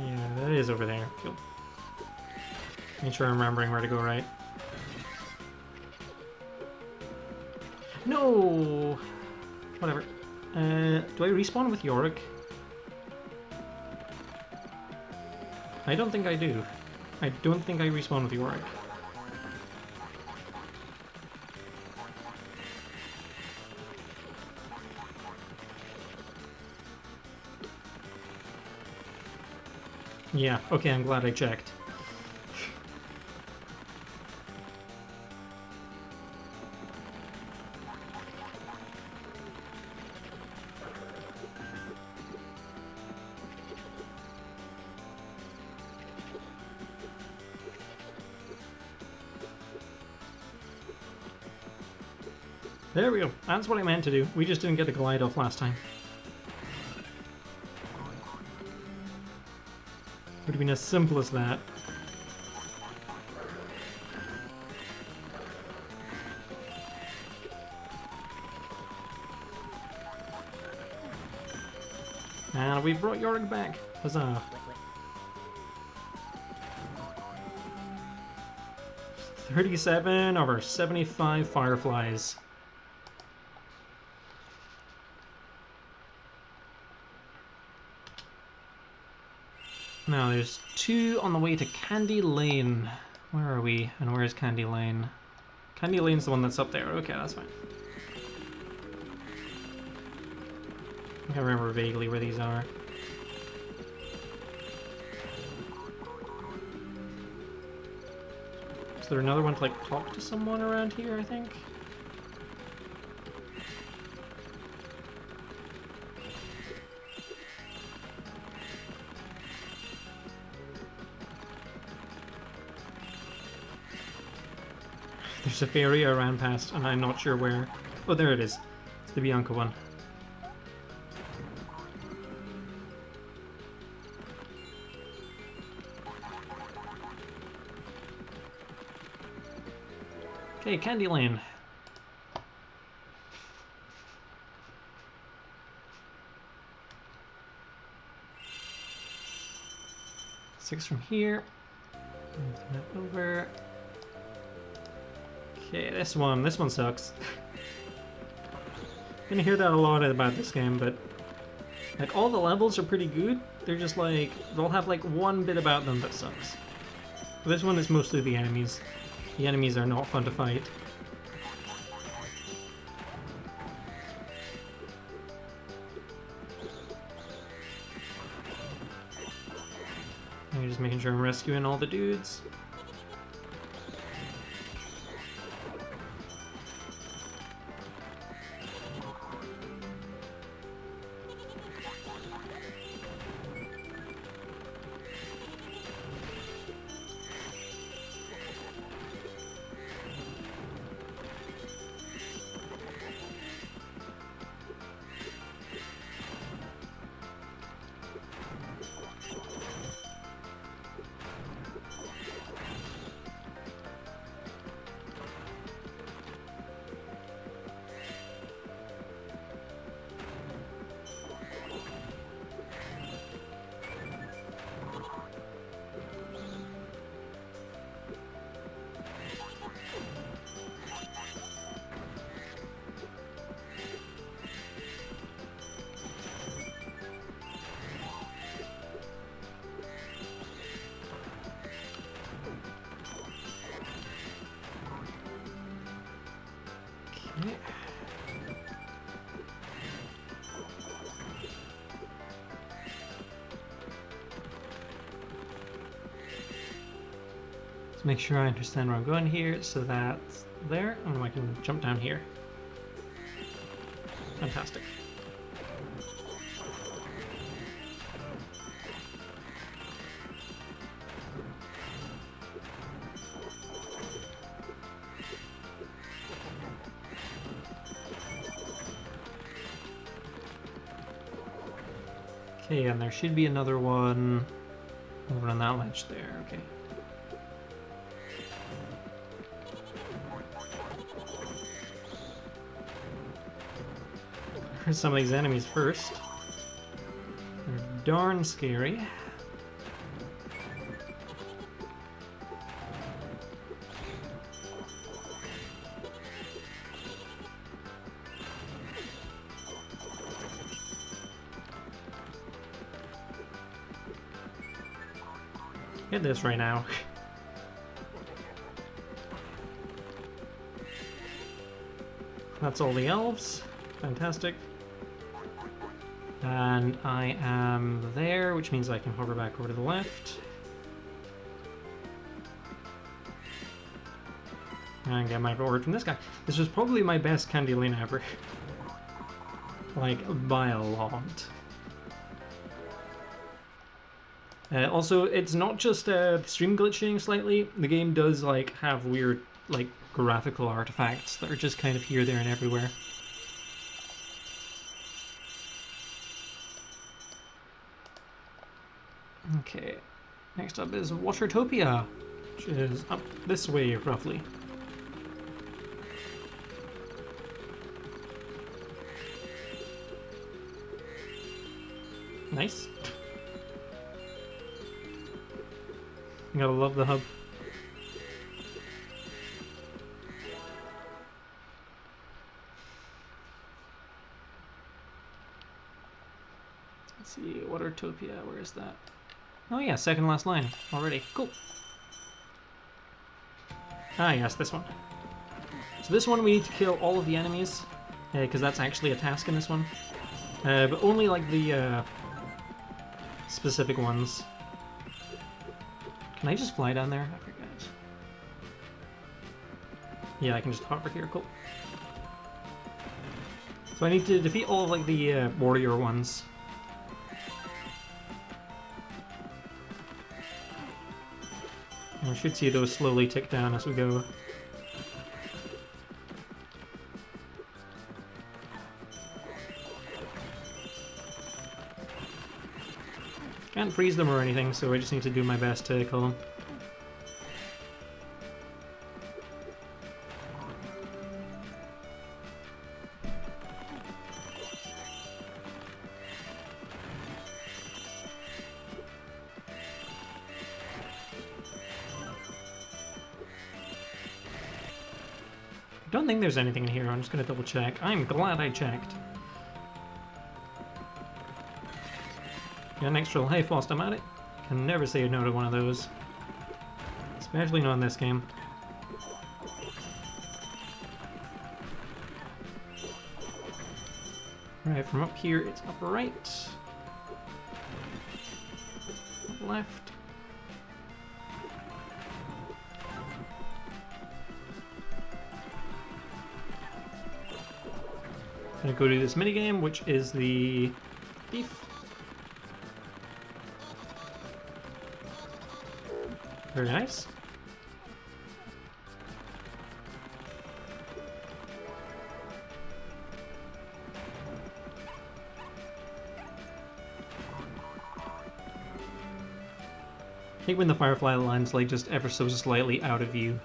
Yeah, that is over there. Cool. Make sure I'm remembering where to go right. No! Whatever. Do I respawn with Yorick? I don't think I do. I don't think I respawn with Yorick. Yeah, okay, I'm glad I checked. There we go. That's what I meant to do. We just didn't get the glide off last time. Would have been as simple as that. And we brought Yorick back. Huzzah. 37 over 75 fireflies. Now there's 2 on the way to Candy Lane. Where are we? And where's Candy Lane? Candy Lane's the one that's up there. Okay, that's fine. I can remember vaguely where these are. Is there another one to, like, talk to someone around here, I think? There's a ferry I ran past, and I'm not sure where. Oh, there it is. It's the Bianca one. Okay, Candy Lane. Six from here. Move that over. Okay, this one sucks. I'm gonna hear that a lot about this game, but like all the levels are pretty good. They're just like, they'll have like one bit about them that sucks. This one is mostly the enemies. The enemies are not fun to fight. I'm just making sure I'm rescuing all the dudes. Let's make sure I understand where I'm going here. So that's there, and I can jump down here. Fantastic. Okay, and there should be another one over on that ledge there. Okay. Here's some of these enemies first. They're darn scary. Get this right now. That's all the elves. Fantastic. And I am there, which means I can hover back over to the left. And get my reward from this guy. This was probably my best candy lane ever. Like, by a lot. Also, it's not just stream glitching slightly. The game does like have weird like graphical artifacts that are just kind of here, there, and everywhere. Okay, next up is Watertopia, which is up this way roughly. Nice. You gotta love the hub. Let's see, Watertopia, where is that? Oh yeah, second last line already. Cool. Ah yes, this one. So this one we need to kill all of the enemies, because that's actually a task in this one. But only like the specific ones. Can I just fly down there? I forget. Yeah, I can just hover here. Cool. So I need to defeat all of like the warrior ones. And we should see those slowly tick down as we go. Can't freeze them or anything, so I just need to do my best to kill them. Don't think there's anything in here. I'm just gonna double check. I'm glad I checked. Got an extra life whilst I'm at it. Can never say no to one of those. Especially not in this game. Right, from up here it's up right. Up left. Gonna go do this minigame, which is the thief. Very nice. I hate when the Firefly lands like just ever so slightly out of view.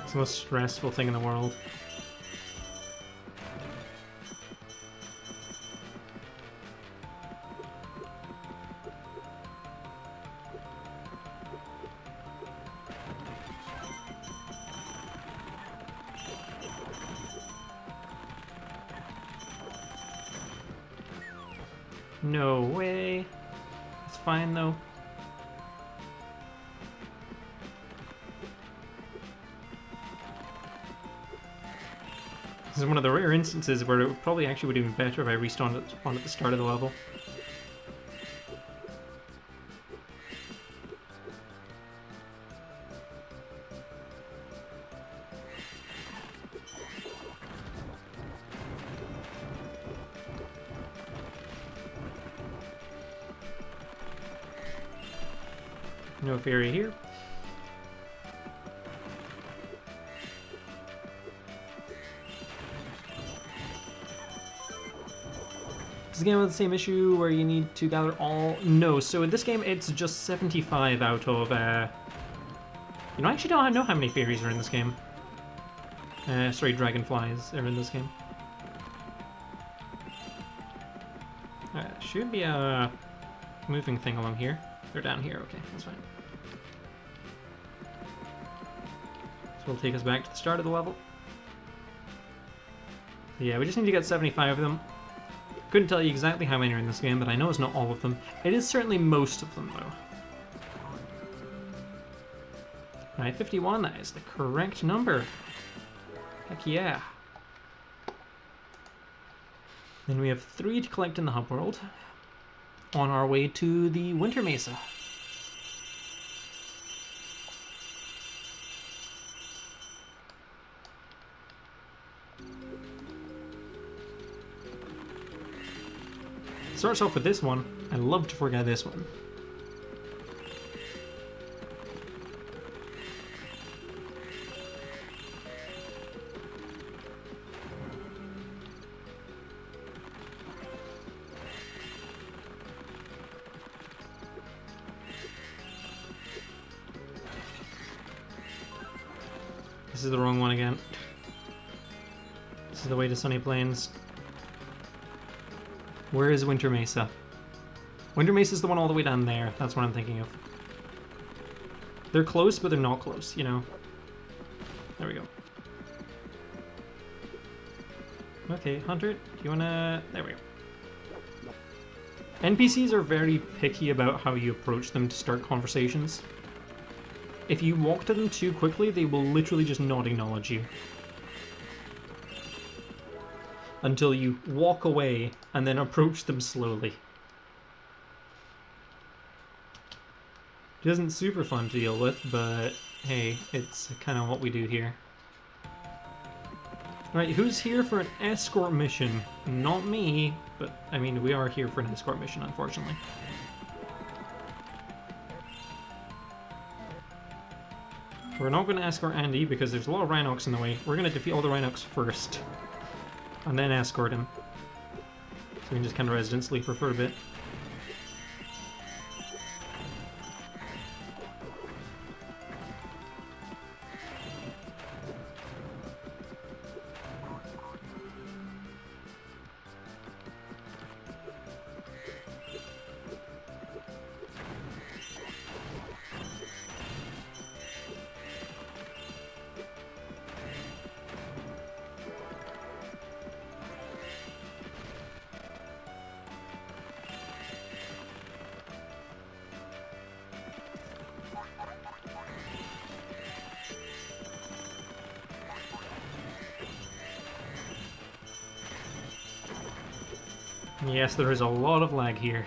It's the most stressful thing in the world. No way. It's fine though. This is one of the rare instances where it probably actually would have been better if I respawned at the start of the level. No fairy here. Is the game with the same issue where you need to gather all? No, so in this game it's just 75 out of, you know, I actually don't know how many fairies are in this game. Sorry, dragonflies are in this game. Should be a moving thing along here. They're down here, okay, that's fine. So it'll take us back to the start of the level. Yeah, we just need to get 75 of them. Couldn't tell you exactly how many are in this game, but I know it's not all of them. It is certainly most of them, though. Right, 51, that is the correct number. Heck yeah. Then we have 3 to collect in the hub world. On our way to the Winter Mesa. Starts off with this one. I love to forget this one. This is the wrong one again. This is the way to Sunny Plains. Where is Winter Mesa? Winter Mesa is the one all the way down there. That's what I'm thinking of. They're close, but they're not close, you know? There we go. Okay, Hunter, do you wanna... There we go. NPCs are very picky about how you approach them to start conversations. If you walk to them too quickly, they will literally just not acknowledge you. Until you walk away and then approach them slowly. It isn't super fun to deal with, but hey, it's kind of what we do here. Right, who's here for an escort mission? Not me, but I mean, we are here for an escort mission, unfortunately. We're not going to escort Andy because there's a lot of Rhinox in the way. We're going to defeat all the Rhinox first. And then escort him. So we can just kind of resident sleeper for a bit. Yes, there is a lot of lag here.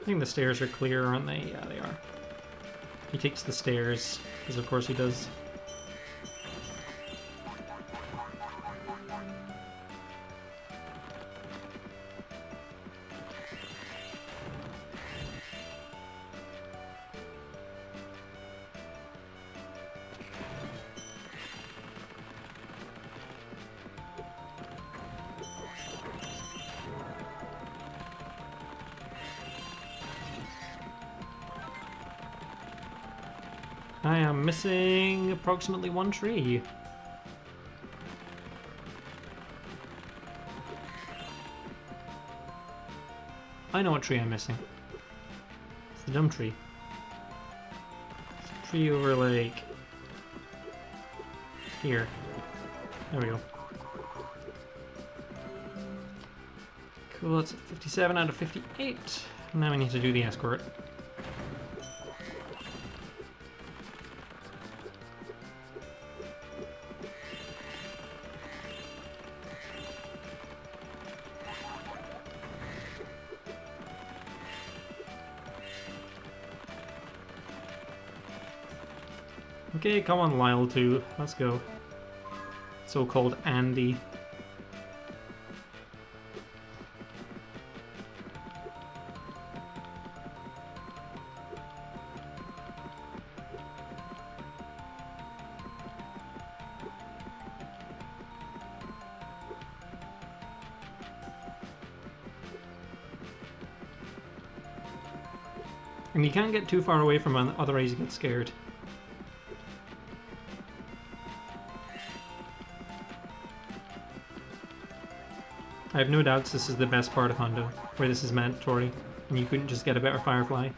I think the stairs are clear, aren't they? Yeah, they are. He takes the stairs, because of course he does. I am missing approximately one tree. I know what tree I'm missing. It's the dumb tree. It's a tree over, like, here. There we go. Cool, that's 57 out of 58. Now we need to do the escort. Okay, come on, Lyle 2. Let's go. So-called Andy. And you can't get too far away from him, otherwise you get scared. I have no doubts this is the best part of Hondo, where this is mandatory, and you couldn't just get a better Firefly.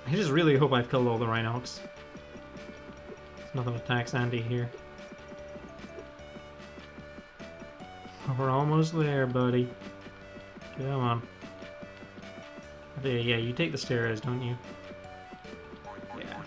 I just really hope I've killed all the Rhinox. There's nothing attacks Andy here. We're almost there, buddy. Come on. Yeah, you take the stairs, don't you? Yeah.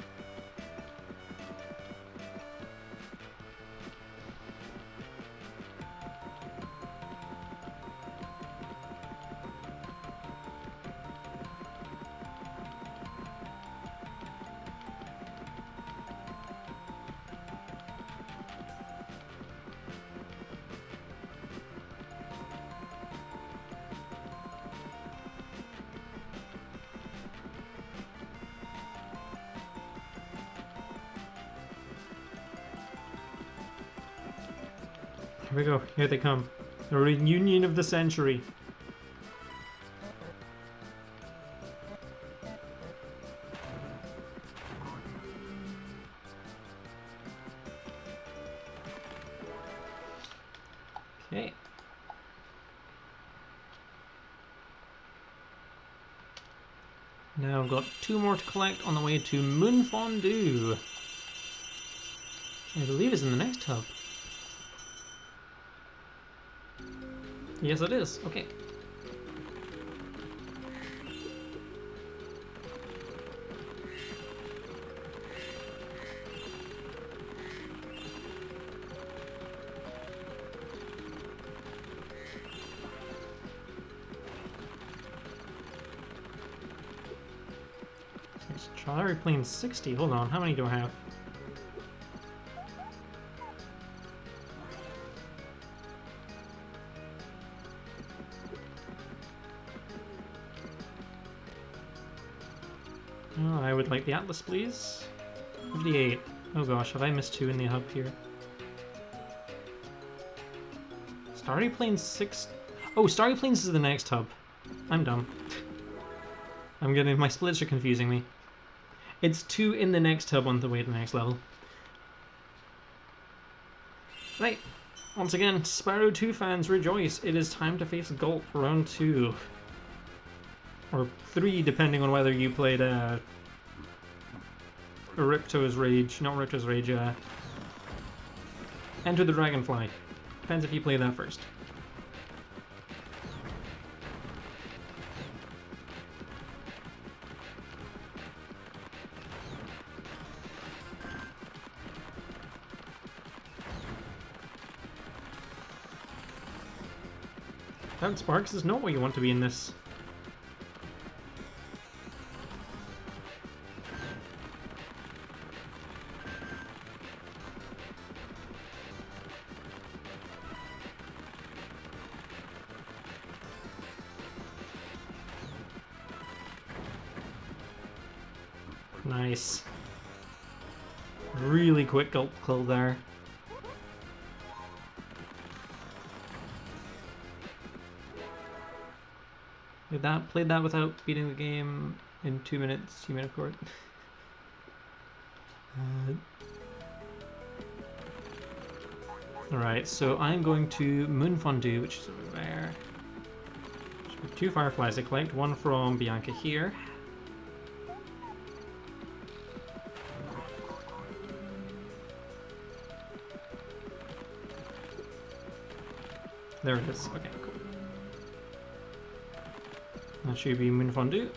Here we go. Here they come. The reunion of the century. Okay. Now I've got 2 more to collect on the way to Moon Fondue. I believe is in the next hub. Yes, it is. Okay. Let's try replaying 60. Hold on. How many do I have? Oh, I would like the Atlas, please. 58. Oh gosh, have I missed 2 in the hub here? It's Starry Plains 6... Oh, Starry Plains is the next hub. I'm dumb. My splits are confusing me. It's 2 in the next hub on the way to the next level. Right. Once again, Spyro 2 fans rejoice. It is time to face Gulp round 2. Or 3, depending on whether you played Ripto's Rage, not Ripto's Rage, Enter the Dragonfly. Depends if you play that first. That Sparks is not what you want to be in this. Nice. Really quick gulp kill there. Played that without beating the game in 2 minutes, you may have court. Alright, so I'm going to Moon Fondue, which is over there. 2 fireflies. I collect 1 from Bianca here. There it is. Okay, cool. That should be Moon Fondue.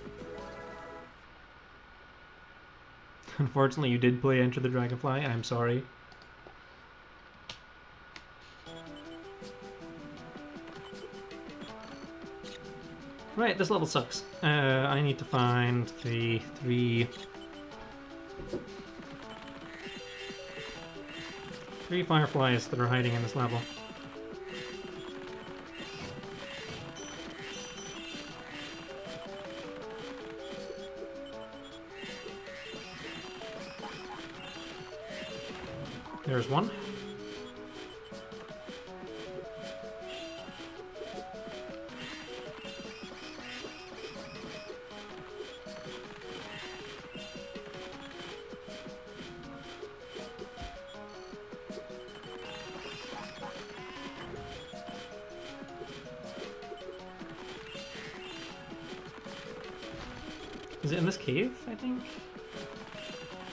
Unfortunately, you did play Enter the Dragonfly. I'm sorry. Right, this level sucks. I need to find the 3 fireflies that are hiding in this level. There's one. Is it in this cave, I think?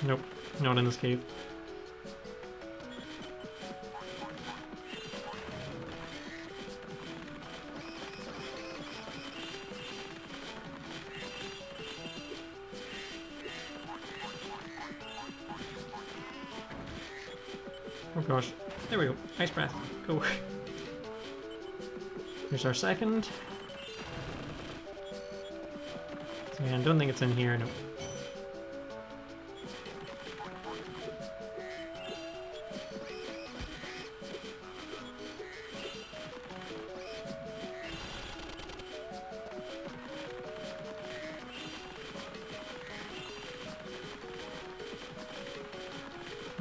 Nope, not in this cave. Oh gosh, there we go. Ice breath. Go. Here's our second. Yeah, I don't think it's in here, no.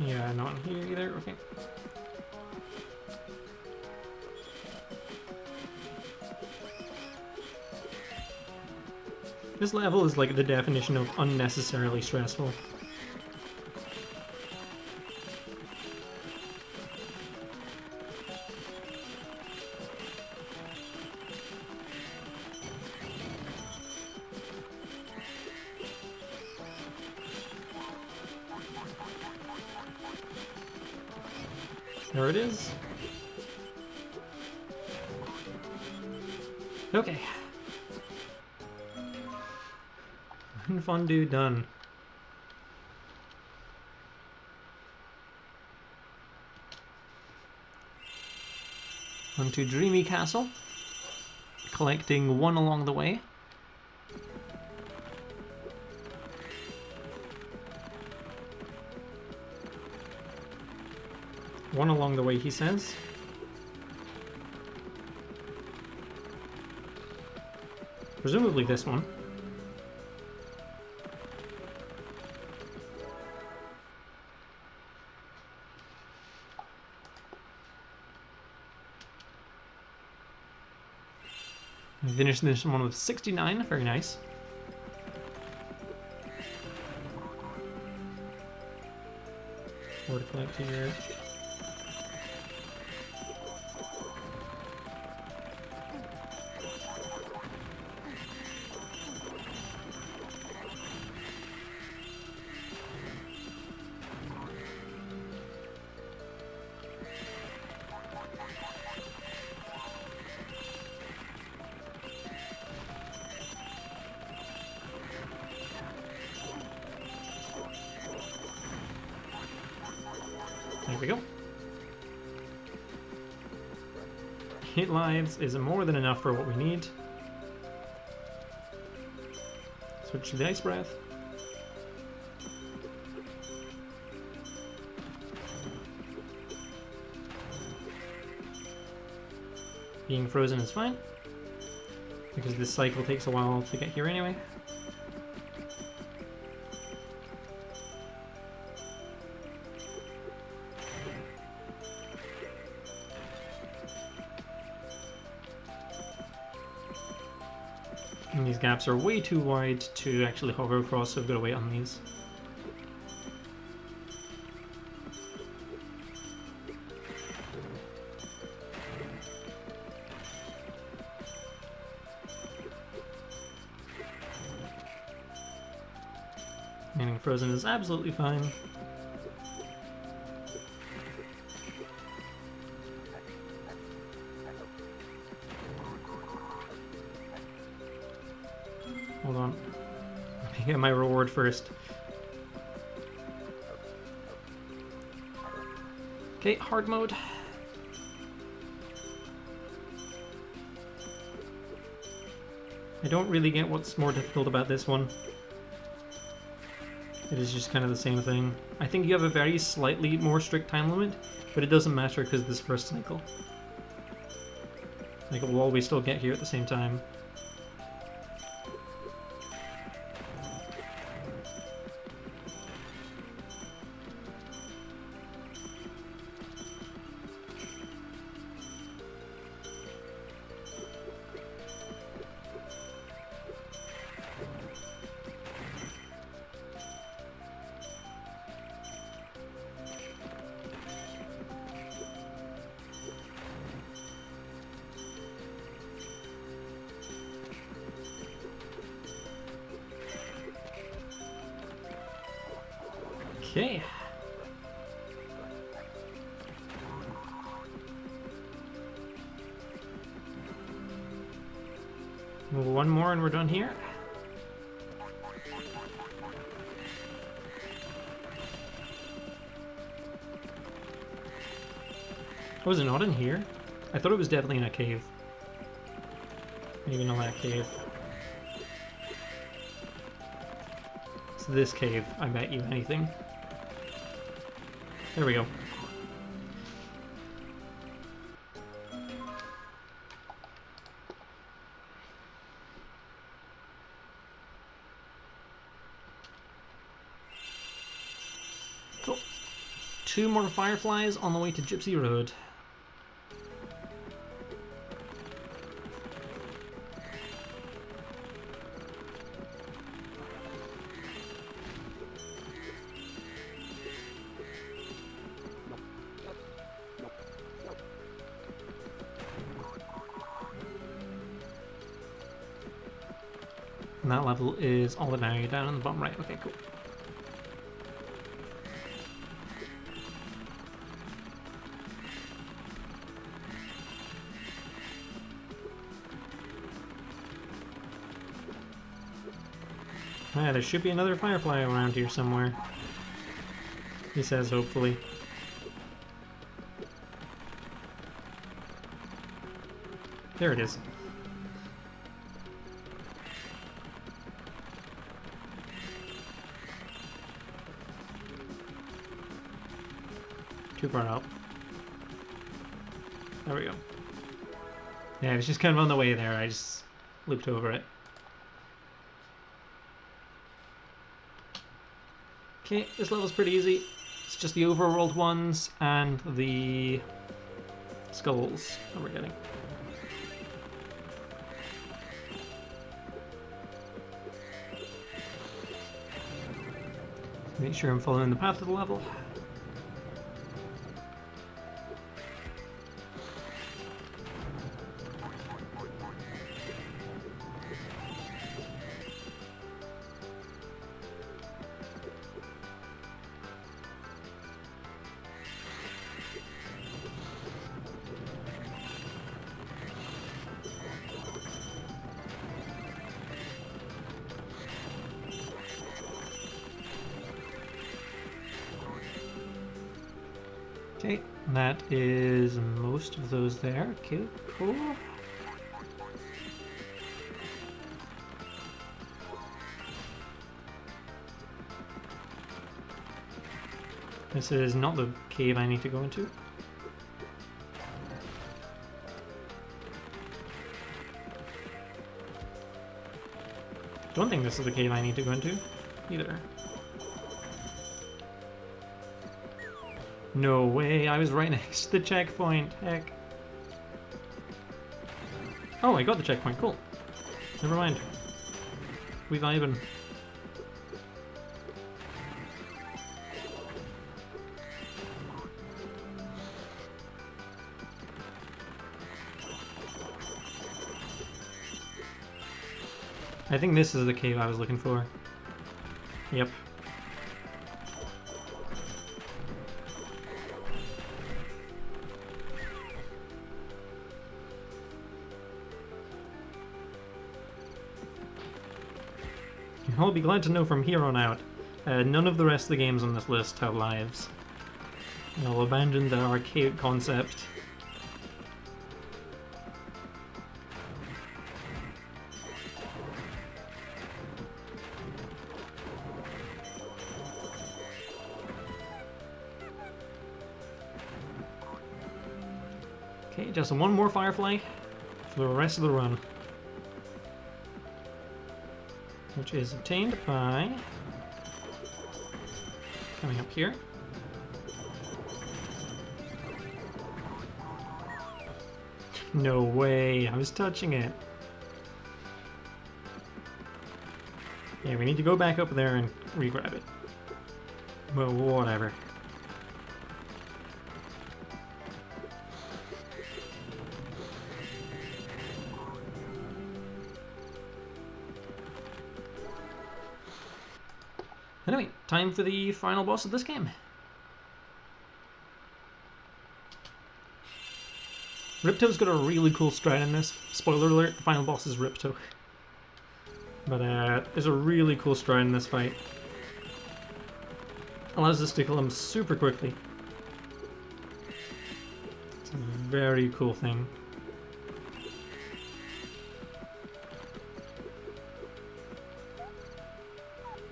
Yeah, not in here either, okay. This level is like the definition of unnecessarily stressful. There it is. Okay. Fondue done. On to Dreamy Castle, collecting 1 along the way. One along the way, he says. Presumably this one. I finished this one with 69, very nice. More to collect here. There we go. 8 lives is more than enough for what we need. Switch to the Ice Breath. Being frozen is fine, because this cycle takes a while to get here anyway. And these gaps are way too wide to actually hover across, so I've got to wait on these. Remaining frozen is absolutely fine. Hold on. Let me get my reward first. Okay, hard mode. I don't really get what's more difficult about this one. It is just kind of the same thing. I think you have a very slightly more strict time limit, but it doesn't matter because this first cycle. Like, it will always still get here at the same time. Okay. One more and we're done here. Oh, is it not in here? I thought it was definitely in a cave. Maybe not that cave. It's this cave, I bet you anything. There we go. Cool. 2 more fireflies on the way to Gypsy Road. And that level is all the way down on the bottom right. Okay, cool. Yeah, there should be another firefly around here somewhere. He says, hopefully. There it is. Too far out. There we go. Yeah, it was just kind of on the way there. I just looped over it. Okay, this level's pretty easy. It's just the overworld ones and the skulls that we're getting. Make sure I'm following the path of the level. Okay, that is most of those there. Okay, cool. This is not the cave I need to go into. Don't think this is the cave I need to go into, either. No way, I was right next to the checkpoint, heck. Oh, I got the checkpoint, cool. Never mind. We vibing. I think this is the cave I was looking for. Yep. I'll be glad to know from here on out, none of the rest of the games on this list have lives. I'll abandon the archaic concept. Okay, just one more Firefly for the rest of the run. Which is obtained by coming up here. No way, I was touching it. Yeah, we need to go back up there and re-grab it. Well, whatever. Anyway, time for the final boss of this game. Ripto's got a really cool stride in this. Spoiler alert, the final boss is Ripto. But there's a really cool stride in this fight. Allows us to kill him super quickly. It's a very cool thing.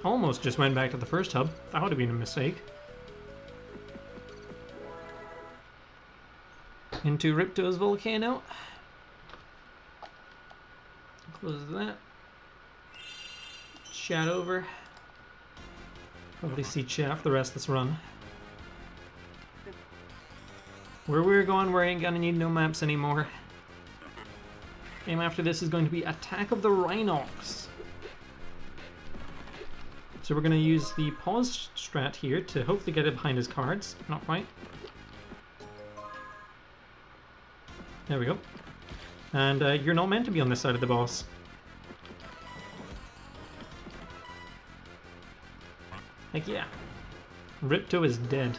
Almost just went back to the first hub. That would have been a mistake. Into Ripto's volcano. Close that. Chat over. Probably see chat for the rest of this run. Where we're going, we ain't gonna need no maps anymore. Game after this is going to be Attack of the Rhinox. So we're going to use the pause strat here to hopefully get it behind his cards. Not quite. There we go. And you're not meant to be on this side of the boss. Heck yeah. Ripto is dead.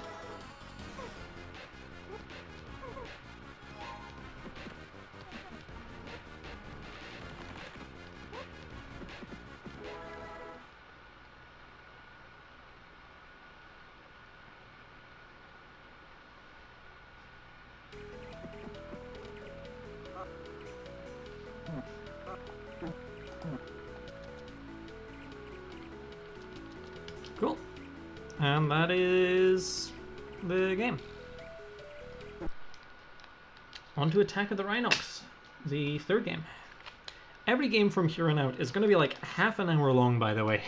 Cool. And that is the game. On to Attack of the Rhinox, the third game. Every game from here on out is going to be like half an hour long, by the way.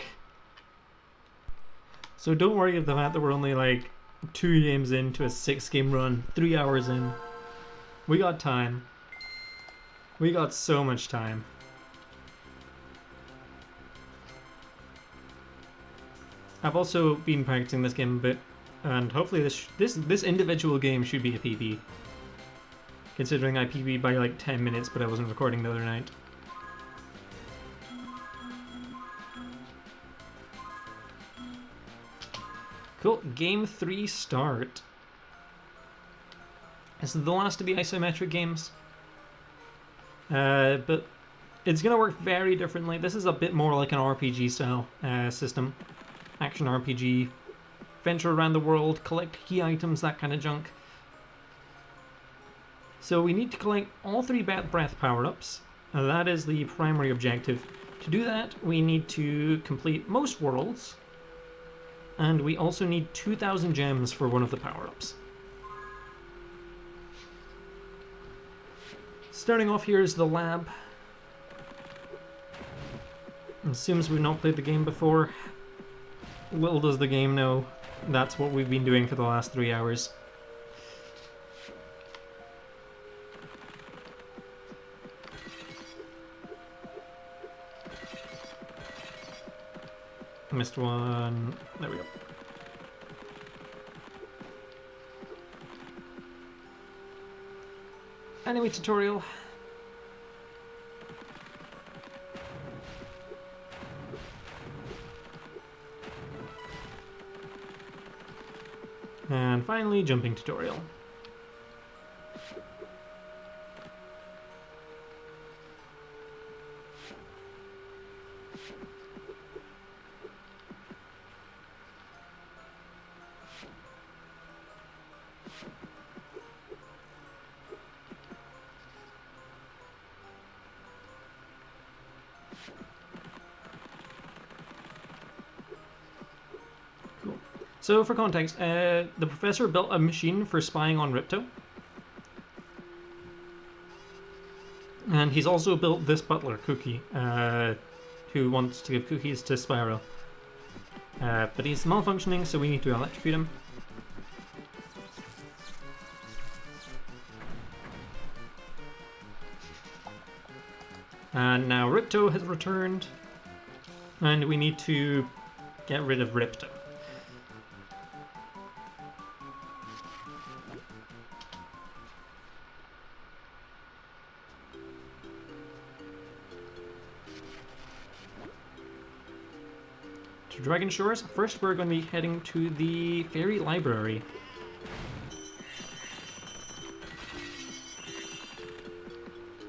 So don't worry about the fact that we're only like 2 games into a 6-game run, 3 hours in. We got time. We got so much time. I've also been practicing this game a bit, and hopefully this individual game should be a PB. Considering I PB'd by like 10 minutes, but I wasn't recording the other night. Cool, Game 3 start. This is the last of the isometric games. But it's going to work very differently. This is a bit more like an RPG style system. Action RPG. Venture around the world, collect key items, that kind of junk. So we need to collect all 3 breath power-ups. That is the primary objective. To do that, we need to complete most worlds. And we also need 2,000 gems for one of the power-ups. Starting off here is the lab. As soon as we've not played the game before, little does the game know that's what we've been doing for the last 3 hours. Missed one. There we go. Anyway, tutorial. And finally, jumping tutorial. So, for context, the professor built a machine for spying on Ripto. And he's also built this butler, Cookie, who wants to give cookies to Spyro. But he's malfunctioning, so we need to electrocute him. And now Ripto has returned, and we need to get rid of Ripto. Dragon Shores. First, we're going to be heading to the Fairy Library.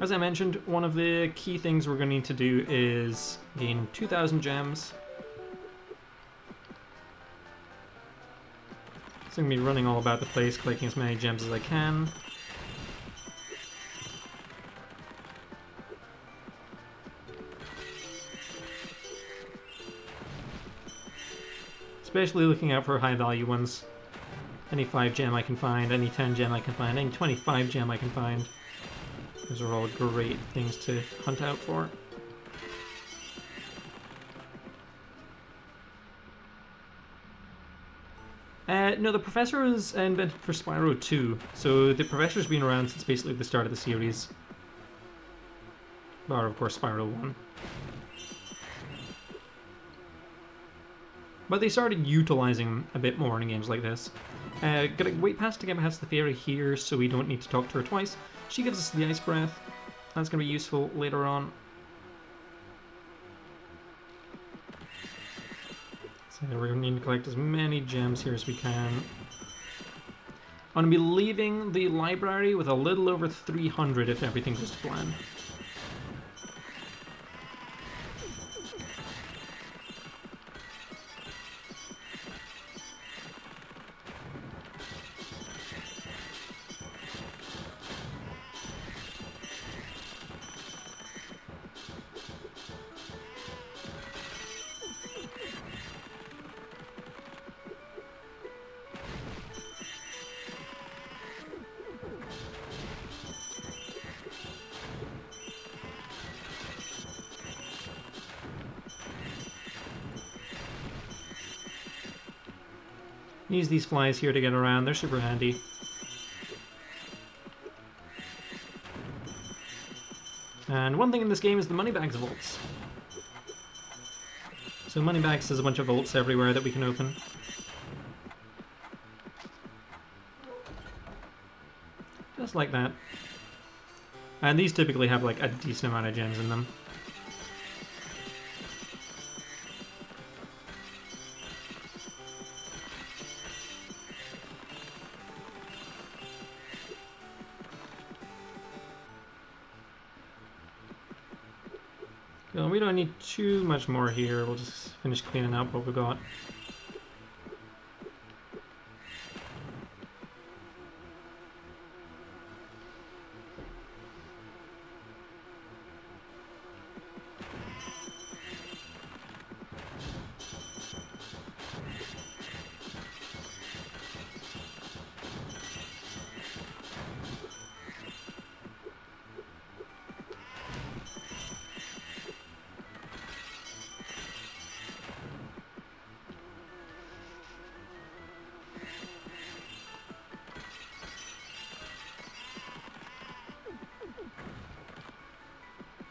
As I mentioned, one of the key things we're going to need to do is gain 2,000 gems. So I'm going to be running all about the place, collecting as many gems as I can. Especially looking out for high value ones. Any 5 gem I can find, any 10 gem I can find, any 25 gem I can find. Those are all great things to hunt out for. No, the Professor was invented for Spyro 2, so the Professor's been around since basically the start of the series. Or, of course, Spyro 1. But they started utilizing them a bit more in games like this. Gotta wait past to get past the fairy here, so we don't need to talk to her twice. She gives us the ice breath. That's gonna be useful later on. So we're gonna need to collect as many gems here as we can. I'm gonna be leaving the library with a little over 300 if everything goes to plan. Use these flies here to get around, they're super handy. And one thing in this game is the moneybags vaults. So Moneybags has a bunch of vaults everywhere that we can open. Just like that. And these typically have like a decent amount of gems in them. Well, we don't need too much more here. We'll just finish cleaning up what we got.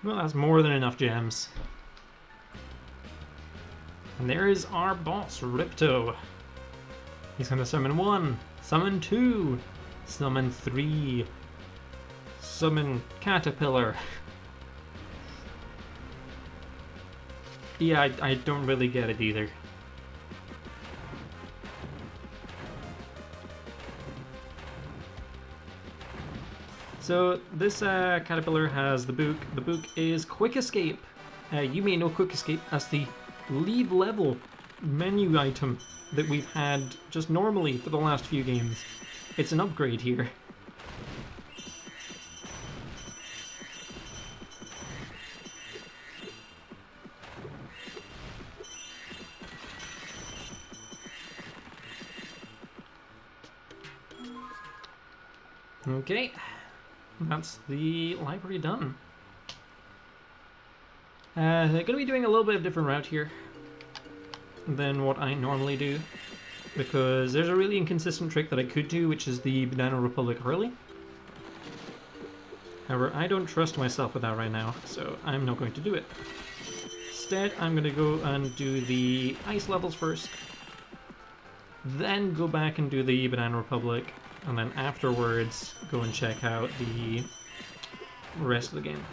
Well, that's more than enough gems. And there is our boss, Ripto. He's gonna summon 1, summon 2, summon 3, summon Caterpillar. Yeah, I don't really get it either. So this caterpillar has the book. The book is Quick Escape. You may know Quick Escape as the lead level menu item that we've had just normally for the last few games. It's an upgrade here. Okay. That's the library done. Going to be doing a little bit of different route here than what I normally do, because there's a really inconsistent trick that I could do, which is the Banana Republic early. However, I don't trust myself with that right now, so I'm not going to do it. Instead, I'm going to go and do the ice levels first, then go back and do the Banana Republic, and then afterwards go and check out the rest of the game.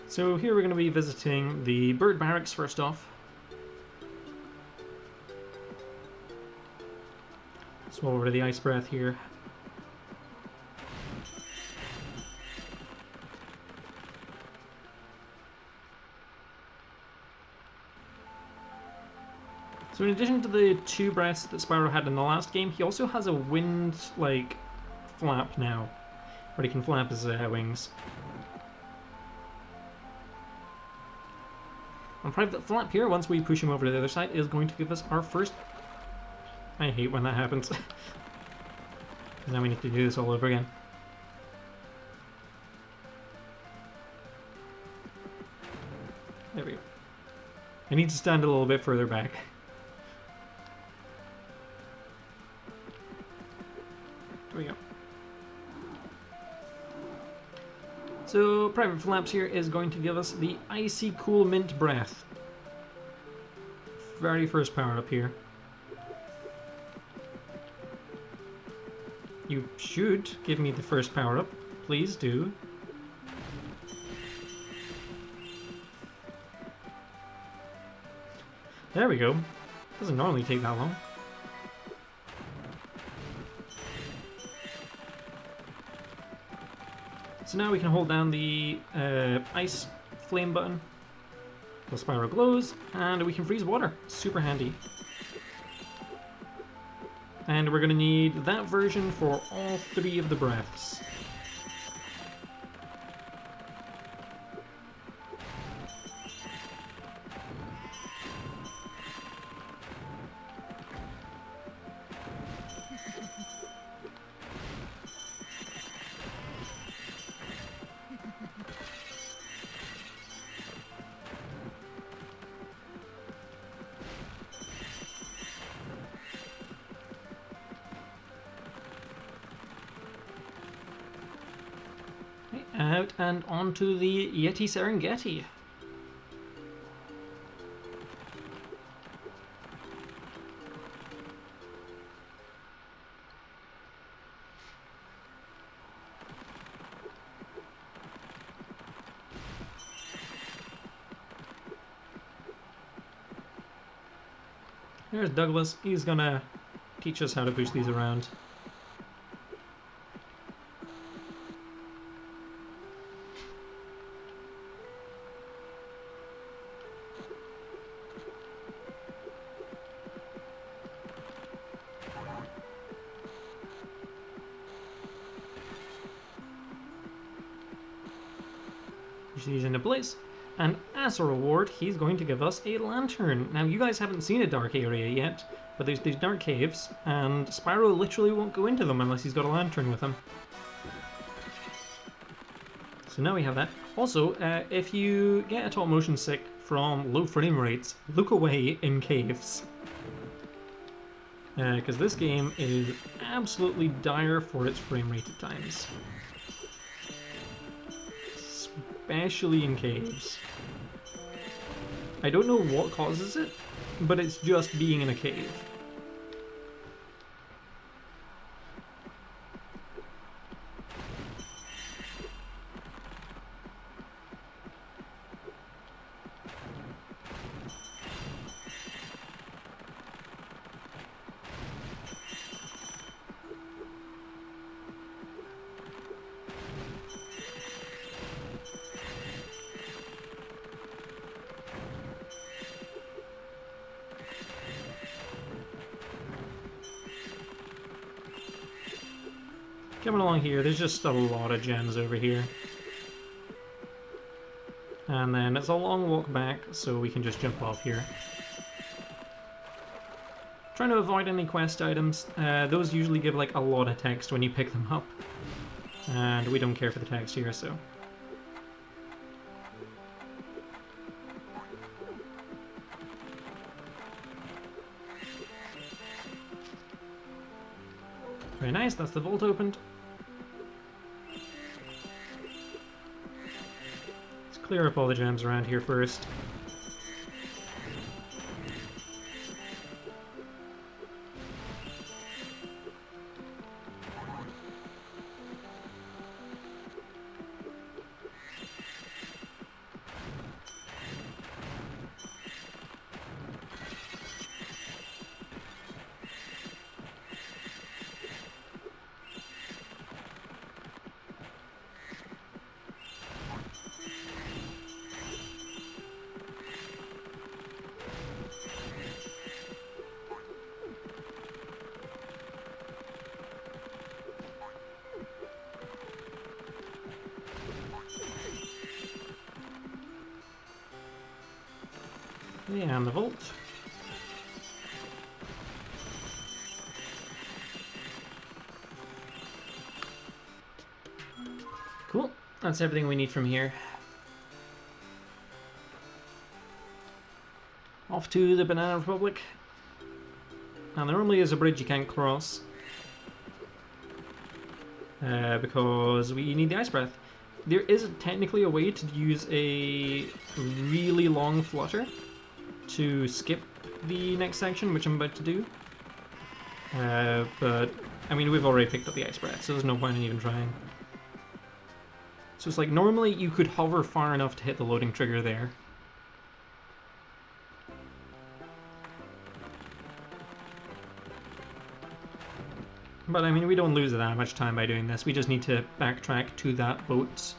So here we're going to be visiting the bird barracks first off. Swallow over to the ice breath here. So in addition to the 2 breaths that Spyro had in the last game, he also has a wind, like, flap now, where he can flap his wings. And private flap here, once we push him over to the other side, is going to give us our first... I hate when that happens. Because now we need to do this all over again. There we go. I need to stand a little bit further back. There we go. So, Private Flaps here is going to give us the Icy Cool Mint Breath. Very first power up here. You should give me the first power up. Please do. There we go. Doesn't normally take that long. So now we can hold down the ice flame button. The Spyro glows, and we can freeze water. Super handy. And we're going to need that version for all 3 of the breaths. out and onto the Yeti Serengeti. There's Douglas. He's gonna teach us how to push these around. Push these into place. And as a reward, he's going to give us a lantern. Now, you guys haven't seen a dark area yet, but there's these dark caves, and Spyro literally won't go into them unless he's got a lantern with him. So now we have that. Also, if you get a top motion sick from low frame rates, look away in caves. Because this game is absolutely dire for its frame rate at times. Especially in caves. I don't know what causes it, but it's just being in a cave. Coming along here, there's just a lot of gems over here. And then it's a long walk back, so we can just jump off here. Trying to avoid any quest items. Those usually give like a lot of text when you pick them up. And we don't care for the text here, so... Very nice, that's the vault opened. Let's clear up all the gems around here first. Yeah, and the vault. Cool, that's everything we need from here. Off to the Banana Republic. And there normally is a bridge you can't cross. Because we need the ice breath. There is technically a way to use a really long flutter to skip the next section, which I'm about to do. But, I mean, we've already picked up the ice breath, so there's no point in even trying. So it's like, normally you could hover far enough to hit the loading trigger there. But, I mean, we don't lose that much time by doing this. We just need to backtrack to that boat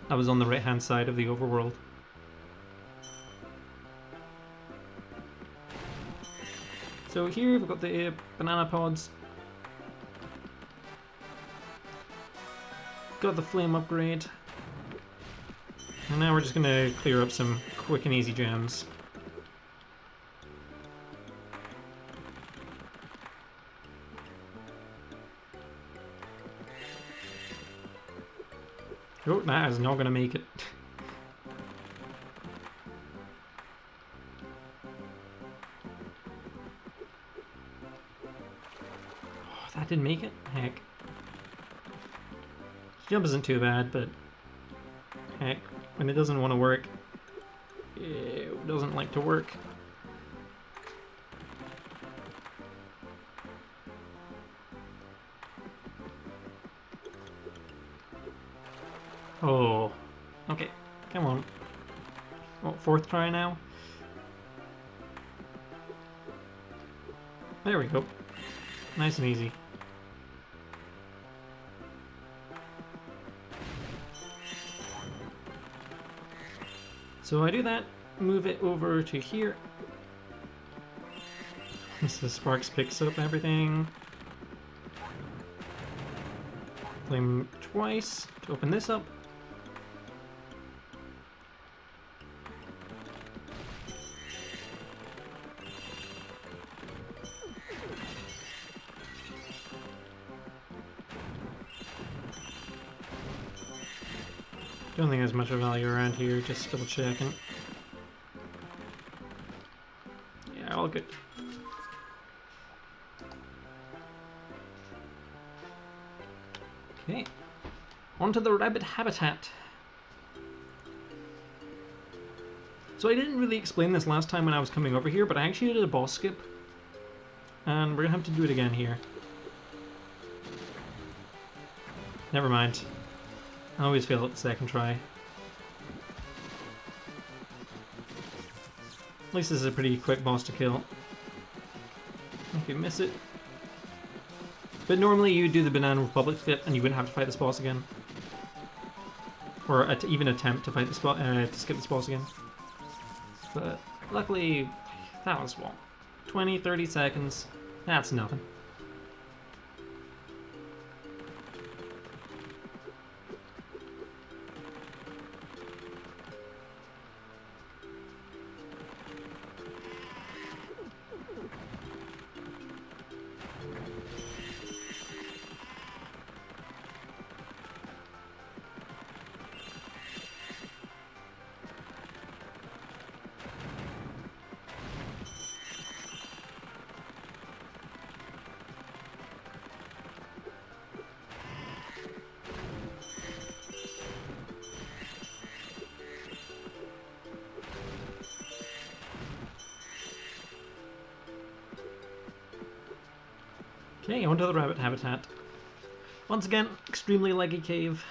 that was on the right-hand side of the overworld. So here we've got the banana pods. Got the flame upgrade. And now we're just going to clear up some quick and easy gems. Oh, that is not going to make it. Oh, that didn't make it? Heck. Jump isn't too bad, but heck, when it doesn't want to work, it doesn't like to work. Oh, okay, come on. Oh, fourth try now? There we go. Nice and easy. So I do that, move it over to here. So the Sparks picks up everything. Flame twice to open this up. Don't think there's much of value around here, just double checking. Yeah, all good. Okay, onto the rabbit habitat. So I didn't really explain this last time when I was coming over here, but I actually did a boss skip. And we're gonna have to do it again here. Never mind. I always fail at the second try. At least this is a pretty quick boss to kill. If you miss it. But normally you do the Banana Republic skip and you wouldn't have to fight this boss again. Or even attempt to fight this to skip this boss again. But luckily, that was what? 20, 30 seconds. That's nothing. Okay, onto the rabbit habitat. Once again, extremely leggy cave.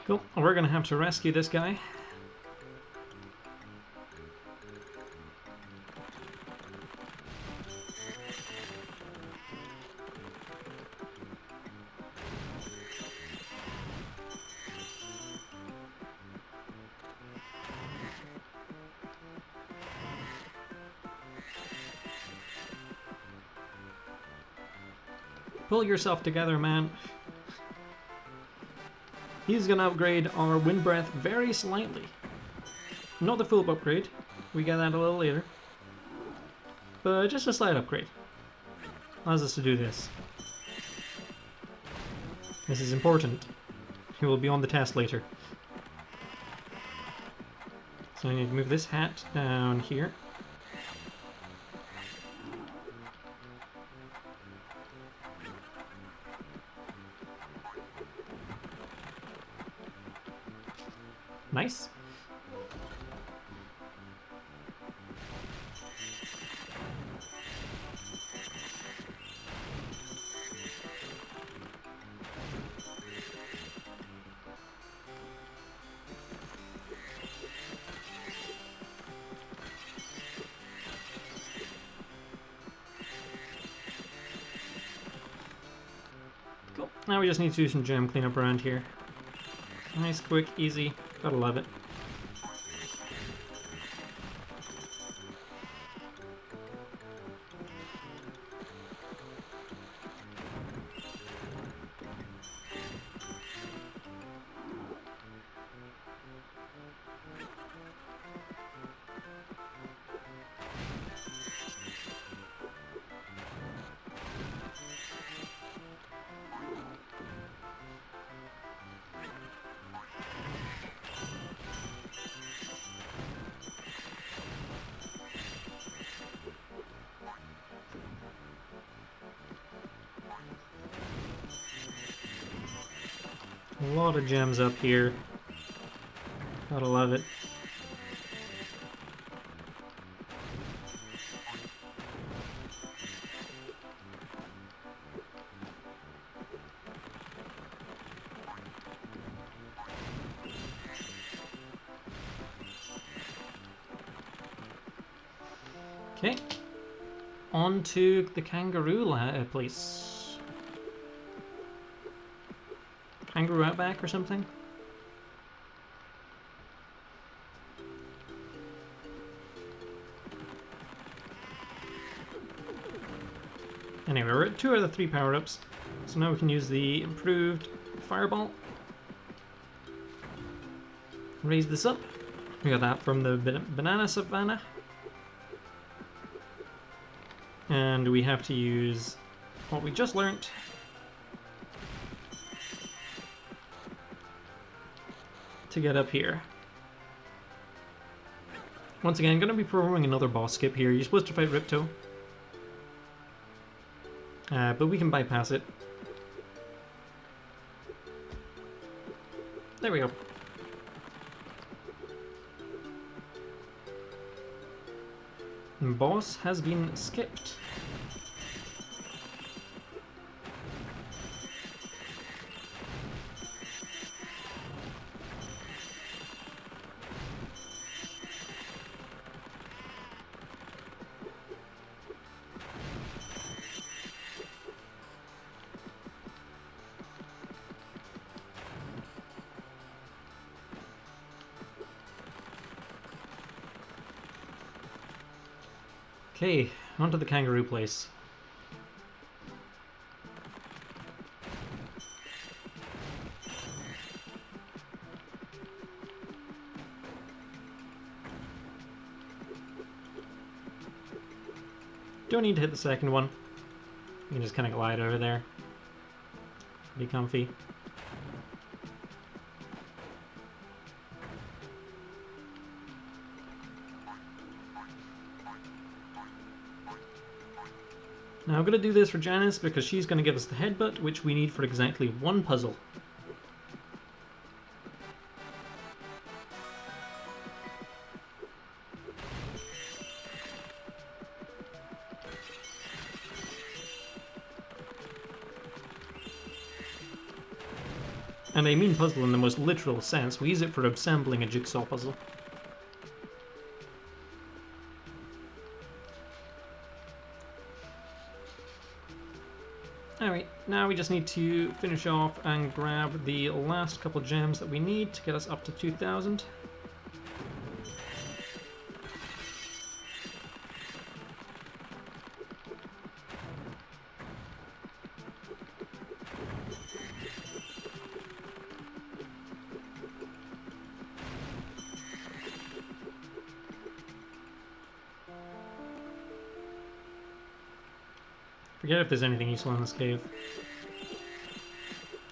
Cool, we're gonna have to rescue this guy. Pull yourself together, man. He's gonna upgrade our wind breath very slightly. Not the full upgrade, we get that a little later. But just a slight upgrade. Allows us to do this. This is important. He will be on the test later. So I need to move this hat down here. Nice. Cool. Now we just need to do some gem cleanup around here. Nice, quick, easy. Gotta love it. lot of gems up here. Gotta love it. Okay, on to the kangaroo place. Kangaroo Outback or something? Anyway, we're at 2 out of the 3 power-ups, so now we can use the improved fireball. Raise this up. We got that from the banana savannah. And we have to use what we just learnt to get up here. Once again, I'm going to be performing another boss skip here. You're supposed to fight Ripto, but we can bypass it. There we go. Boss has been skipped. Okay, onto the kangaroo place. Don't need to hit the second one. You can just kind of glide over there. Be comfy. Now I'm going to do this for Janice because she's going to give us the headbutt, which we need for exactly 1 puzzle. And I mean puzzle in the most literal sense. We use it for assembling a jigsaw puzzle. Alright, now we just need to finish off and grab the last couple gems that we need to get us up to 2,000. Forget if there's anything useful in this cave.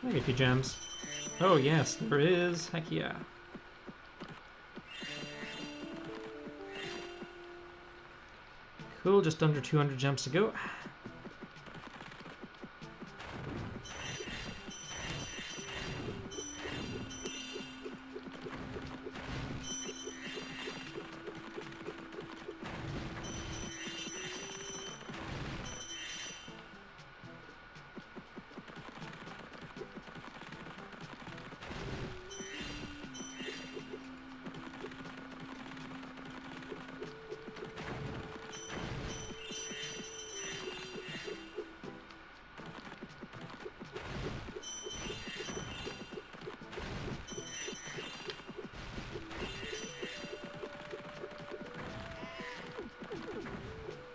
Maybe a few gems. Oh yes, there is. Heck yeah. Cool, just under 200 gems to go.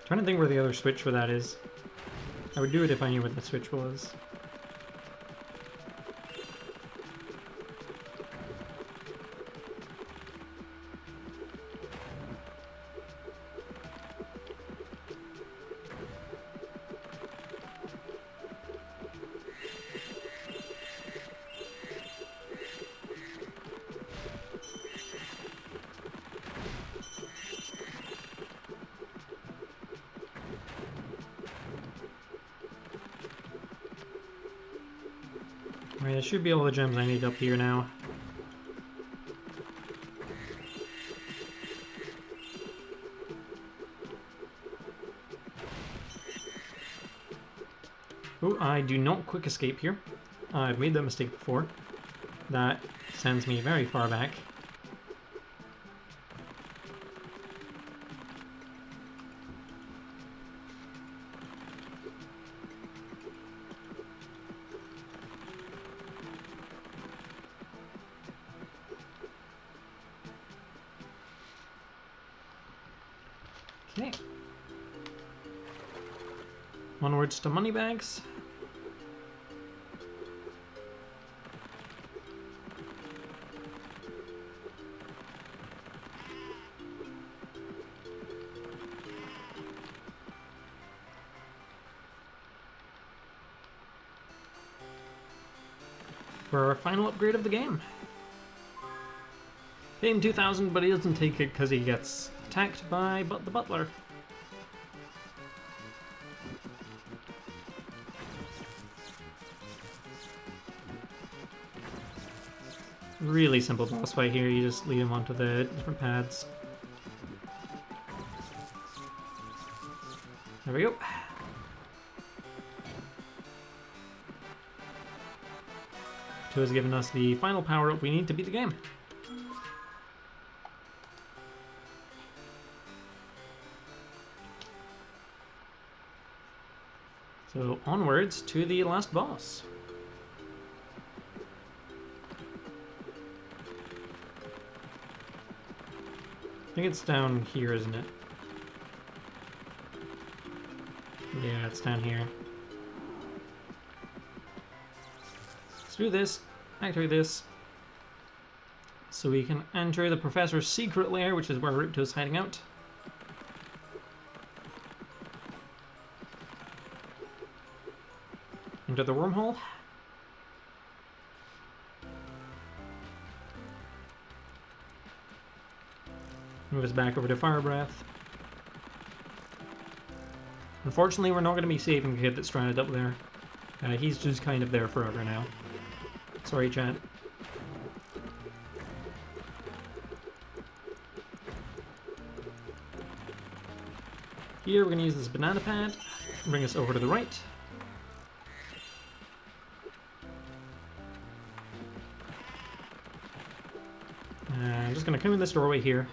Trying to think where the other switch for that is. I would do it if I knew what the switch was. Alright, there should be all the gems I need up here now. Oh, I do not quick escape here. I've made that mistake before. That sends me very far back. Okay. Onwards to Moneybags. For our final upgrade of the game. Pay him 2,000, but he doesn't take it because he gets attacked by the butler. Really simple boss fight here, you just lead him onto the different pads. There we go. Two has given us the final power-up we need to beat the game. So onwards to the last boss. I think it's down here, isn't it? Yeah, it's down here. Let's do this, activate this, so we can enter the Professor's secret lair, which is where Ripto's hiding out. Into the wormhole. Move us back over to Fire Breath. Unfortunately, we're not going to be saving the kid that's stranded up there. He's just kind of there forever now. Sorry, chat. Here, we're going to use this banana pad, bring us over to the right. I'm just going to come in this doorway here.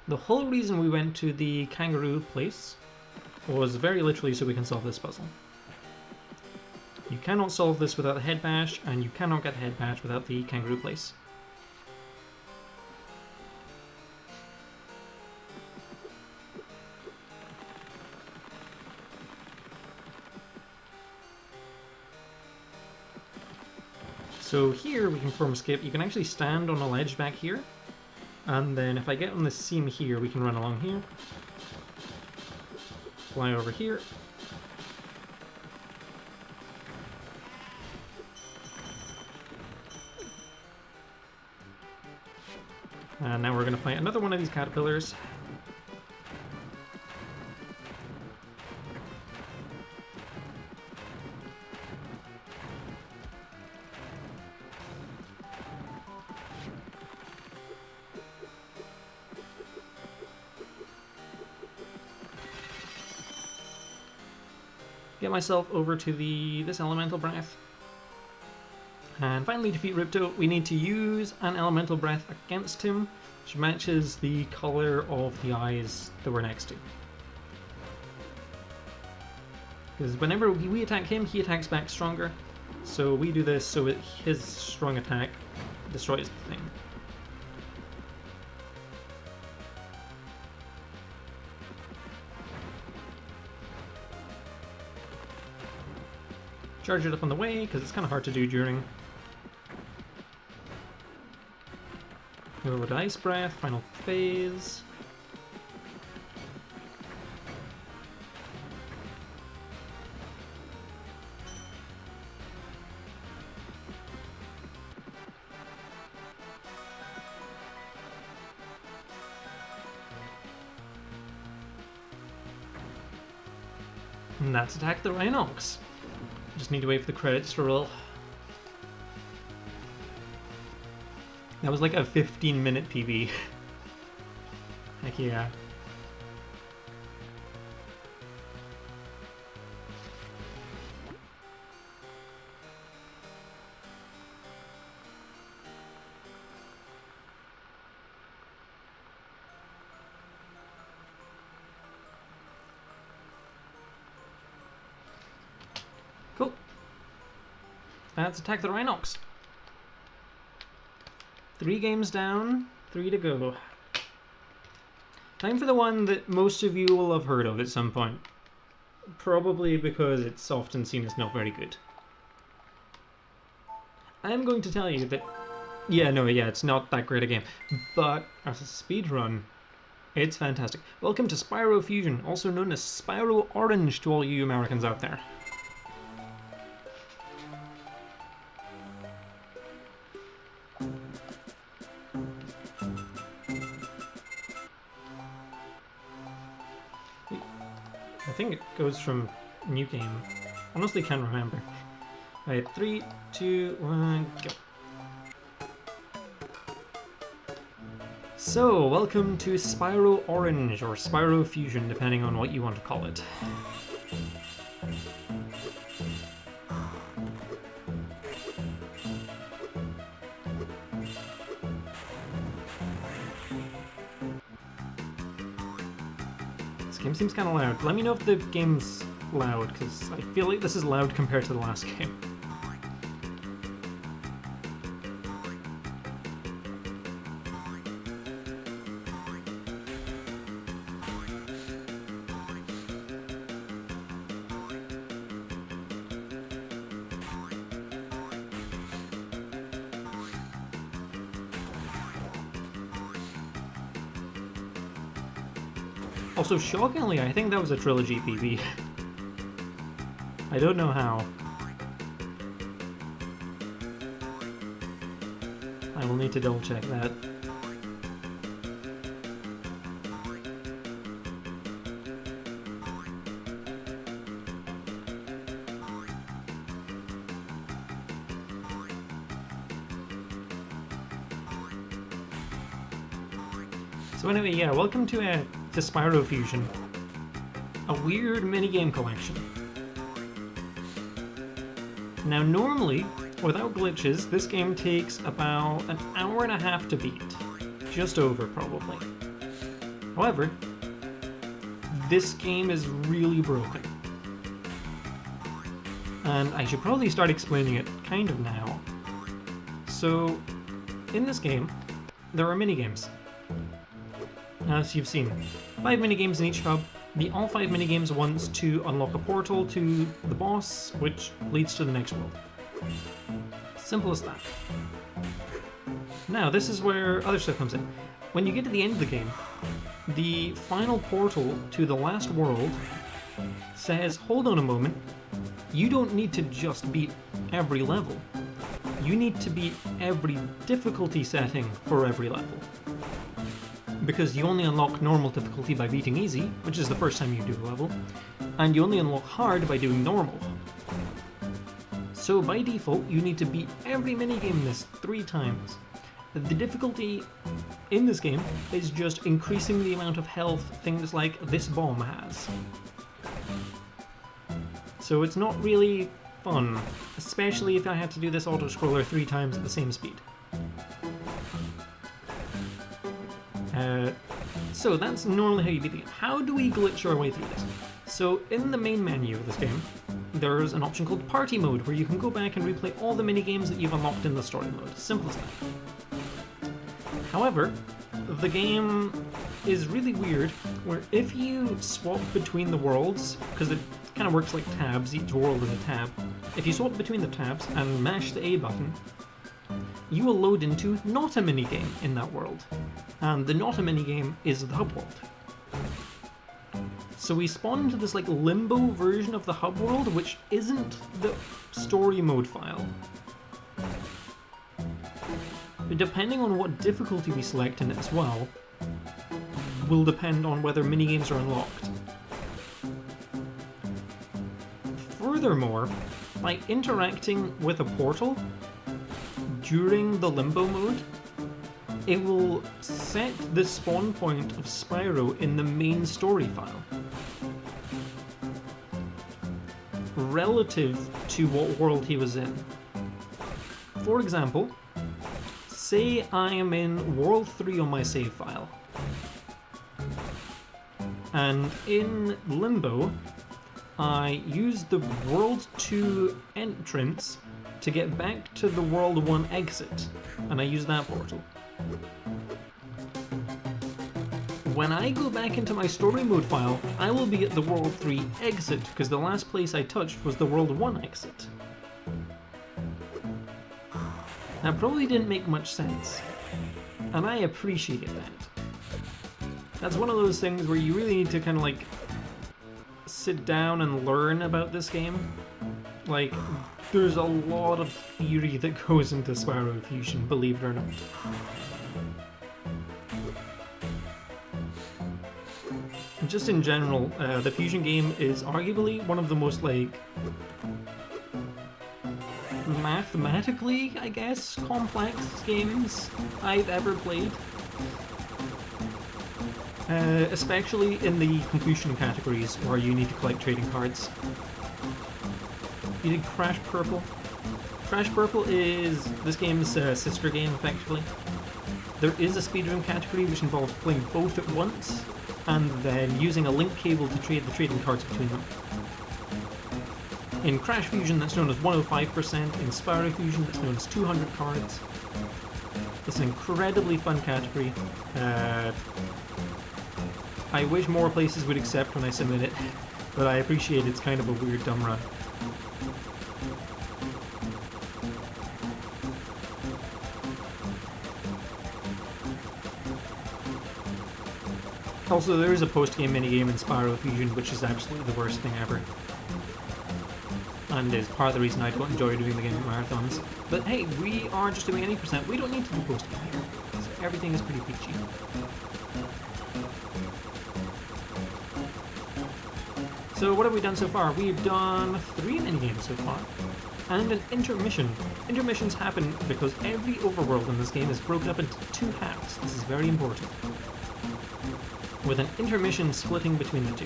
The whole reason we went to the kangaroo place was very literally so we can solve this puzzle. You cannot solve this without the head bash, and you cannot get the head bash without the kangaroo place. So here we can perform a skip. You can actually stand on a ledge back here, and then if I get on this seam here, we can run along here, fly over here, and now we're going to fight another one of these caterpillars. Get myself over to this elemental breath. And finally defeat Ripto. We need to use an elemental breath against him, which matches the color of the eyes that we're next to. Because whenever we attack him, he attacks back stronger. So we do this so his strong attack destroys the thing. Charge it up on the way, because it's kind of hard to do during. Go over to Ice Breath, final phase. And that's Attack the Rhinox. Just need to wait for the credits to roll. That was like a 15-minute PB. Heck yeah. Cool. Let's attack the Rhinox. 3 games down, 3 to go. Time for the one that most of you will have heard of at some point. Probably because it's often seen as not very good. I'm going to tell you that... Yeah, it's not that great a game. But as a speedrun, it's fantastic. Welcome to Spyro Fusion, also known as Spyro Orange to all you Americans out there. I think it goes from new game. Honestly, can't remember. Right, 3, 2, 1, go. So, welcome to Spyro Orange, or Spyro Fusion, depending on what you want to call it. This game seems kind of loud. Let me know if the game's loud, because I feel like this is loud compared to the last game. Also, shockingly, I think that was a trilogy PB. I don't know how. I will need to double check that. So anyway, yeah, welcome to Spyro Fusion, a weird minigame collection. Now normally, without glitches, this game takes about an hour and a half to beat. Just over, probably. However, this game is really broken. And I should probably start explaining it kind of now. So, in this game, there are minigames. As you've seen, 5 minigames in each hub. The all 5 minigames wants to unlock a portal to the boss, which leads to the next world. Simple as that. Now, this is where other stuff comes in. When you get to the end of the game, the final portal to the last world says, hold on a moment, you don't need to just beat every level. You need to beat every difficulty setting for every level. Because you only unlock normal difficulty by beating easy, which is the first time you do a level, and you only unlock hard by doing normal. So by default, you need to beat every minigame this 3 times. The difficulty in this game is just increasing the amount of health things like this bomb has. So it's not really fun, especially if I had to do this auto-scroller 3 times at the same speed. So that's normally how you beat the game. How do we glitch our way through this? So in the main menu of this game, there's an option called Party Mode, where you can go back and replay all the minigames that you've unlocked in the story mode. Simple as that. However, the game is really weird, where if you swap between the worlds, because it kind of works like tabs, each world is a tab, if you swap between the tabs and mash the A button, you will load into not a minigame in that world. And the not a minigame is the hub world. So we spawn into this like limbo version of the hub world, which isn't the story mode file. Depending on what difficulty we select in it as well, will depend on whether minigames are unlocked. Furthermore, by interacting with a portal during the limbo mode, it will set the spawn point of Spyro in the main story file relative to what world he was in. For example, say I am in World 3 on my save file, and in Limbo I use the World 2 entrance to get back to the World 1 exit, and I use that portal. When I go back into my story mode file, I will be at the World 3 exit, because the last place I touched was the World 1 exit. That probably didn't make much sense, and I appreciate that. That's one of those things where you really need to kind of like sit down and learn about this game. Like, there's a lot of theory that goes into Spyro Fusion, believe it or not. Just in general, the Fusion game is arguably one of the most, like, mathematically, I guess, complex games I've ever played. Especially in the completion categories where you need to collect trading cards. You did Crash Purple. Crash Purple is this game's sister game, effectively. There is a speedrun category which involves playing both at once, and then using a link cable to trade the trading cards between them. In Crash Fusion, that's known as 105%. In Spyro Fusion, that's known as 200 cards. It's an incredibly fun category. I wish more places would accept when I submit it, but I appreciate it's kind of a weird dumb run. Also, there is a post-game minigame in Spyro Fusion, which is absolutely the worst thing ever. And is part of the reason I don't enjoy doing the game marathons. But hey, we are just doing 80%. We don't need to do post-game here. So everything is pretty peachy. So what have we done so far? We've done 3 minigames so far. And an intermission. Intermissions happen because every overworld in this game is broken up into 2 halves. This is very important. With an intermission splitting between the 2.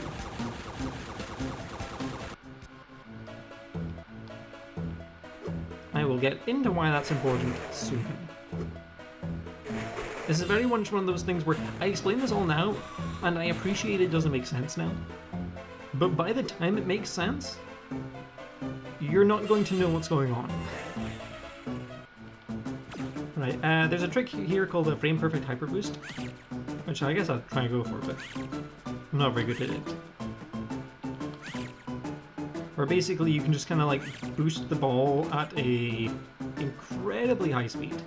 I will get into why that's important soon. This is very much one of those things where I explain this all now, and I appreciate it doesn't make sense now. But by the time it makes sense, you're not going to know what's going on. Right, there's a trick here called a frame perfect hyper boost, which I guess I'll try and go for, but I'm not very good at it. Where basically you can just kind of like boost the ball at a incredibly high speed.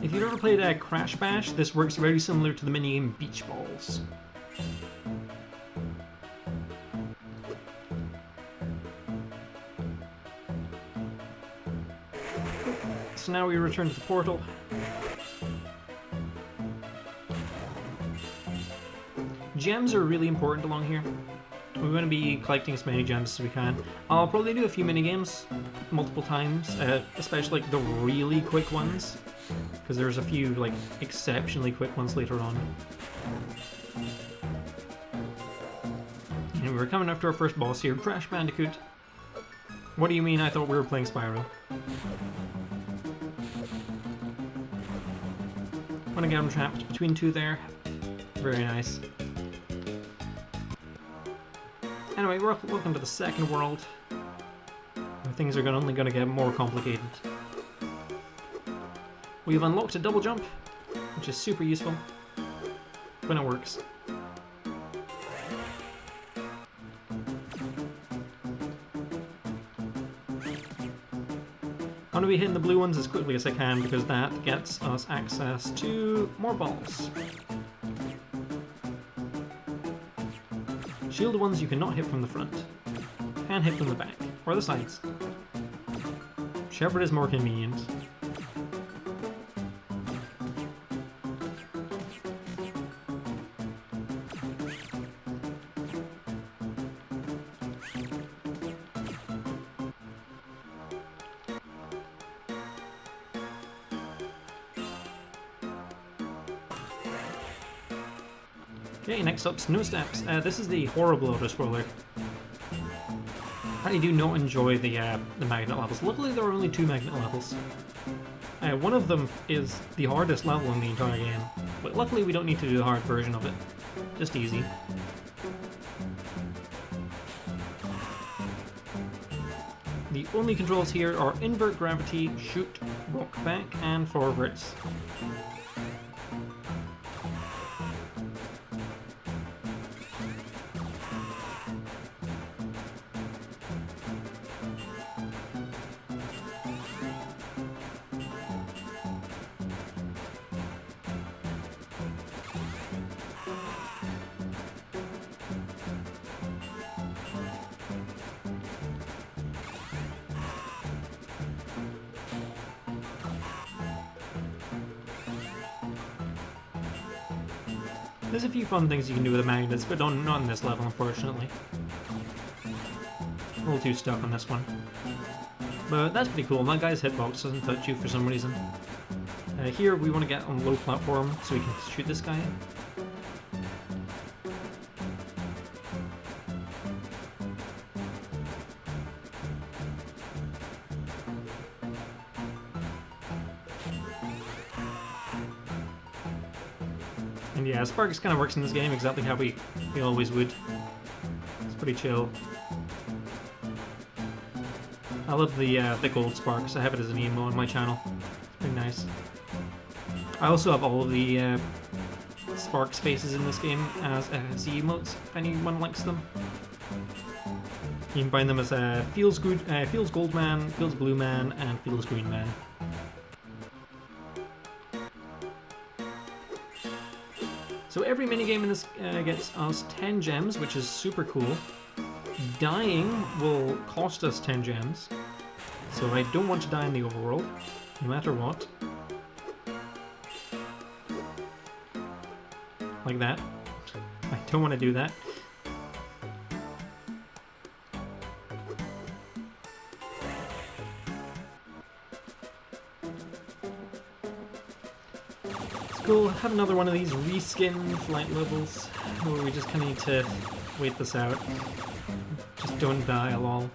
If you've ever played Crash Bash, this works very similar to the minigame Beach Balls. So now we return to the portal. Gems are really important along here. We're going to be collecting as many gems as we can. I'll probably do a few minigames multiple times, especially like the really quick ones. Because there's a few, like, exceptionally quick ones later on. And we're coming after our first boss here, Crash Bandicoot. What do you mean I thought we were playing Spyro? I'm gonna get him trapped between 2 there. Very nice. Anyway, welcome to the second world. Things are only gonna get more complicated. We've unlocked a double jump, which is super useful when it works. I'm going to be hitting the blue ones as quickly as I can because that gets us access to more balls. Shield the ones you cannot hit from the front. Can hit from the back, or the sides. Whichever is more convenient. Okay, next up, Snow Steps. This is the horrible auto-scroller. I do not enjoy the magnet levels. Luckily, there are only 2 magnet levels. One of them is the hardest level in the entire game, but luckily we don't need to do the hard version of it. Just easy. The only controls here are invert gravity, shoot, rock back, and forwards. There's a few fun things you can do with the magnets, but not on this level, unfortunately. A little too stuck on this one. But that's pretty cool. That guy's hitbox doesn't touch you for some reason. Here we want to get on a low platform so we can shoot this guy. And yeah, Sparks kind of works in this game exactly how we always would. It's pretty chill. I love the gold Sparks. I have it as an emo on my channel. It's pretty nice. I also have all of the Sparks faces in this game as emotes, if anyone likes them. You can find them as Feels Good, Feels Gold Man, Feels Blue Man, and Feels Green Man. So every minigame in this gets us 10 gems, which is super cool. Dying will cost us 10 gems, so I don't want to die in the overworld, no matter what. Like that. I don't want to do that. We'll have another one of these reskin flight levels where we just kind of need to wait this out. Just don't die, lol.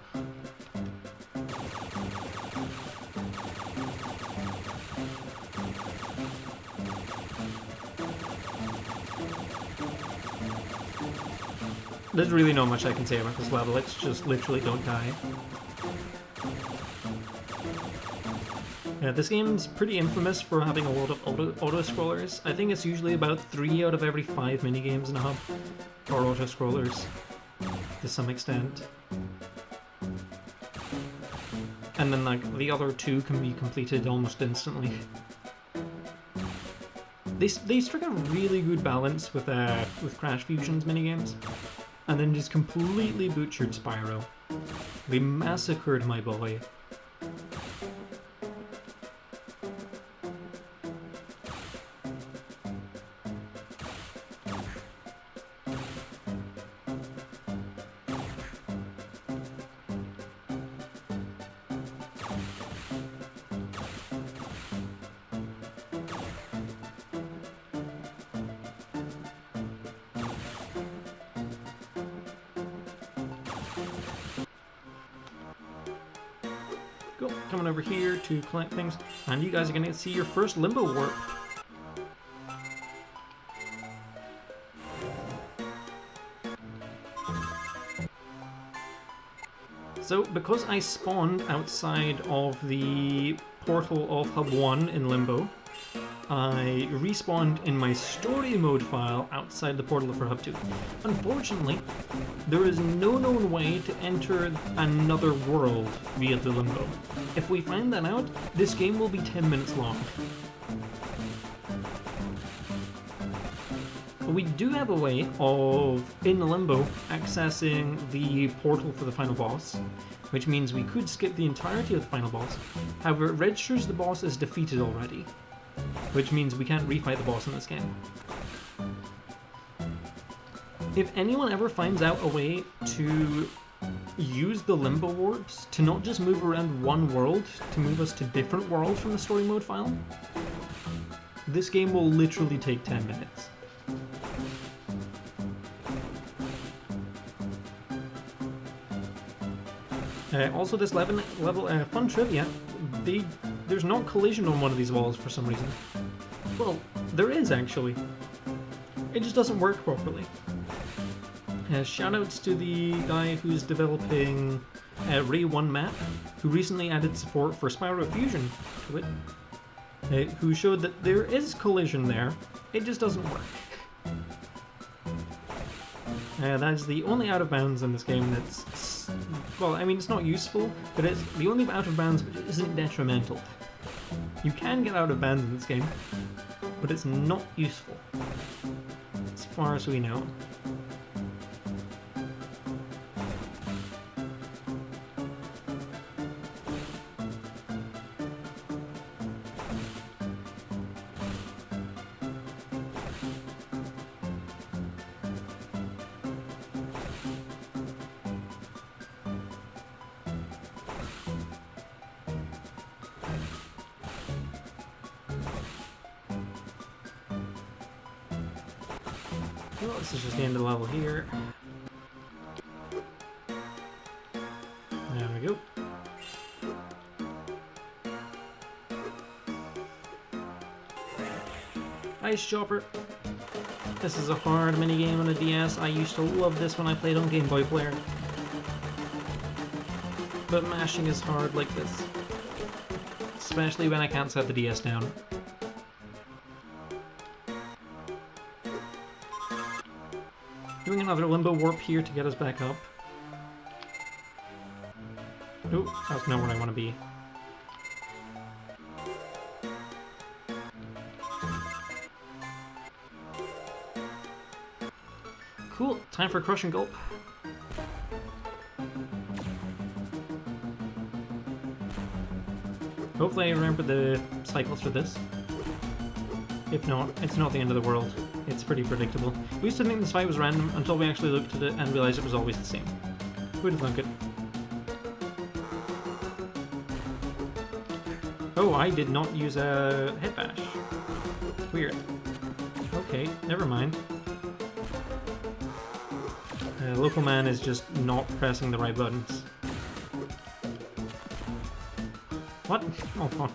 There's really not much I can say about this level, it's just literally don't die. Yeah, this game's pretty infamous for having a lot of auto-scrollers. I think it's usually about 3 out of every 5 minigames in a hub are auto-scrollers, to some extent. And then like the other 2 can be completed almost instantly. They struck a really good balance with Crash Fusion's minigames, and then just completely butchered Spyro. They massacred my boy. Cool, coming over here to collect things, and you guys are gonna see your first Limbo Warp. So, because I spawned outside of the portal of Hub 1 in Limbo, I respawned in my story mode file outside the portal for Hub 2. Unfortunately, there is no known way to enter another world via the Limbo. If we find that out, this game will be 10 minutes long. We do have a way of, in Limbo, accessing the portal for the final boss, which means we could skip the entirety of the final boss. However, it registers the boss as defeated already, which means we can't refight the boss in this game. If anyone ever finds out a way to use the Limbo warps to not just move around one world, to move us to different worlds from the story mode file, this game will literally take 10 minutes. Also, this level fun trivia, there's not collision on one of these walls for some reason. Well, there is actually. It just doesn't work properly. Shoutouts to the guy who's developing Ray 1 map, who recently added support for Spyro Fusion to it, who showed that there is collision there, it just doesn't work. That is the only out of bounds in this game that's, well, I mean, it's not useful, but it's the only out of bounds which isn't detrimental. You can get out of bounds in this game, but it's not useful, as far as we know. Well, this is just the end of the level here. There we go. Ice Chopper. This is a hard minigame on a DS. I used to love this when I played on Game Boy Player. But mashing is hard like this. Especially when I can't set the DS down. Doing another Limbo warp here to get us back up. Nope, that's not where I want to be. Cool, time for Crush and Gulp. Hopefully I remember the cycles for this. If not, it's not the end of the world. It's pretty predictable. We used to think this fight was random until we actually looked at it and realized it was always the same. Who'd have thunk it? Oh, I did not use a head bash. Weird. Okay, never mind. Local man is just not pressing the right buttons. What? Oh, on.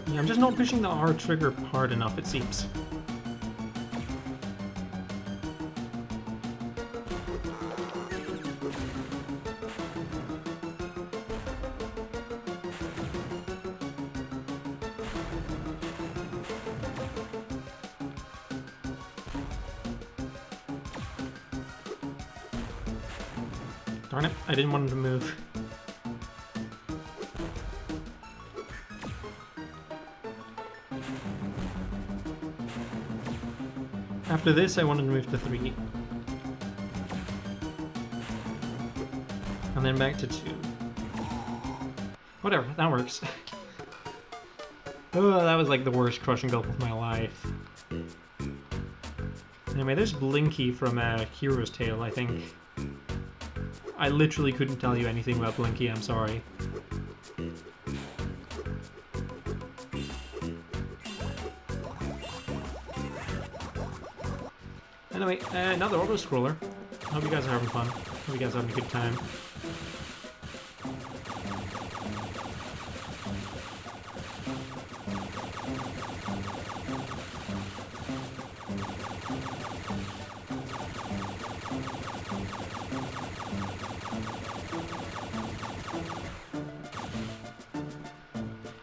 Yeah, I'm just not pushing the R trigger hard enough, it seems. Darn it, I didn't want him to move. After this, I wanted to move to 3. And then back to 2. Whatever, that works. Oh, that was like the worst Crush and Gulp of my life. Anyway, there's Blinky from Hero's Tale, I think. I literally couldn't tell you anything about Blinky, I'm sorry. Anyway, another auto-scroller. Hope you guys are having fun. Hope you guys are having a good time.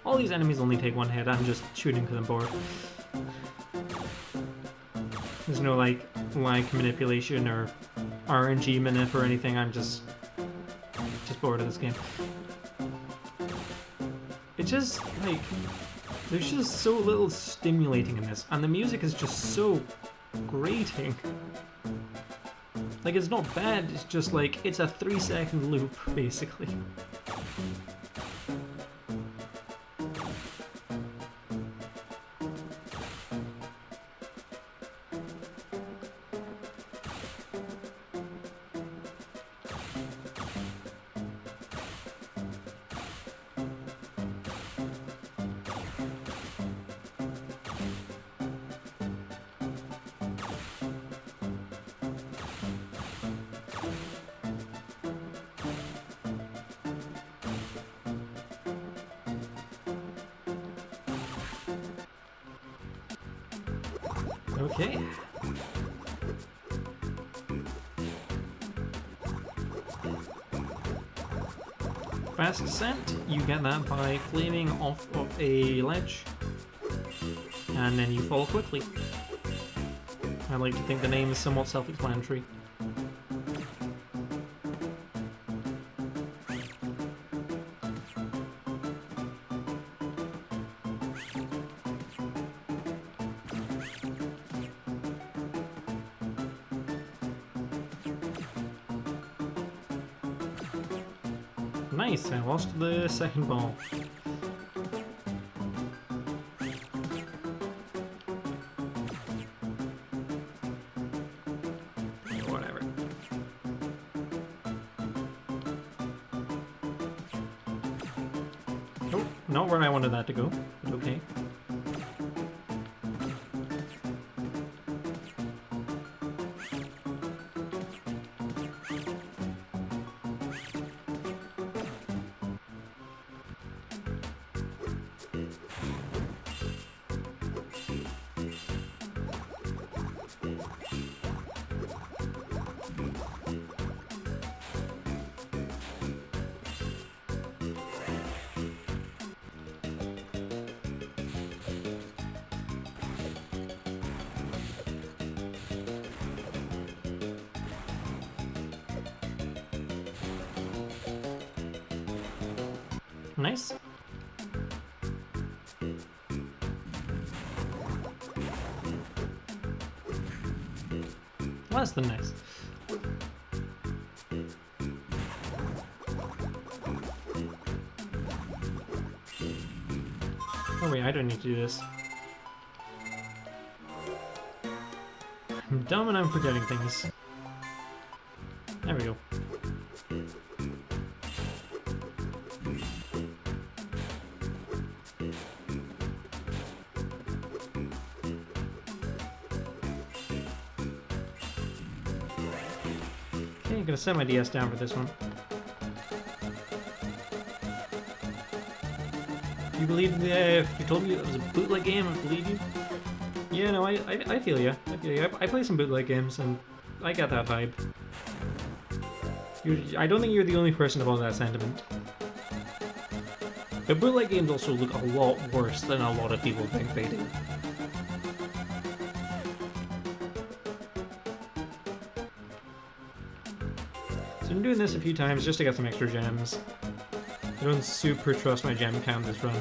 All these enemies only take one hit, I'm just shooting because I'm bored. There's no, like, like manipulation or RNG manip or anything. I'm just bored of this game. It just, like, there's just so little stimulating in this, and the music is just so grating. Like, it's not bad, it's just like, it's a 3-second loop, basically. Okay. Fast descent, you get that by flaming off of a ledge, and then you fall quickly. I like to think the name is somewhat self-explanatory. Nice, I lost the second ball. Whatever. Oh, not where I wanted that to go, but okay. Nice. Less than nice. Oh wait, I don't need to do this. I'm dumb and I'm forgetting things. There we go. I'm gonna set my DS down for this one. You believe if you told me it was a bootleg game, I'd believe you. Yeah, no, I feel you. I feel you. I play some bootleg games, and I get that vibe. I don't think you're the only person about that sentiment. But bootleg games also look a lot worse than a lot of people think they do. I'm doing this a few times just to get some extra gems. I don't super trust my gem count this run.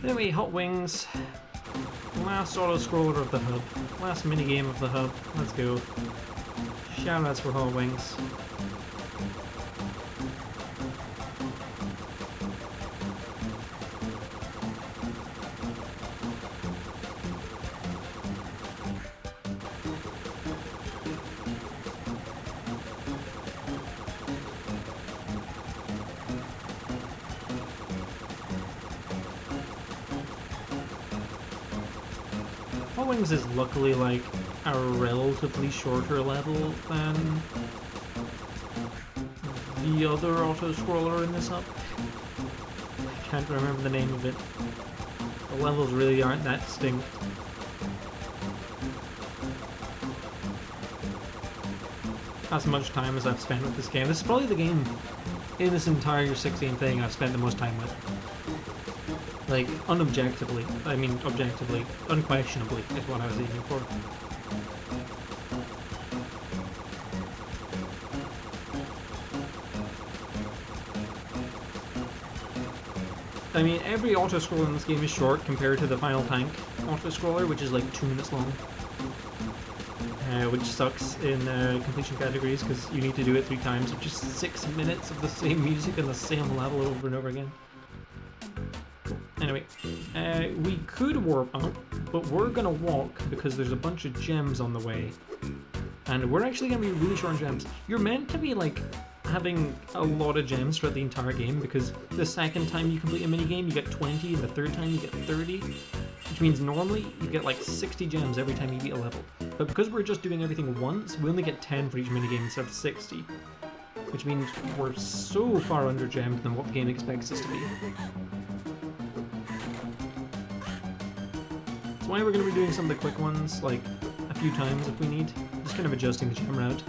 Anyway, Hot Wings. Last auto-scroller of the hub. Last minigame of the hub. Let's go. Shoutouts for Hot Wings. Hot Wings is luckily like a relatively shorter level than the other auto-scroller in this hub. can't remember the name of it. The levels really aren't that distinct. As much time as I've spent with this game. This is probably the game in this entire 16 thing I've spent the most time with. Like, unobjectively. I mean, objectively. Unquestionably is what I was aiming for. I mean, every auto-scroller in this game is short compared to the Final Tank auto-scroller, which is like 2 minutes long. Which sucks in completion categories, because you need to do it 3 times, which is 6 minutes of the same music and the same level over and over again. Anyway, we could warp up, but we're gonna walk because there's a bunch of gems on the way. And we're actually gonna be really short on gems. You're meant to be, like, having a lot of gems throughout the entire game, because the second time you complete a minigame, you get 20, and the third time you get 30, which means normally you get like 60 gems every time you beat a level. But because we're just doing everything once, we only get 10 for each minigame instead of 60, which means we're so far under gemmed than what the game expects us to be. That's why we're going to be doing some of the quick ones, like, a few times if we need, just kind of adjusting the gem route.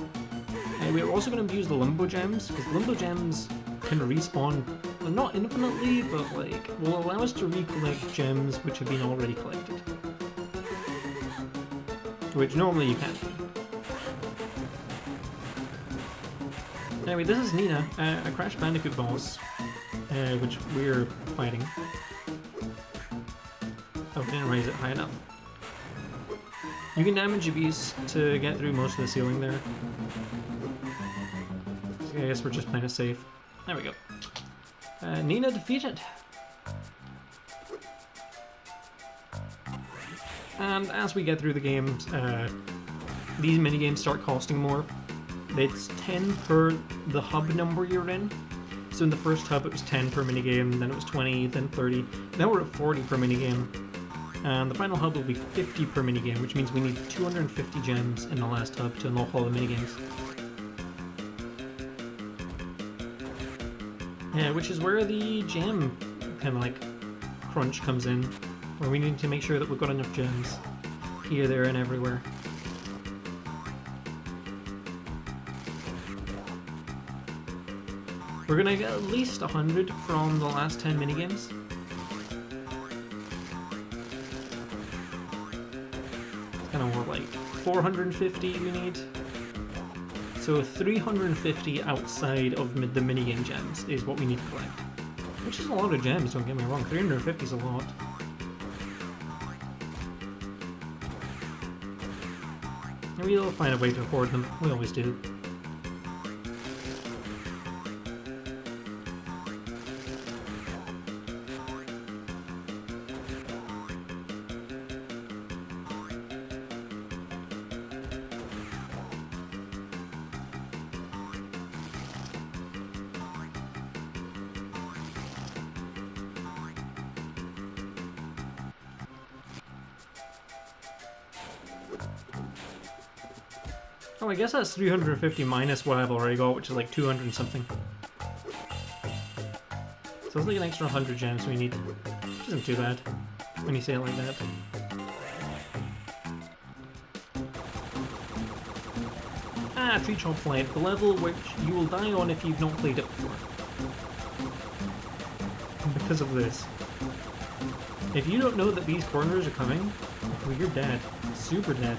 We're also going to use the Limbo Gems, because Limbo Gems can respawn, well, not infinitely, but like, will allow us to recollect gems which have been already collected. Which normally you can't do. Anyway, this is Nina, a Crash Bandicoot boss, which we're fighting. Oh, didn't raise it high enough. You can damage your beast to get through most of the ceiling there. So I guess we're just playing it safe. There we go. Nina defeated. And as we get through the games, these minigames start costing more. It's 10 per the hub number you're in. So in the first hub it was 10 per minigame, then it was 20, then 30. Now we're at 40 per minigame. And the final hub will be 50 per minigame, which means we need 250 gems in the last hub to unlock all the minigames. Yeah, which is where the gem kind of like crunch comes in, where we need to make sure that we've got enough gems here, there, and everywhere. We're gonna get at least 100 from the last 10 minigames. It's kind of more like 450 we need. So 350 outside of the minigame gems is what we need to collect. Which is a lot of gems, don't get me wrong. 350 is a lot. And we'll find a way to afford them. We always do. Oh, I guess that's 350 minus what I've already got, which is like 200 and something. So it's like an extra 100 gems we need, which isn't too bad when you say it like that. Ah, Tree Chop Flight, the level which you will die on if you've not played it before. Because of this. If you don't know that these corners are coming, well, you're dead. Super dead.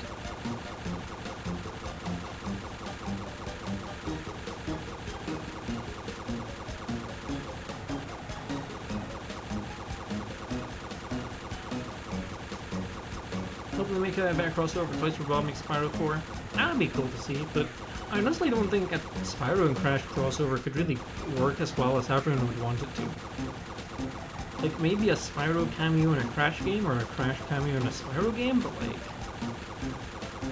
Hopefully make a better crossover for Toys for Bob makes Spyro 4. That would be cool to see, but I honestly don't think a Spyro and Crash crossover could really work as well as everyone would want it to. Like, maybe a Spyro cameo in a Crash game, or a Crash cameo in a Spyro game, but like,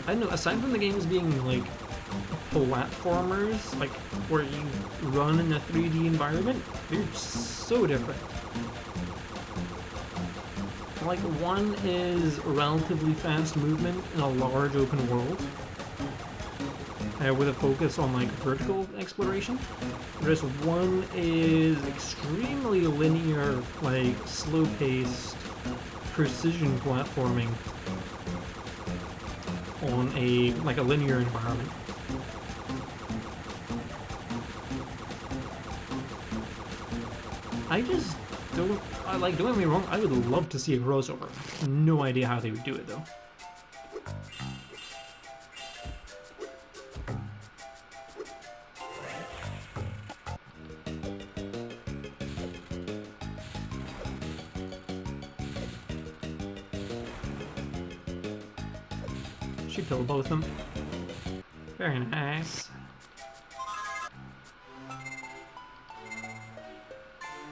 I don't know, aside from the games being like platformers, like where you run in a 3D environment, they're so different. Like, one is relatively fast movement in a large open world, with a focus on like vertical exploration. Whereas one is extremely linear, like slow-paced precision platforming on a linear environment. I just don't don't get me wrong, I would love to see a crossover. No idea how they would do it though. Should kill both of them. Very nice.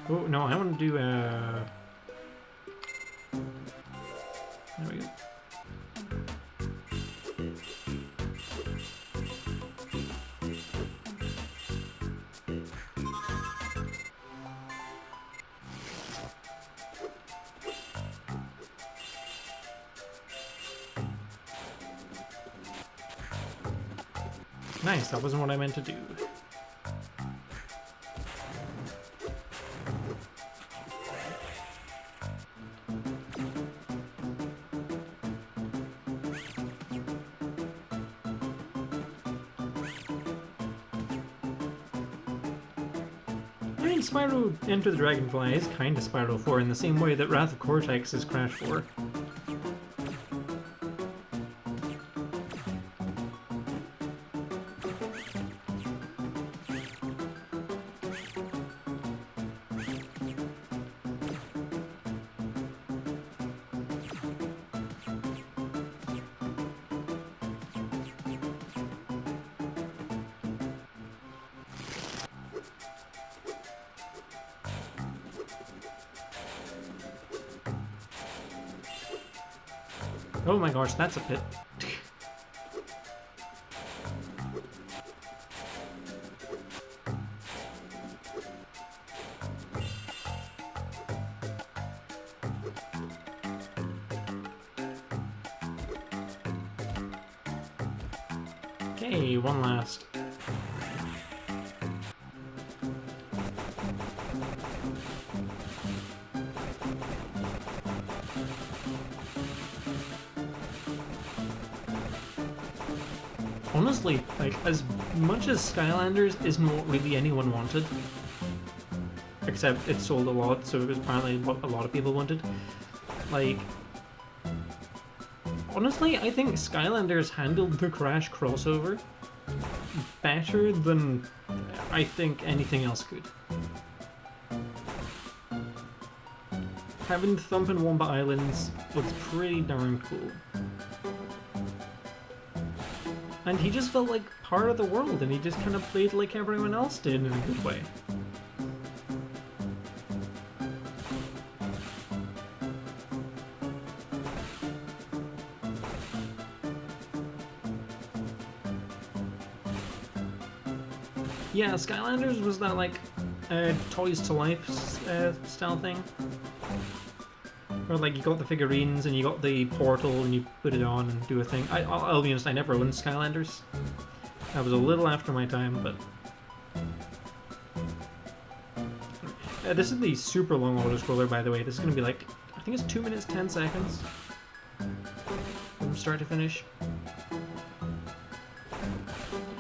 Oh, no, I want to do, there we go. Nice, that wasn't what I meant to do. I mean, Spyro Enter the Dragonfly is kind of Spyro 4 in the same way that Wrath of Cortex is Crash 4. Oh my gosh, that's a pit. Okay, one last. Honestly, like, as much as Skylanders isn't what really anyone wanted, except it sold a lot, so it was apparently what a lot of people wanted, like, honestly, I think Skylanders handled the Crash crossover better than I think anything else could. Having Thump and Wombat Islands was pretty darn cool. And he just felt like part of the world, and he just kind of played like everyone else did in a good way. Yeah, Skylanders was that like Toys to Life style thing. Where like you got the figurines and you got the portal and you put it on and do a thing. I'll be honest, I never owned Skylanders. That was a little after my time, but... this is the super long auto-scroller, by the way. This is going to be like, I think it's 2 minutes 10 seconds. From start to finish.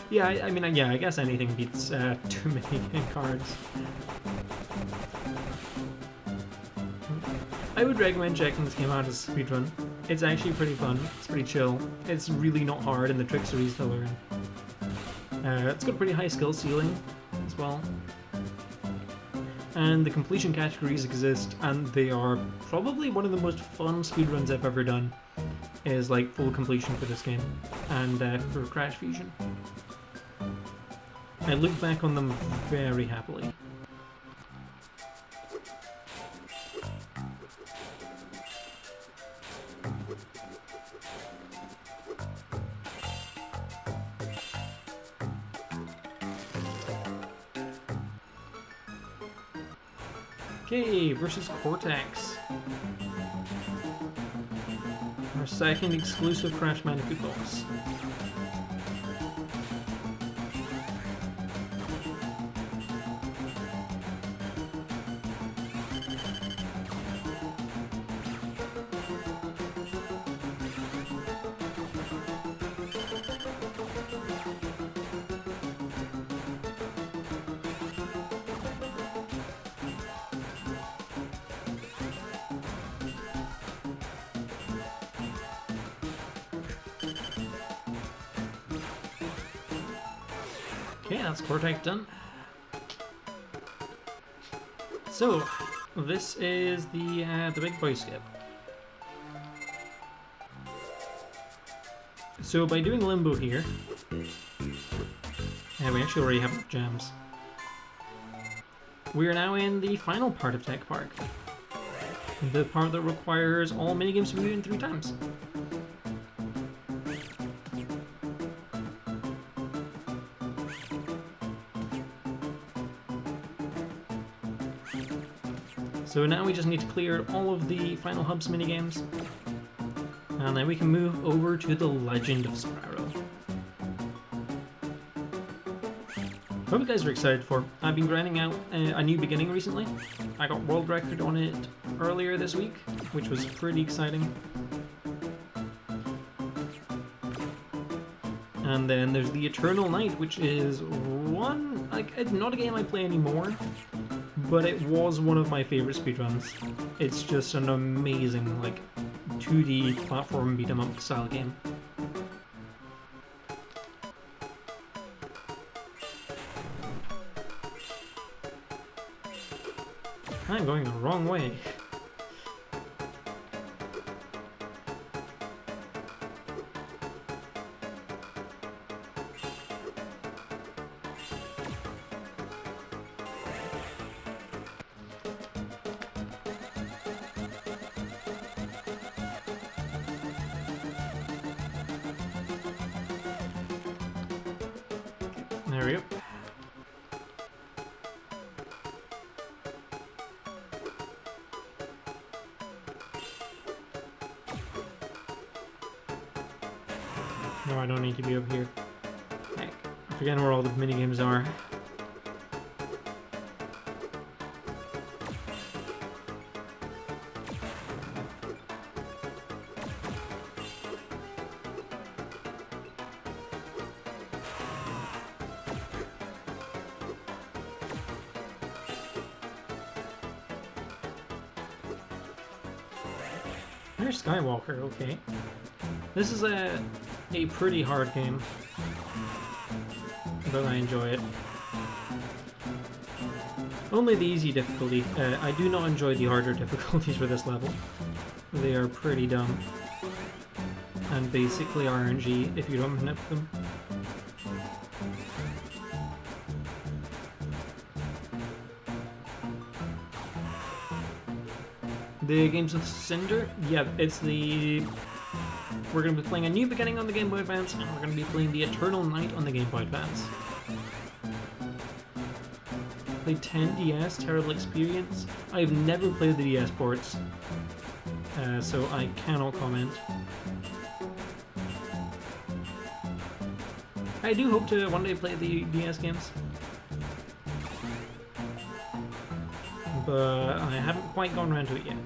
Yeah, I mean, yeah, I guess anything beats too many cards. I would recommend checking this game out as a speedrun. It's actually pretty fun, it's pretty chill, it's really not hard, and the tricks are easy to learn. It's got a pretty high skill ceiling as well. And the completion categories exist, and they are probably one of the most fun speedruns I've ever done, is like full completion for this game, and for Crash Fusion. I look back on them very happily. Okay, versus Cortex. Our second exclusive Crash Bandicoot box. Okay, that's Cortex done. So, this is the big boy skip. So by doing Limbo here, we actually already have gems. We are now in the final part of Tech Park. The part that requires all minigames to be moved in 3 times. So now we just need to clear all of the final hubs minigames, and then we can move over to the Legend of Spyro. Hope you guys are excited for. I've been grinding out a new beginning recently. I got world record on it earlier this week, which was pretty exciting. And then there's the Eternal Night, which is one, like, it's not a game I play anymore, but it was one of my favorite speedruns. It's just an amazing, like, 2D platform beat-em-up style game. I'm going the wrong way. There we go. No, I don't need to be up here. Heck, I'm forgetting where all the minigames are. There's Skywalker, okay. This is a pretty hard game, but I enjoy it. Only the easy difficulty. I do not enjoy the harder difficulties for this level. They are pretty dumb. And basically RNG if you don't nip them. The Games with Cinder? Yeah, it's the... We're going to be playing a new beginning on the Game Boy Advance, and we're going to be playing the Eternal Night on the Game Boy Advance. Played 10DS, terrible experience. I've never played the DS ports, so I cannot comment. I do hope to one day play the DS games, but I haven't quite gone around to it yet.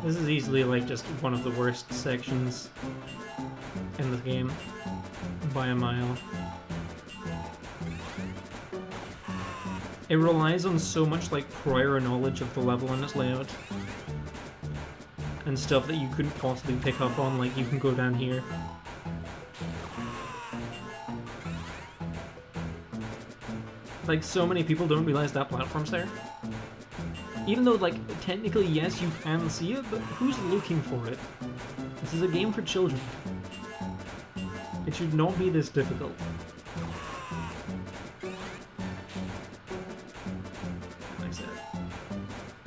This is easily like just one of the worst sections in the game by a mile. It relies on so much like prior knowledge of the level and its layout and stuff that you couldn't possibly pick up on, like you can go down here. Like so many people don't realize that platform's there. Even though, like, technically, yes, you can see it, but who's looking for it? This is a game for children. It should not be this difficult. Like I said.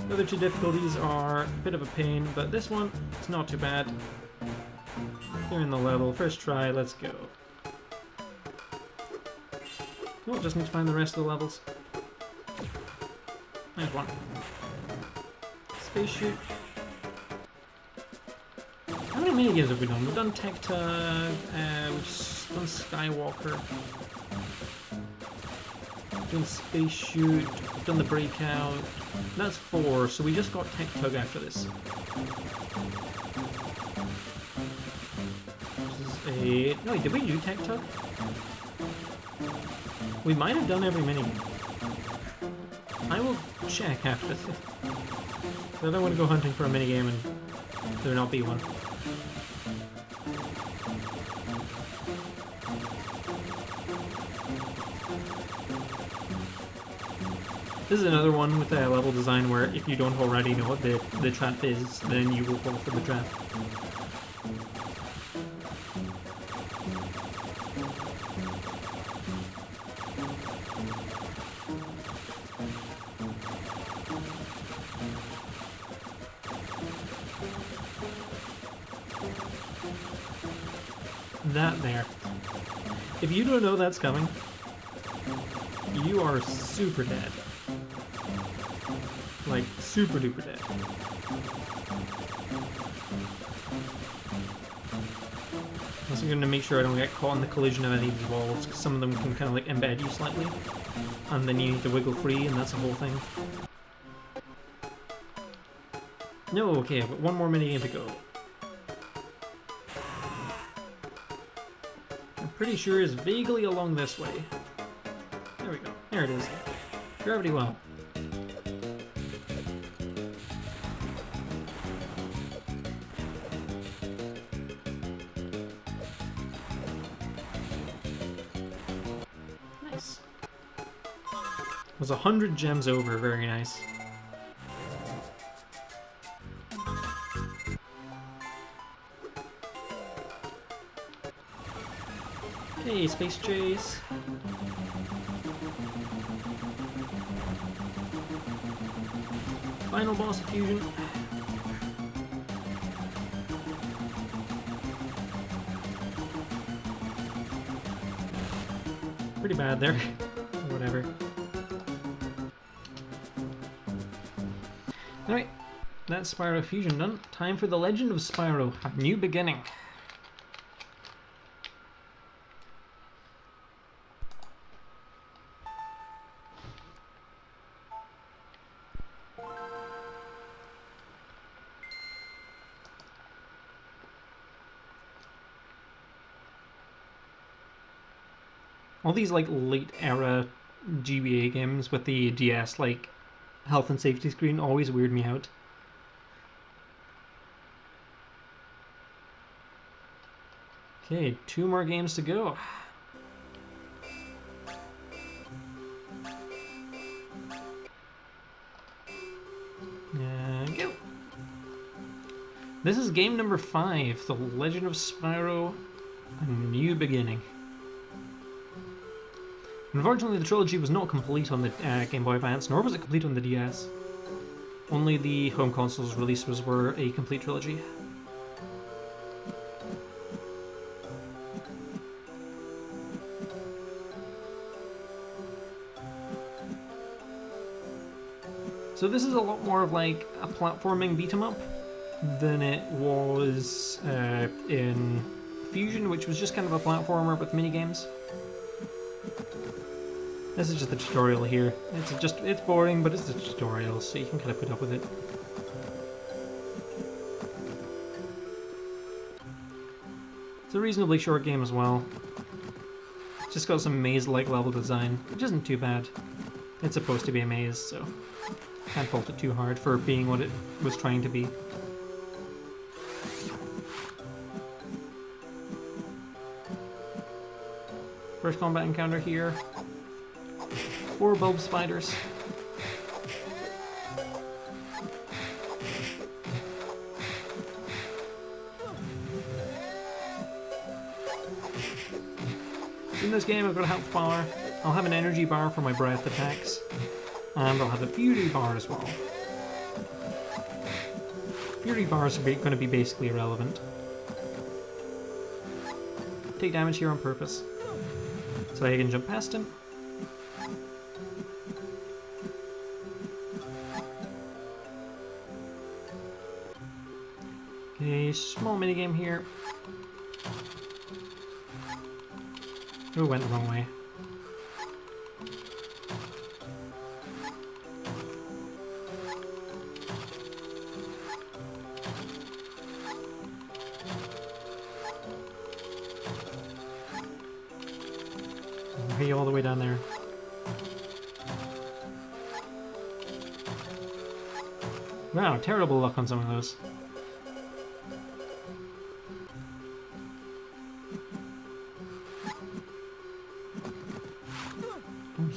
The other two difficulties are a bit of a pain, but this one, it's not too bad. Clearing the level, first try, let's go. Oh, just need to find the rest of the levels. There's one. Space shoot. How many minigames have we done? We've done Tech Tug, we've done Skywalker, we've done Space Shoot, we've done the Breakout. That's 4, so we just got Tech Tug after this. This is a... No, did we do Tech Tug? We might have done every minigame. I will check after this. I don't want to go hunting for a minigame and There not be one. This is another one with a level design where if you don't already know what the trap is, then you will fall for the trap. That there. If you don't know that's coming, you are super dead. Like, super duper dead. Also going to make sure I don't get caught in the collision of any of these walls, because some of them can kind of like embed you slightly, and then you need to wiggle free, and that's the whole thing. No, okay, I've got one more minigame to go. I'm pretty sure it's vaguely along this way. There we go. There it is. Gravity well. Nice. It was 100 gems over, very nice. Hey, Space Chase. Final boss of Fusion. Pretty bad there. Whatever. Alright, that's Spyro Fusion done. Time for the Legend of Spyro, A New Beginning. All these like late era GBA games with the DS like health and safety screen always weird me out. Okay, 2 more games to go. Go! This is game number 5, The Legend of Spyro, A New Beginning. Unfortunately, the trilogy was not complete on the Game Boy Advance, nor was it complete on the DS. Only the home console's releases were a complete trilogy. So this is a lot more of like a platforming beat-em-up than it was in Fusion, which was just kind of a platformer with minigames. This is just the tutorial here. It's boring, but it's a tutorial, so you can kind of put up with it. It's a reasonably short game as well. It's just got some maze-like level design, which isn't too bad. It's supposed to be a maze, so can't fault it too hard for being what it was trying to be. First combat encounter here. 4 bulb spiders. In this game I've got a health bar, I'll have an energy bar for my breath attacks, and I'll have a beauty bar as well. Beauty bars are going to be basically irrelevant. Take damage here on purpose, so I can jump past him. Okay, small minigame here. Oh, went the wrong way. Hey, all the way down there. Wow, terrible luck on some of those.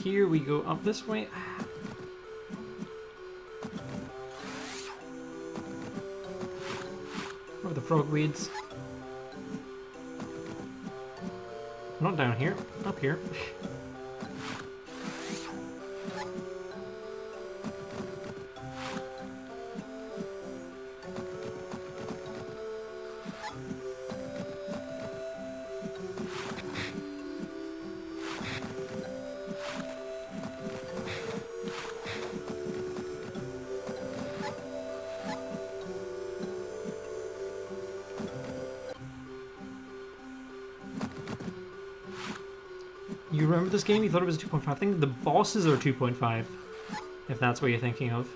here we go up this way. Over the frogweeds. Not down here, up here. You remember this game? You thought it was 2.5? I think the bosses are 2.5, if that's what you're thinking of.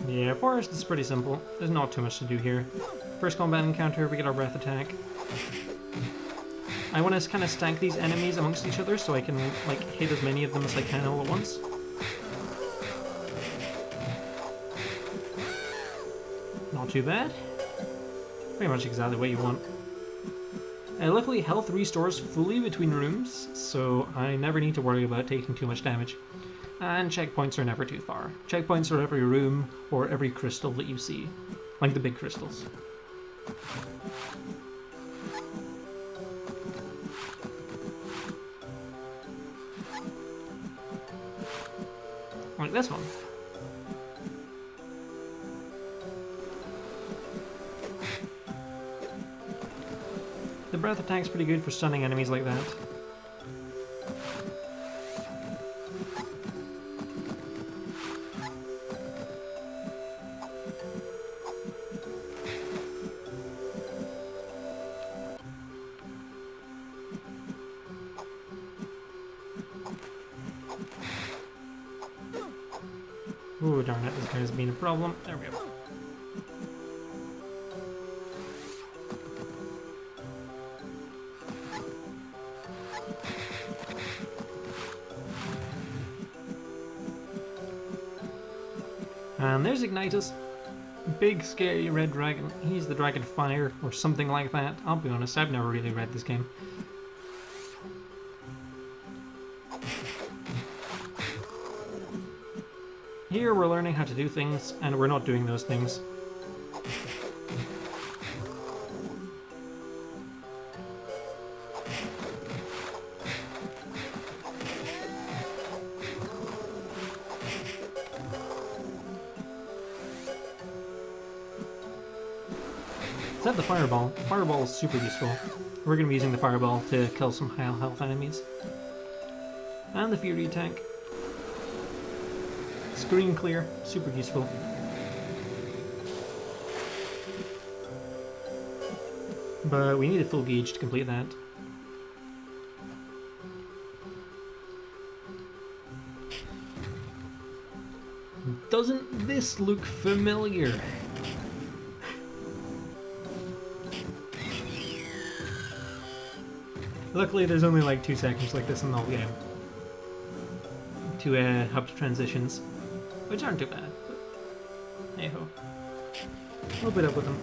Yeah, forest is pretty simple. There's not too much to do here. First combat encounter, we get our breath attack. I want to kind of stack these enemies amongst each other so I can like hit as many of them as I can all at once. Not too bad. Pretty much exactly what you want. Luckily, health restores fully between rooms, so I never need to worry about taking too much damage. And checkpoints are never too far. Checkpoints are every room or every crystal that you see, like the big crystals. Like this one. The breath attack's pretty good for stunning enemies like that. Ooh, darn it, this guy's been a problem. There we go. And there's Ignitus. Big, scary red dragon. He's the Dragon Fire, or something like that. I'll be honest, I've never really read this game. Here we're learning how to do things, and we're not doing those things. Is that the Fireball? Fireball is super useful. We're going to be using the Fireball to kill some high health enemies. And the Fury attack. Screen clear, super useful. But we need a full gauge to complete that. Doesn't this look familiar? Luckily there's only like 2 seconds like this in the whole game to hub transitions. Which aren't too bad, but hey-ho. We'll beat up with them.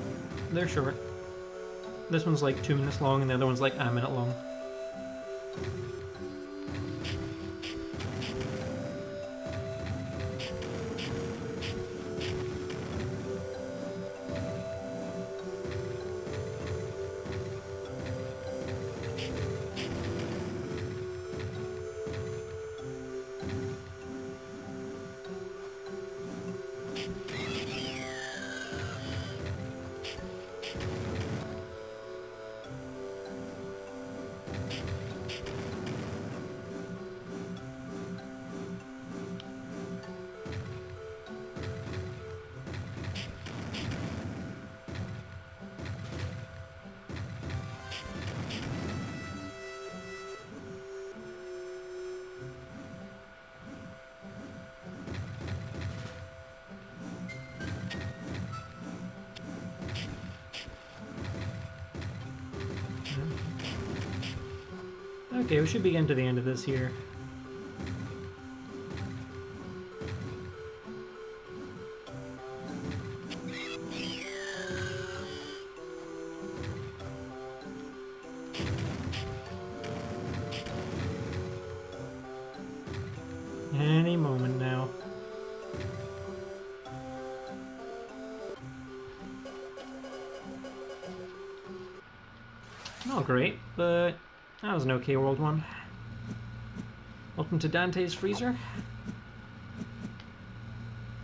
They're short. This one's like 2 minutes long and the other one's like a minute long. Okay, we should be getting to the end of this here. Any moment now. Not great, but that was an okay world one. Welcome to Dante's Freezer.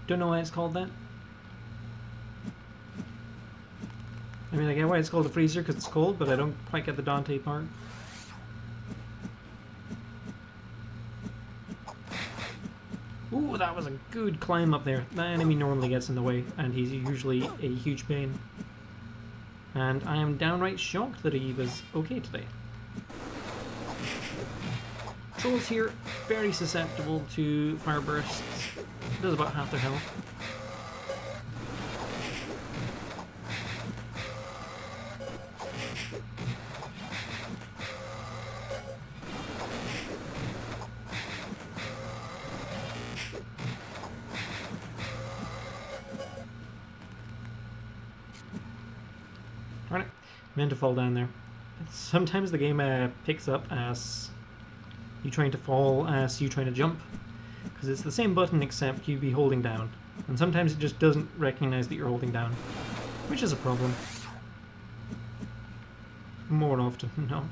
Don't know why it's called that. I mean, I get why it's called a freezer because it's cold, but I don't quite get the Dante part. Ooh, that was a good climb up there. That enemy normally gets in the way, and he's usually a huge pain. And I am downright shocked that he was okay today. Trolls here, very susceptible to fire bursts. Does about half their health. Alright, meant to fall down there. Sometimes the game picks up as you trying to fall as you trying to jump, because it's the same button except you be holding down, and sometimes it just doesn't recognize that you're holding down, which is a problem. More often than not.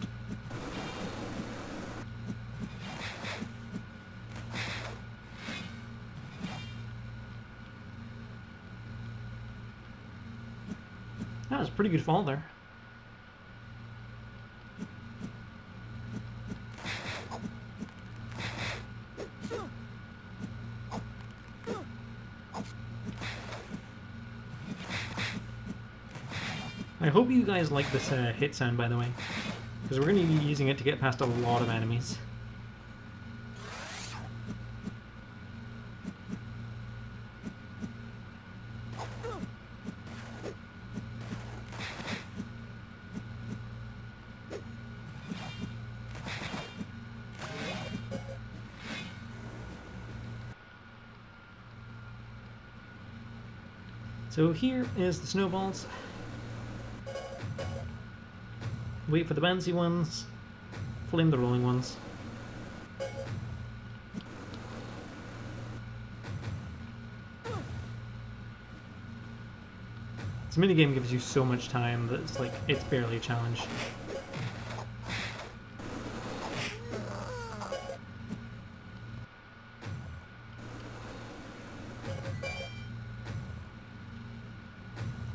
That was a pretty good fall there. I hope you guys like this hit sound, by the way, because we're going to be using it to get past a lot of enemies. So here is the snowballs. Wait for the bouncy ones, flame the rolling ones. This minigame gives you so much time that it's like, it's barely a challenge.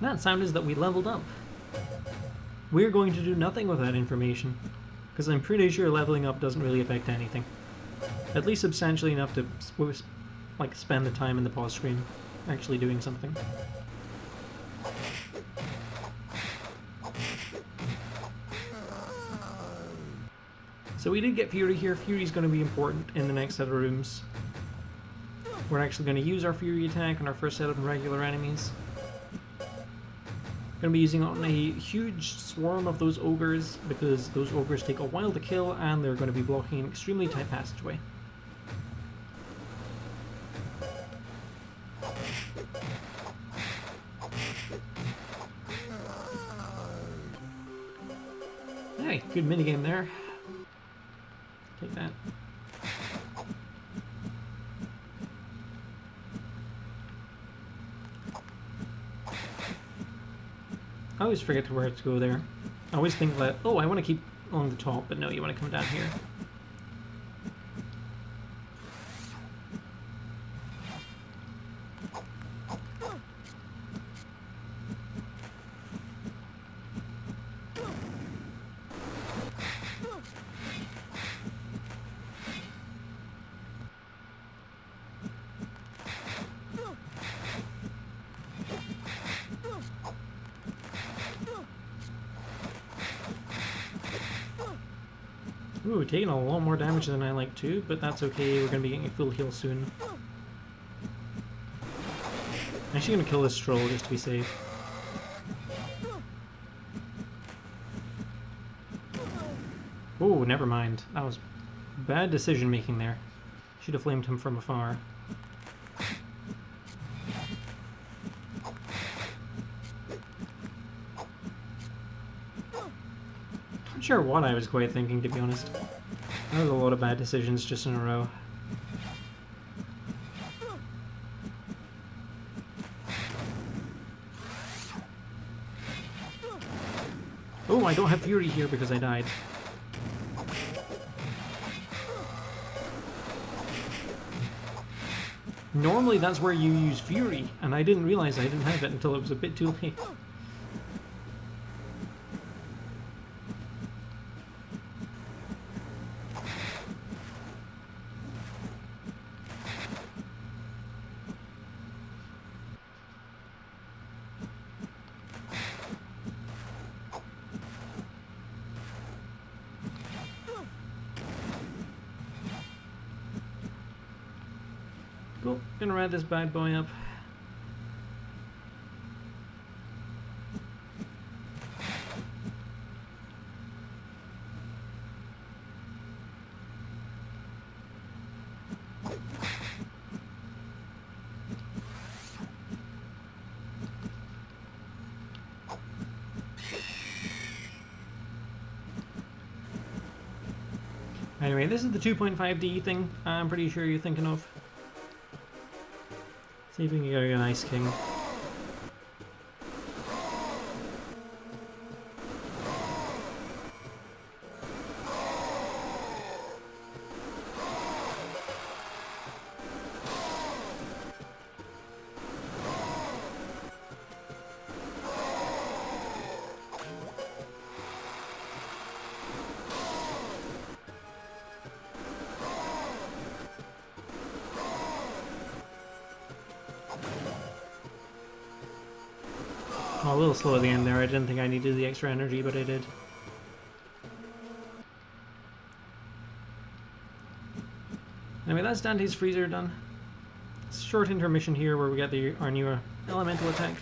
That sound is that we leveled up. We're going to do nothing with that information, because I'm pretty sure leveling up doesn't really affect anything. At least substantially enough to like spend the time in the pause screen actually doing something. So we did get Fury here. Fury's going to be important in the next set of rooms. We're actually going to use our Fury attack on our first set of regular enemies. Going to be using on a huge swarm of those ogres, because those ogres take a while to kill and they're going to be blocking an extremely tight passageway. Hey, good minigame there. Take that. I always forget where to go there. I always think that, oh, I want to keep along the top, but no, you want to come down here. Ooh, taking a lot more damage than I like to, but that's okay, we're going to be getting a full heal soon. I'm actually going to kill this troll just to be safe. Oh, never mind. That was bad decision making there. Should have flamed him from afar. Not sure what I was quite thinking, to be honest. That was a lot of bad decisions just in a row. Oh, I don't have Fury here because I died. Normally that's where you use Fury, and I didn't realize I didn't have it until it was a bit too late. Cool, gonna ride this bad boy up. Anyway, this is the 2.5D thing I'm pretty sure you're thinking of. See if we can get an Ice King. Oh, a little slow at the end there. I didn't think I needed the extra energy, but I did. Anyway, that's Dante's Freezer done. It's a short intermission here where we get our new elemental attack.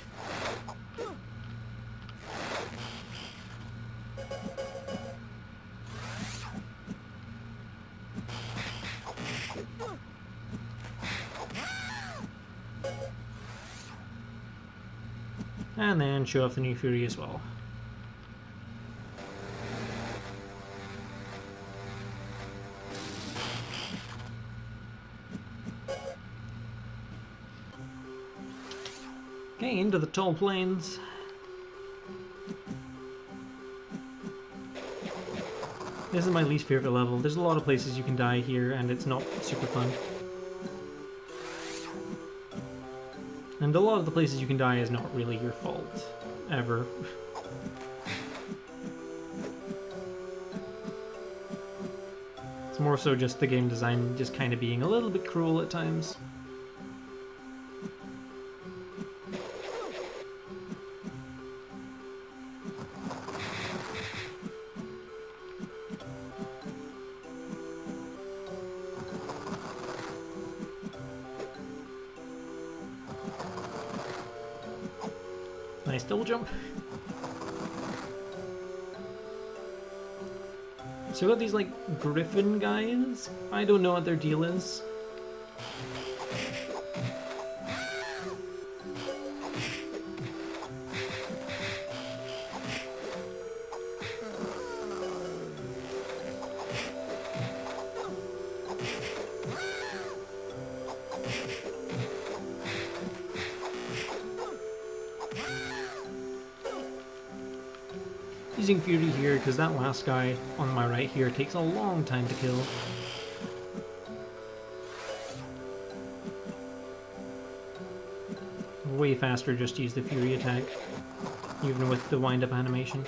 And then show off the new Fury as well. Okay, into the tall plains. This is my least favorite level. There's a lot of places you can die here and it's not super fun. And a lot of the places you can die is not really your fault, ever. It's more so just the game design just kind of being a little bit cruel at times. Nice double jump. So we got these like griffin guys. I don't know what their deal is. Using Fury here because that last guy on my right here takes a long time to kill. Way faster just to use the Fury attack, even with the wind-up animation.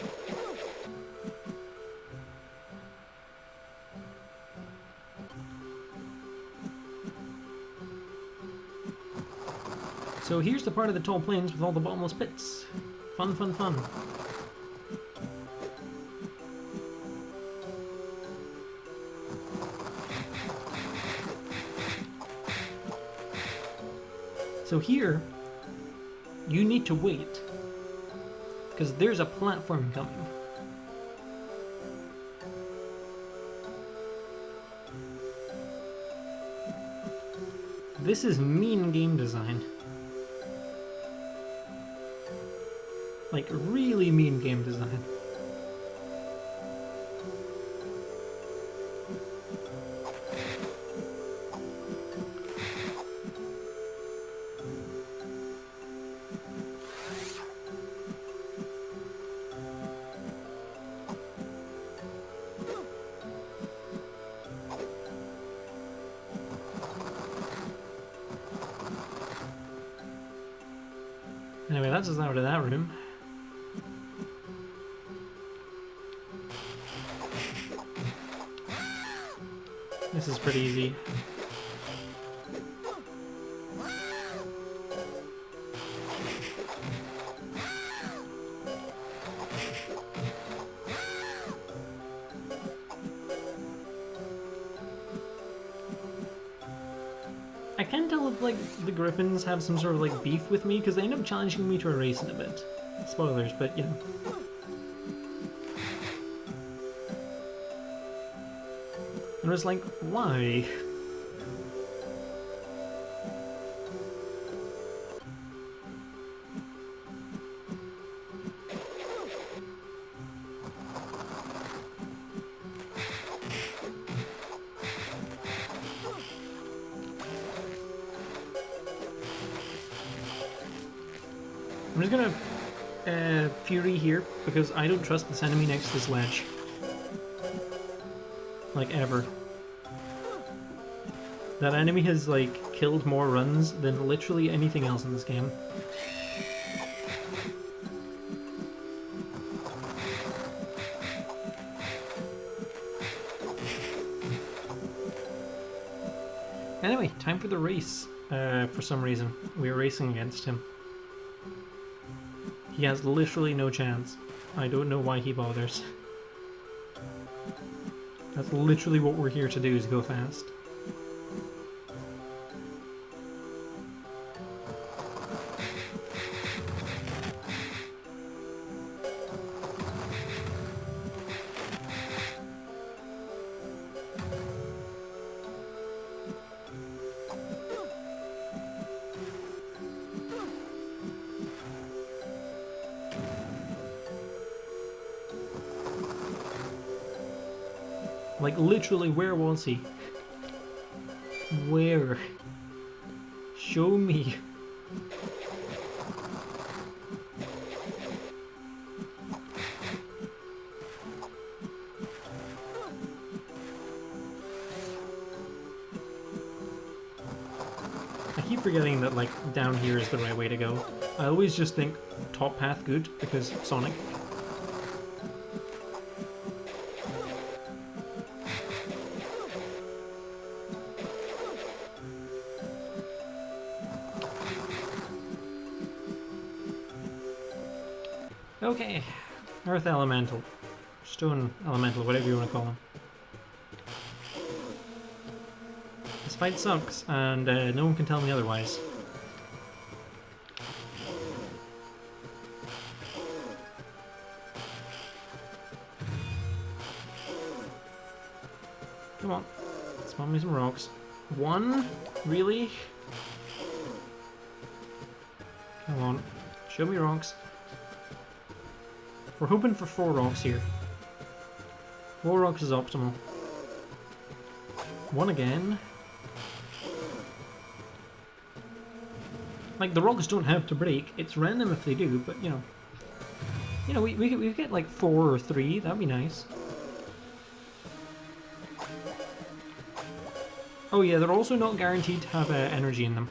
So here's the part of the tall plains with all the bottomless pits. Fun, fun, fun. So here, you need to wait, because there's a platform coming. This is mean game design. Like, really mean game design. Anyway, that's us out of that room. This is pretty easy. I can't tell if, like, the Griffins have some sort of, like, beef with me, because they end up challenging me to a race in a bit. Spoilers, but, you know. And I was like, why? I'm just gonna Fury here, because I don't trust this enemy next to this ledge. Like, ever. That enemy has, like, killed more runs than literally anything else in this game. Anyway, time for the race. For some reason, we are racing against him. He has literally no chance. I don't know why he bothers. That's literally what we're here to do, is go fast. Like, literally, where was he? Where? Show me. I keep forgetting that, like, down here is the right way to go. I always just think top path good, because Sonic. Okay, Earth Elemental, Stone Elemental, whatever you want to call him. This fight sucks, and no one can tell me otherwise. Come on, spawn me some rocks. One? Really? Come on, show me rocks. We're hoping for 4 rocks here. 4 rocks is optimal. 1 again. Like, the rocks don't have to break. It's random if they do, but, you know. You know, we could get like 4 or 3. That'd be nice. Oh yeah, they're also not guaranteed to have energy in them.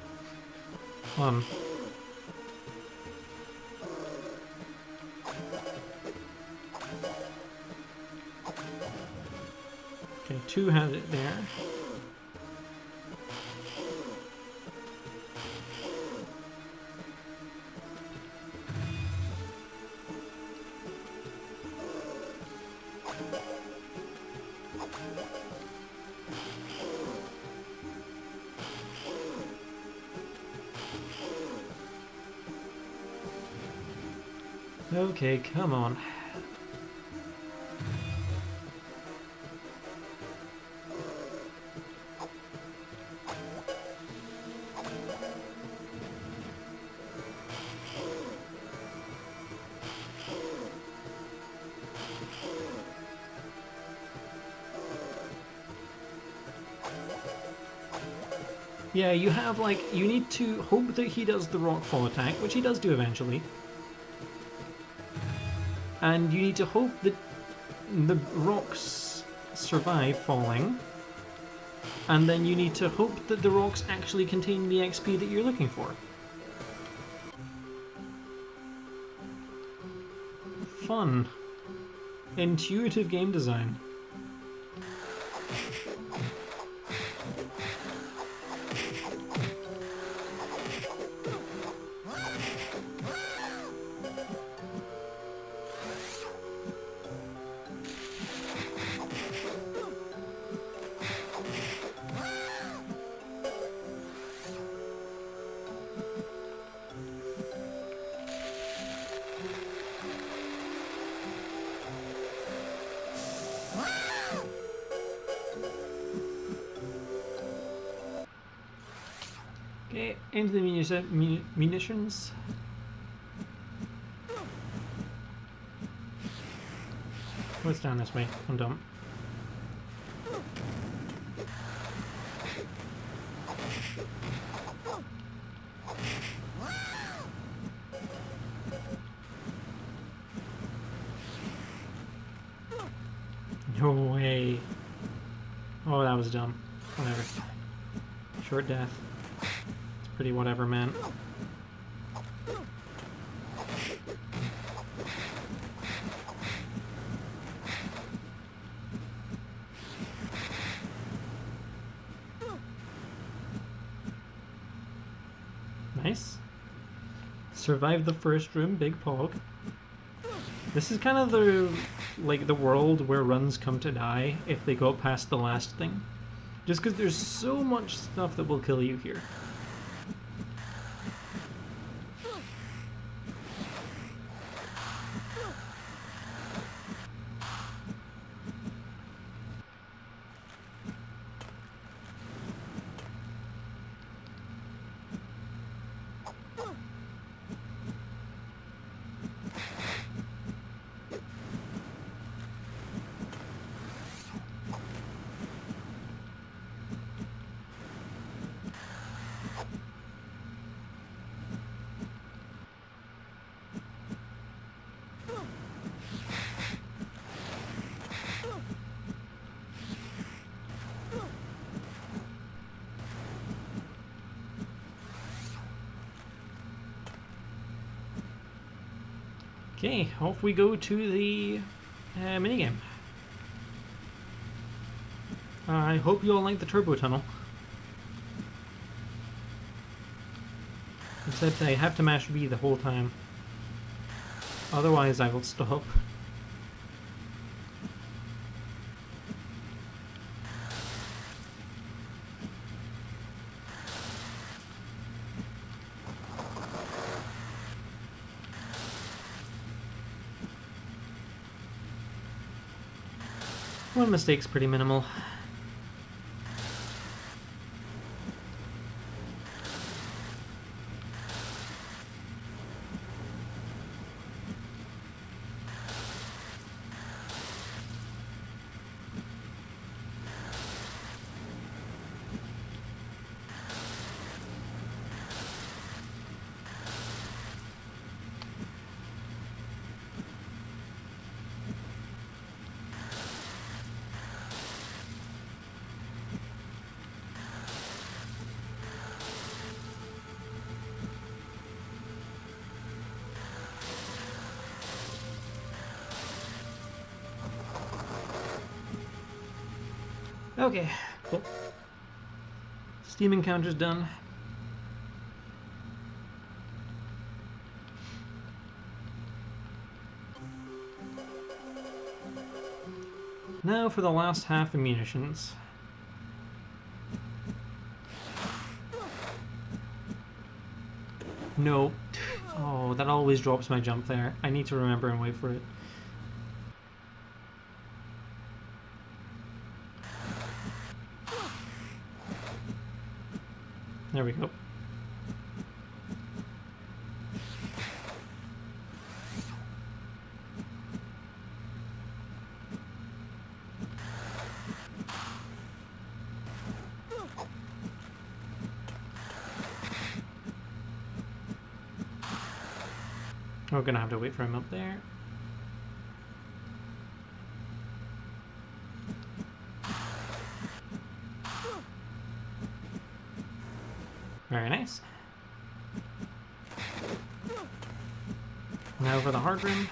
Okay, 2 has it there. Okay, come on. Yeah, you have, like, you need to hope that he does the rock fall attack, which he does do eventually. And you need to hope that the rocks survive falling. And then you need to hope that the rocks actually contain the XP that you're looking for. Fun. Intuitive game design. Okay, into the munitions. What's down this way? I'm dumb. No way. Oh, that was dumb. Whatever. Short death. It's pretty whatever, man. Nice. Survived the first room, big pog. This is kind of the world where runs come to die if they go past the last thing. Just because there's so much stuff that will kill you here. Okay, off we go to the minigame. I hope you all like the turbo tunnel. Except I have to mash B the whole time. Otherwise I will stop. One mistake's pretty minimal. Okay, cool. Steam encounter's done. Now for the last half of munitions. No. Oh, that always drops my jump there. I need to remember and wait for it. There we go. We're gonna have to wait for him up there. Very nice. Now for the hard room.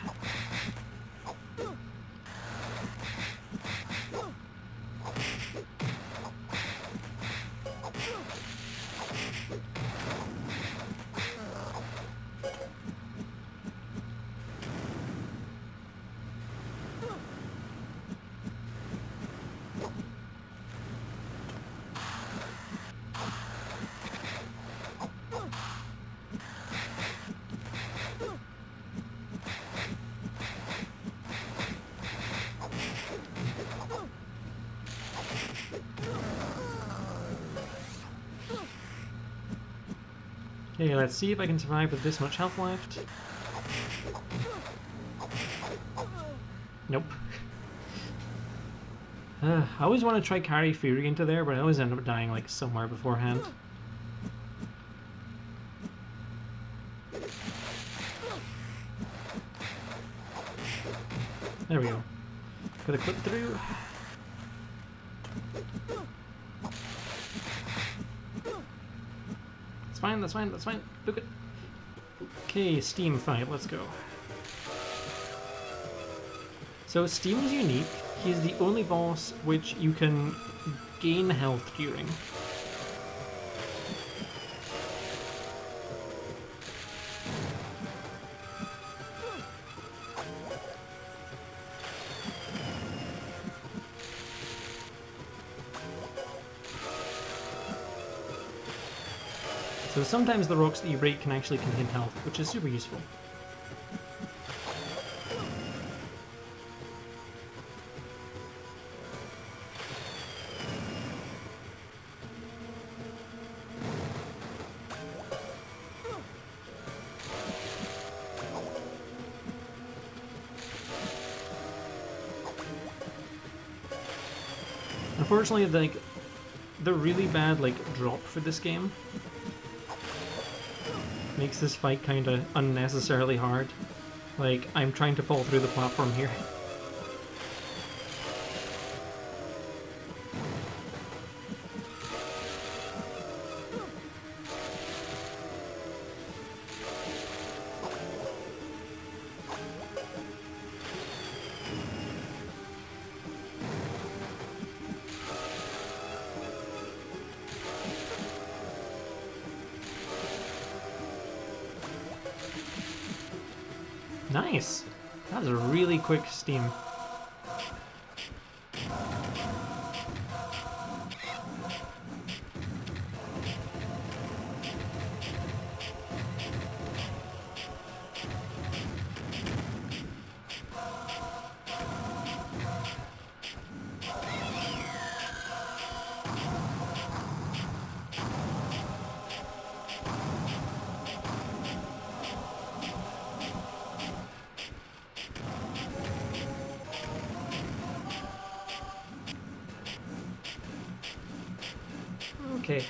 Okay, let's see if I can survive with this much health left. Nope. I always want to try carry Fury into there, but I always end up dying like somewhere beforehand. There we go. Gotta clip through. That's fine, that's fine, that's fine. Look at. Okay, Steam fight, let's go. So Steam is unique. He's the only boss which you can gain health during. So sometimes the rocks that you break can actually contain health, which is super useful. Unfortunately, the really bad drop for this game makes this fight kind of unnecessarily hard. Like, I'm trying to fall through the platform here. Nice! That was a really quick Steam. Okay.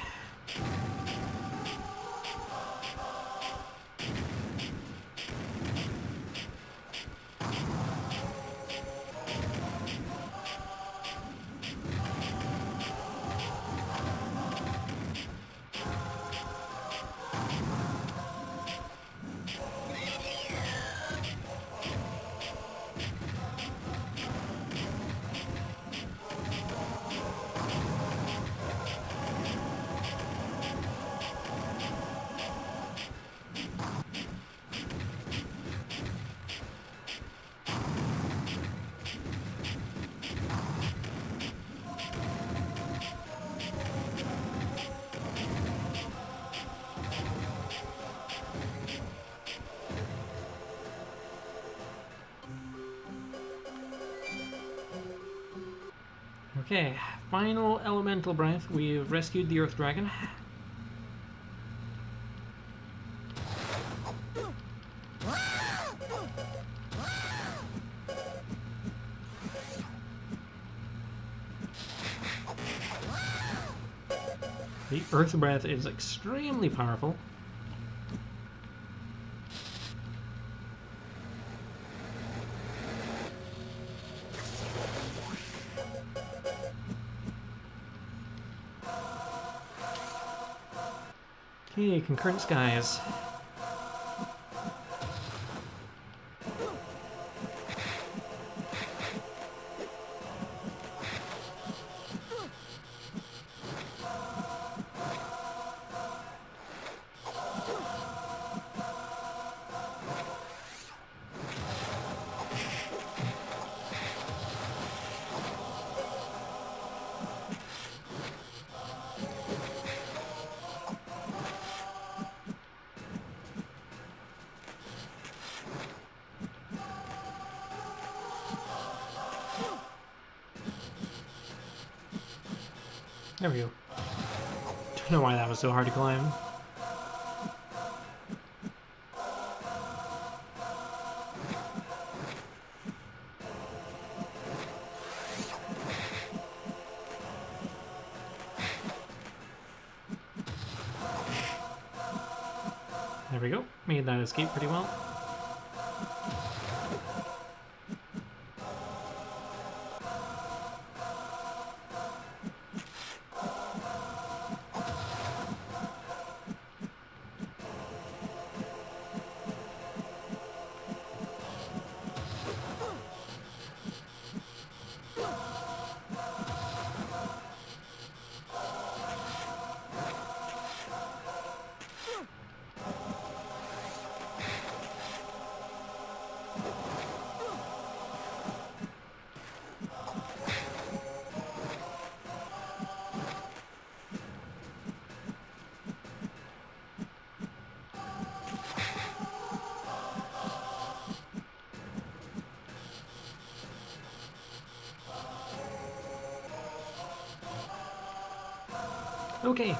Okay, final elemental breath. We've rescued the Earth Dragon. The Earth Breath is extremely powerful. Okay, concurrent skies. There we go. Don't know why that was so hard to climb. There we go. Made that escape pretty well. Okay,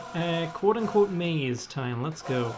quote-unquote maze time, let's go.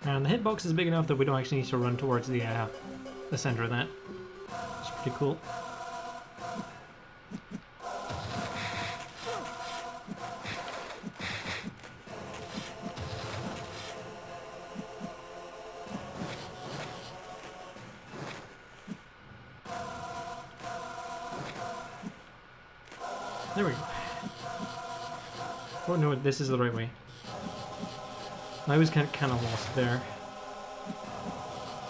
And the hitbox is big enough that we don't actually need to run towards the center of that. It's pretty cool. There we go. Oh no, this is the right way. I was kind of lost there,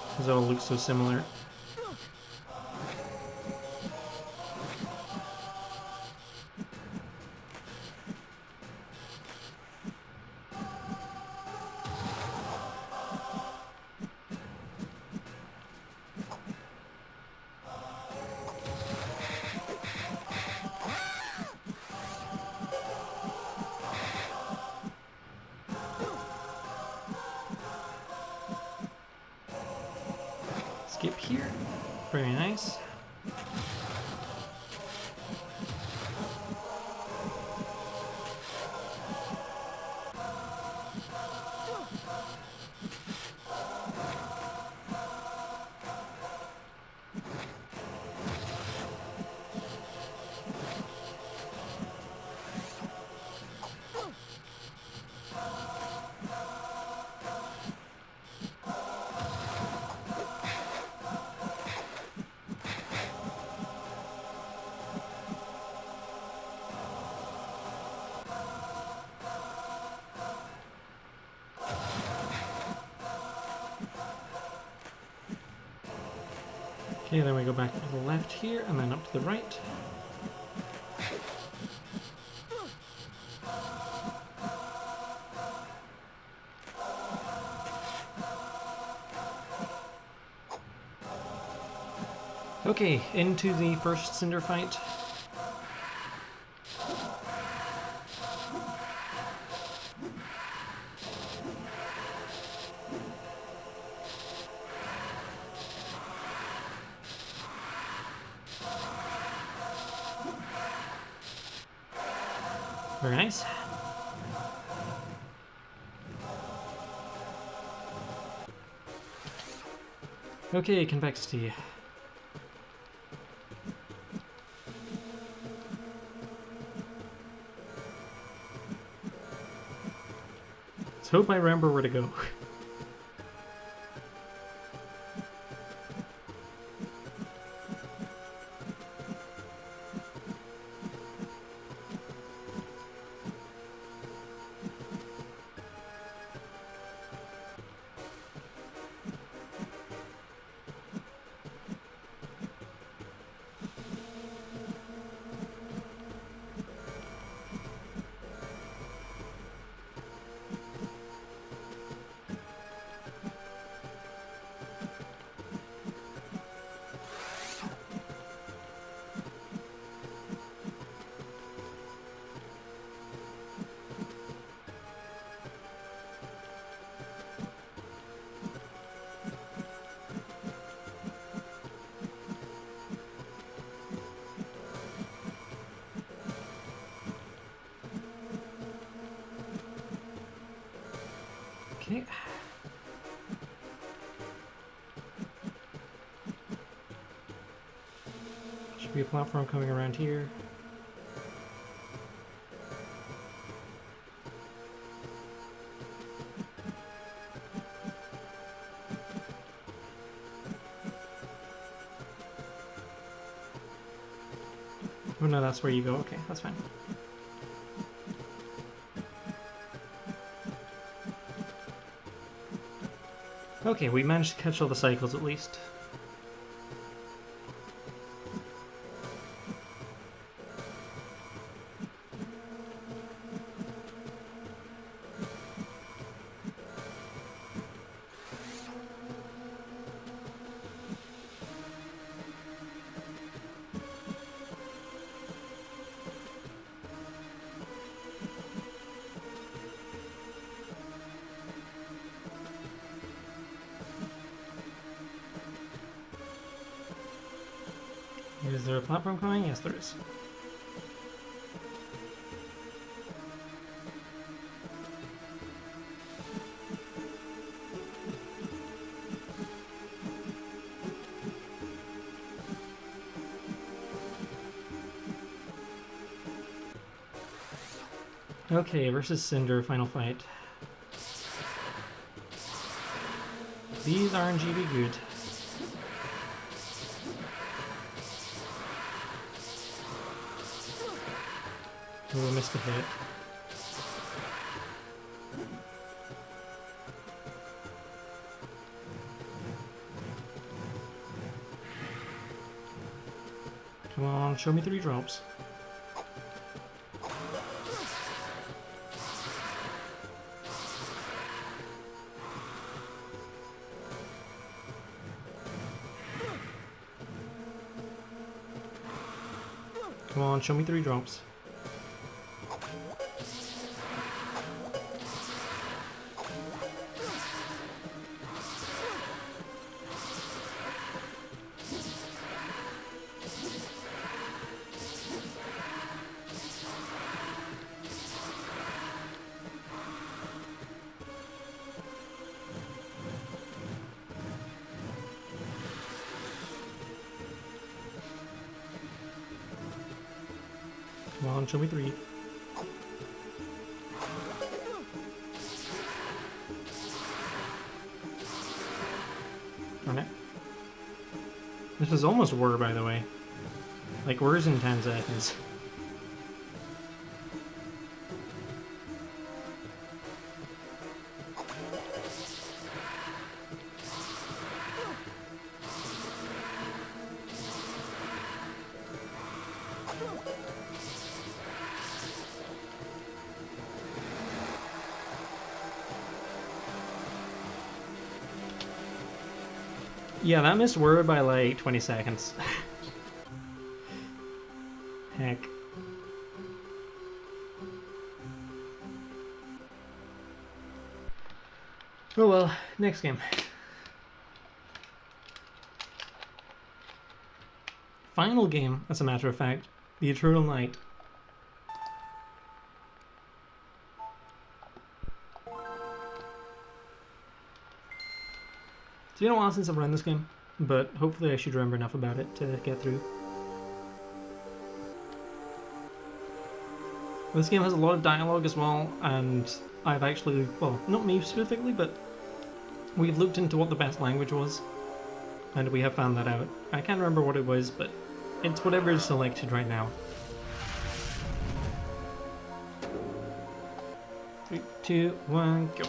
because it all looks so similar. Skip here. Very nice. Okay, then we go back to the left here, and then up to the right. Okay, into the first cinder fight. Very nice. Okay, convexity. Let's hope I remember where to go. Okay. Should be a platform coming around here. Oh no, that's where you go. Okay, that's fine. Okay, we managed to catch all the cycles at least. Is there a platform coming? Yes, there is. Okay, versus Cinder, final fight. These RNG be good. Oh, I missed a hit. Come on, show me 3 drops. Come on, show me 3 drops. Come on, show me 3. Darn it. This is almost Whir, by the way. Like, Whir's in 10 seconds. Yeah, that missed word by like 20 seconds. Heck. Oh well, next game. Final game, as a matter of fact, The Eternal Night. It's been a while since I've run this game, but hopefully I should remember enough about it to get through. This game has a lot of dialogue as well, and I've actually, well, not me specifically, but we've looked into what the best language was, and we have found that out. I can't remember what it was, but it's whatever is selected right now. 3, 2, 1, go.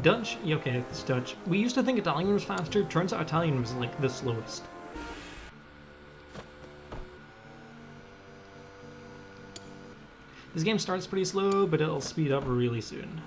Dutch? Yeah, okay, it's Dutch. We used to think Italian was faster, turns out Italian was like the slowest. This game starts pretty slow, but it'll speed up really soon.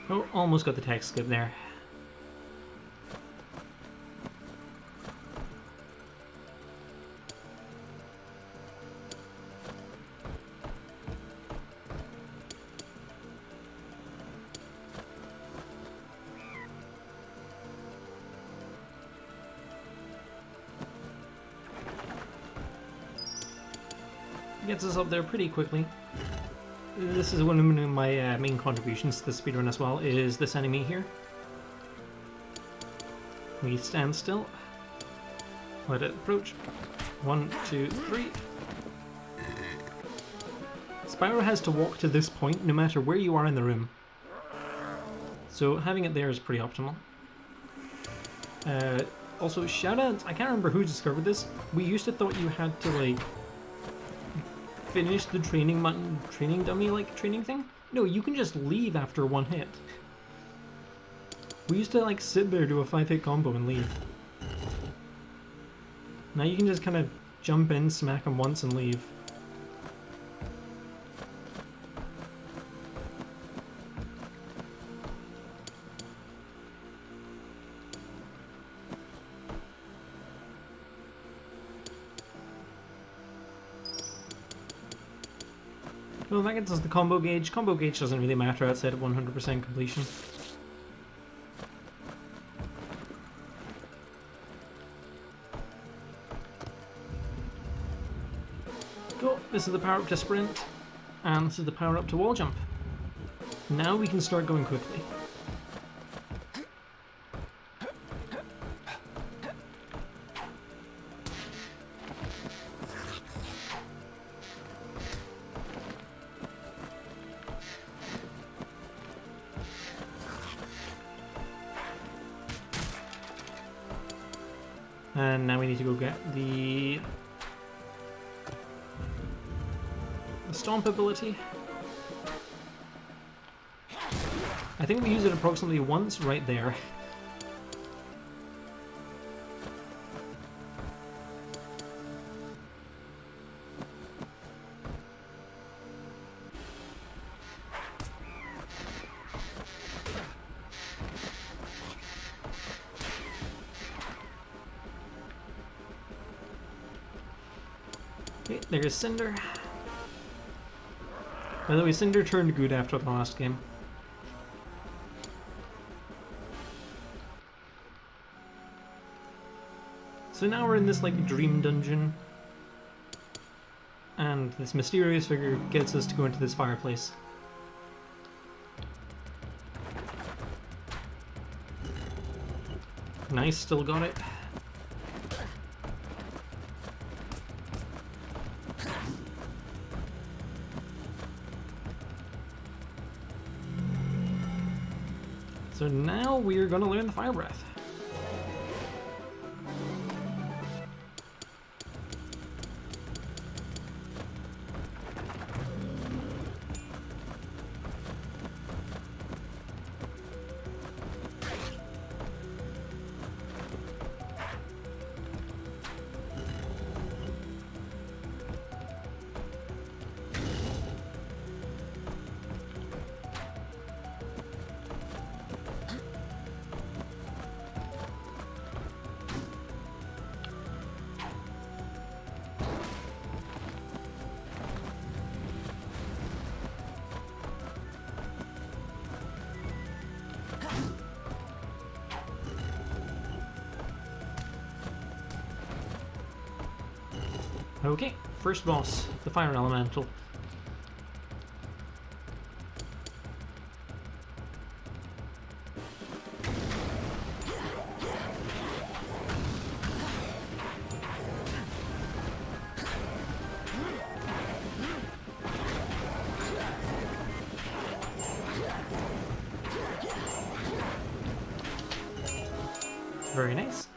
Oh, almost got the text skip there. Gets us up there pretty quickly. This is one of my main contributions to the speedrun as well, is this enemy here. We stand still. Let it approach. 1, 2, 3. Spyro has to walk to this point no matter where you are in the room. So having it there is pretty optimal. Also, shoutouts, I can't remember who discovered this. We used to thought you had to like finish the training dummy like training thing. No, you can just leave after one hit. We used to like sit there, do a 5-hit combo and leave. Now you can just kind of jump in, smack them once and leave. Well, that gets us the combo gauge. Combo gauge doesn't really matter outside of 100% completion. Cool, this is the power up to sprint, and this is the power up to wall jump. Now we can start going quickly. And now we need to go get the stomp ability. I think we use it approximately once right there. Okay, there's Cinder. By the way, Cinder turned good after the last game. So now we're in this like dream dungeon, and this mysterious figure gets us to go into this fireplace. Nice, still got it. So now we're going to learn the Fire Breath. Okay, first boss, the Fire Elemental. Very nice.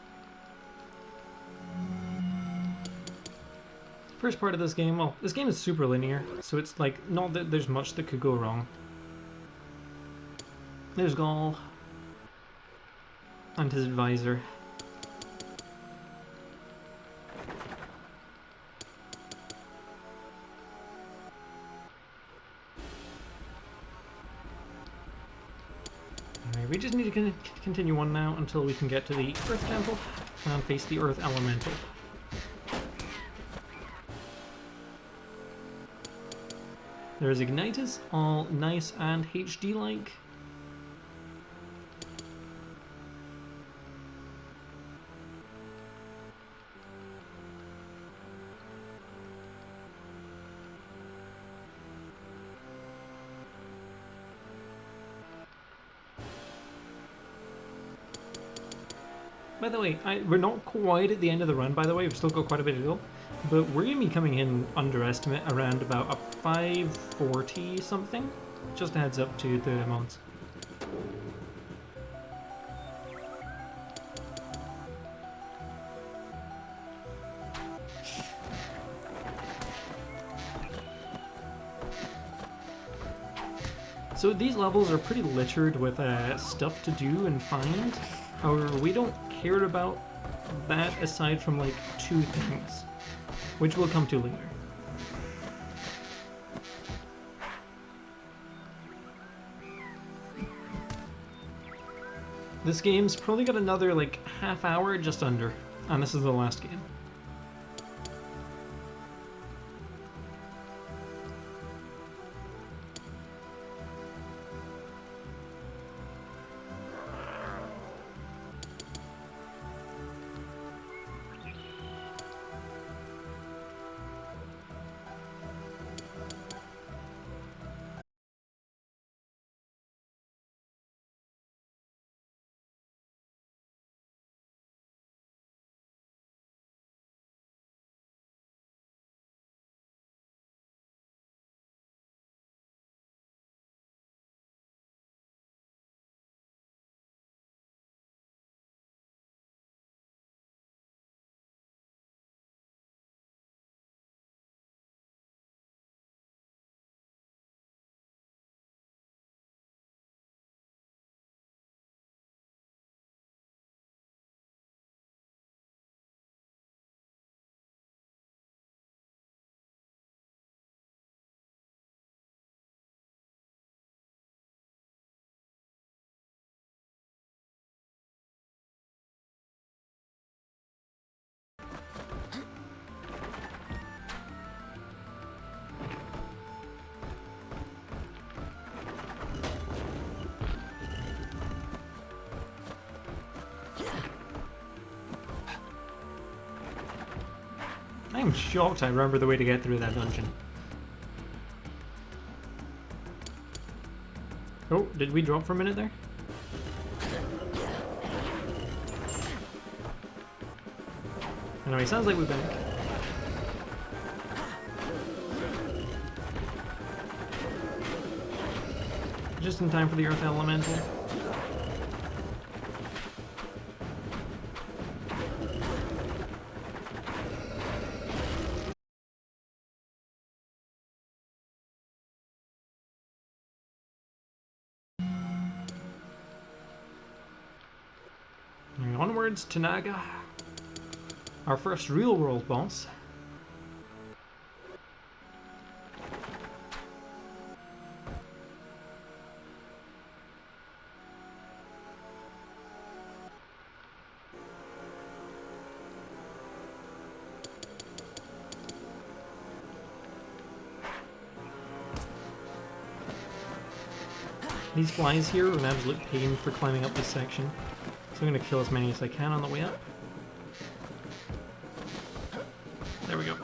First part of this game, well, this game is super linear, so it's like, not that there's much that could go wrong. There's Gaul and his advisor. Alright, we just need to continue on now until we can get to the Earth Temple and face the Earth Elemental. There's Ignitus, all nice and HD-like. By the way, we're not quite at the end of the run, by the way, we've still got quite a bit to go. But we're going to be coming in under estimate around about a 540 something. Just a heads up to the mods. So these levels are pretty littered with stuff to do and find. However, we don't care about that aside from like two things, which we'll come to later. This game's probably got another like half hour, just under, and this is the last game. I'm shocked I remember the way to get through that dungeon. Oh, did we drop for a minute there? Anyway, sounds like we're back. Just in time for the Earth Elemental. towards Tanaga, our first real-world boss. These flies here are an absolute pain for climbing up this section, so I'm going to kill as many as I can on the way up. There we go.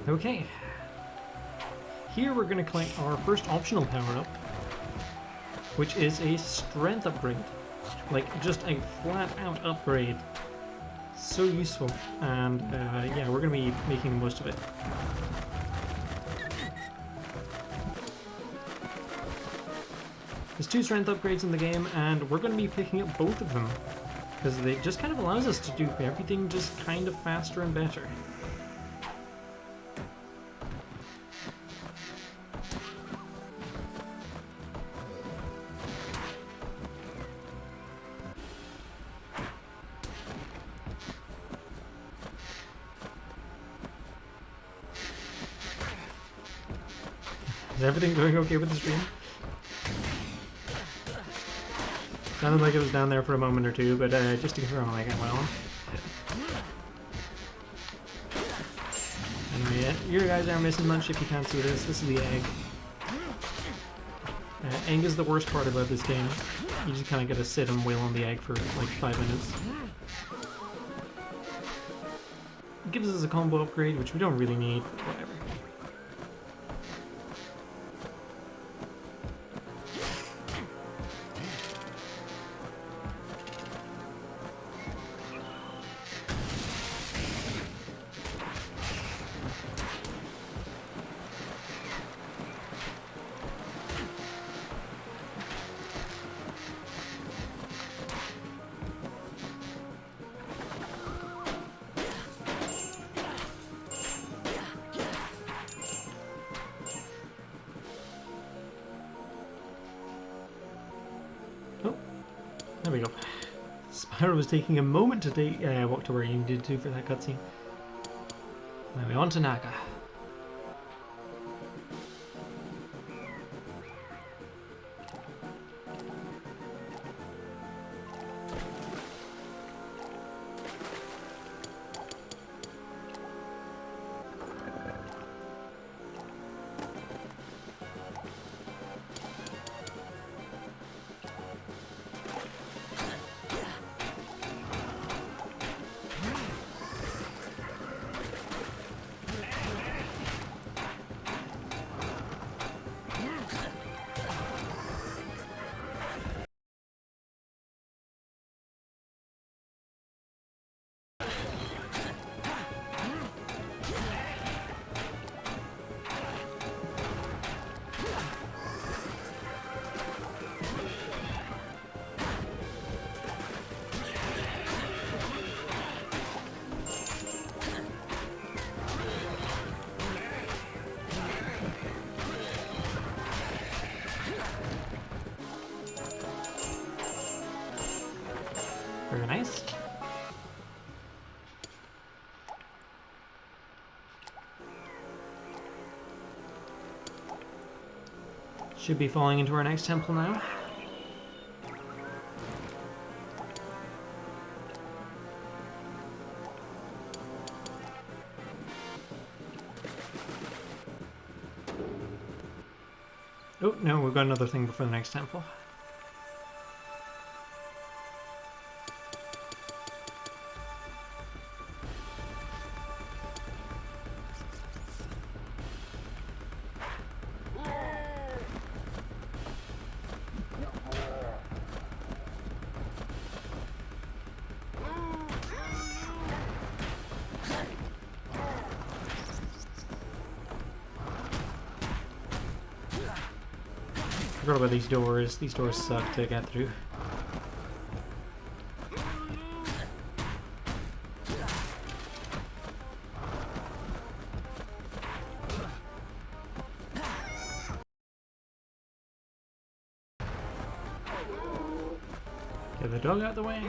Okay, here we're going to collect our first optional power-up, which is a strength upgrade. Like, just a flat-out upgrade. So useful, and yeah, we're going to be making the most of it. There's 2 strength upgrades in the game, and we're going to be picking up both of them, because it just kind of allows us to do everything just kind of faster and better. Is everything going okay with the stream? Sounded like it was down there for a moment or two, but just to confirm, I got well. Anyway, you guys aren't missing much if you can't see this. This is the egg. Egg is the worst part about this game. You just kind of gotta sit and wail on the egg for like 5 minutes. It gives us a combo upgrade, which we don't really need, but whatever. There we go. Spyro was taking a moment to walk to where he needed to for that cutscene. Now we're on to Naga. Very nice. Should be falling into our next temple now. Oh, no, we've got another thing before the next temple. Forgot about these doors. These doors suck to get through. Get the dog out of the way.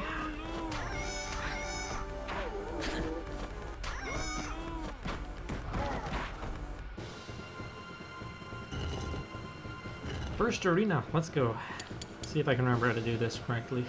First arena, let's go. See if I can remember how to do this correctly.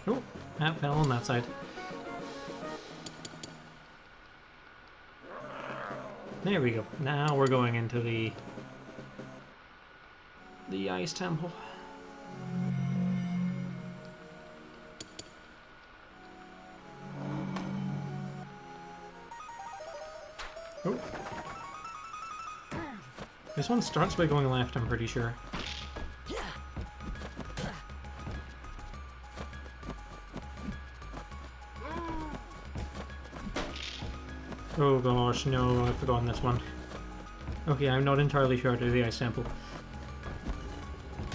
Oh, that fell on that side. There we go. Now we're going into the ice temple. Oh. This one starts by going left, I'm pretty sure. Oh gosh, no, I've forgotten this one. Okay, I'm not entirely sure how to do the ice temple.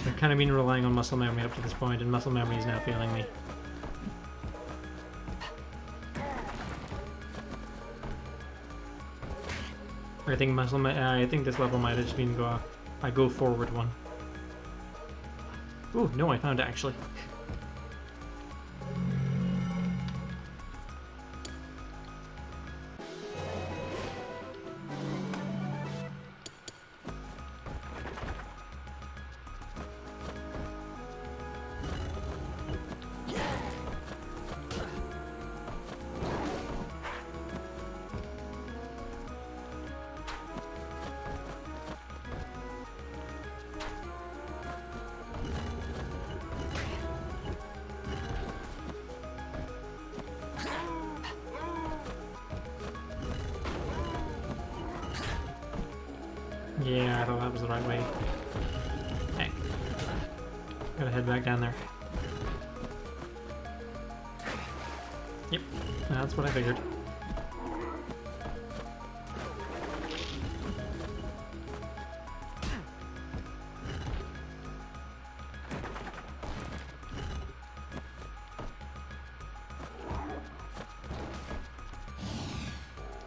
I've kind of been relying on muscle memory up to this point, and muscle memory is now failing me. I think this level might have just been I go forward one. Ooh, no, I found it actually. Yeah, I thought that was the right way. Heck. Gotta head back down there. Yep, that's what I figured.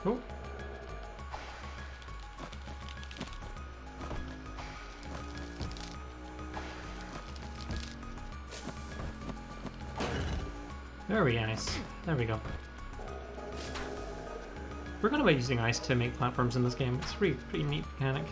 Oh. Very nice. There we go. Forgot about using ice to make platforms in this game. It's a pretty neat mechanic.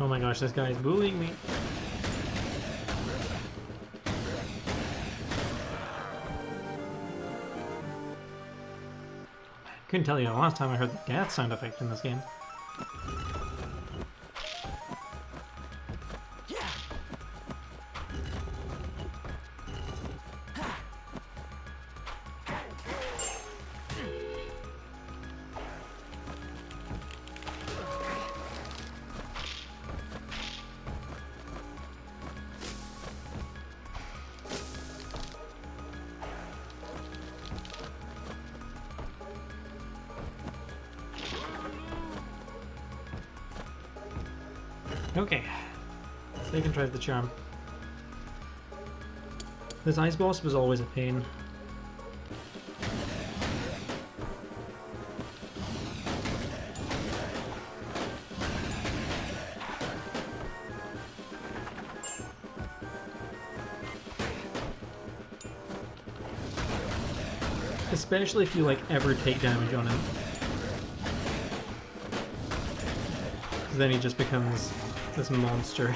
Oh my gosh, this guy is bullying me. Couldn't tell you the last time I heard the gas sound effect in this game. Okay, so you can try the charm. This ice boss was always a pain. Especially if you like ever take damage on him. Then he just becomes this monster.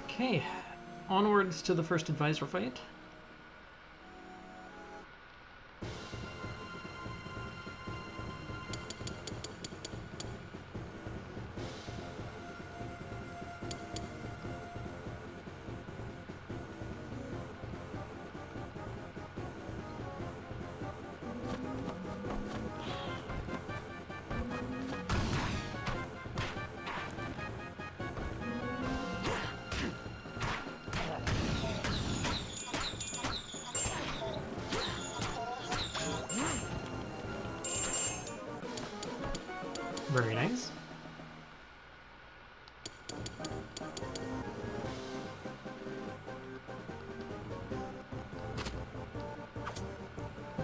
Okay, onwards to the first advisor fight. Very nice.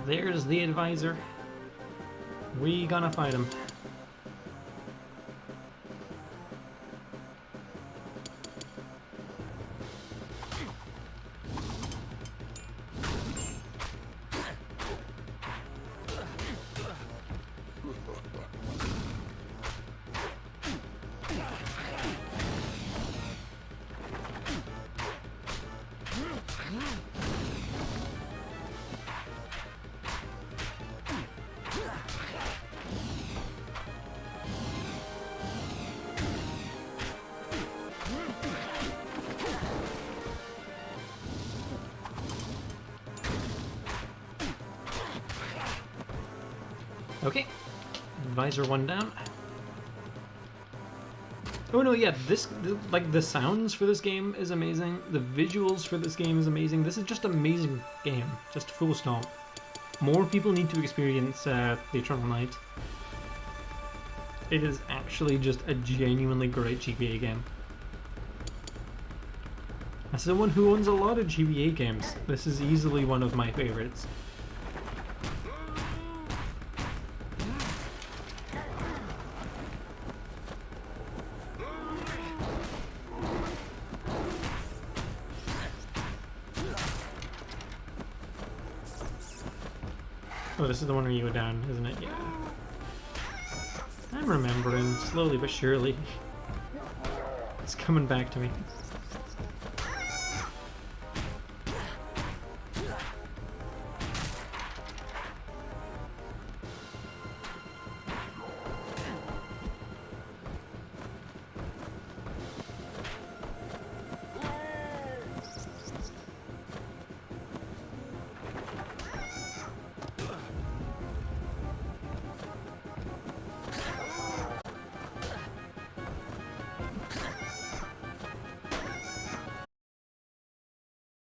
There's the advisor. We gonna fight him. Okay, advisor one down. Oh no, yeah, like the sounds for this game is amazing. The visuals for this game is amazing. This is just an amazing game, just full stop. More people need to experience The Eternal Night. It is actually just a genuinely great GBA game. As someone who owns a lot of GBA games, this is easily one of my favorites. Oh, this is the one where you go down, isn't it? Yeah. I'm remembering, slowly but surely. It's coming back to me.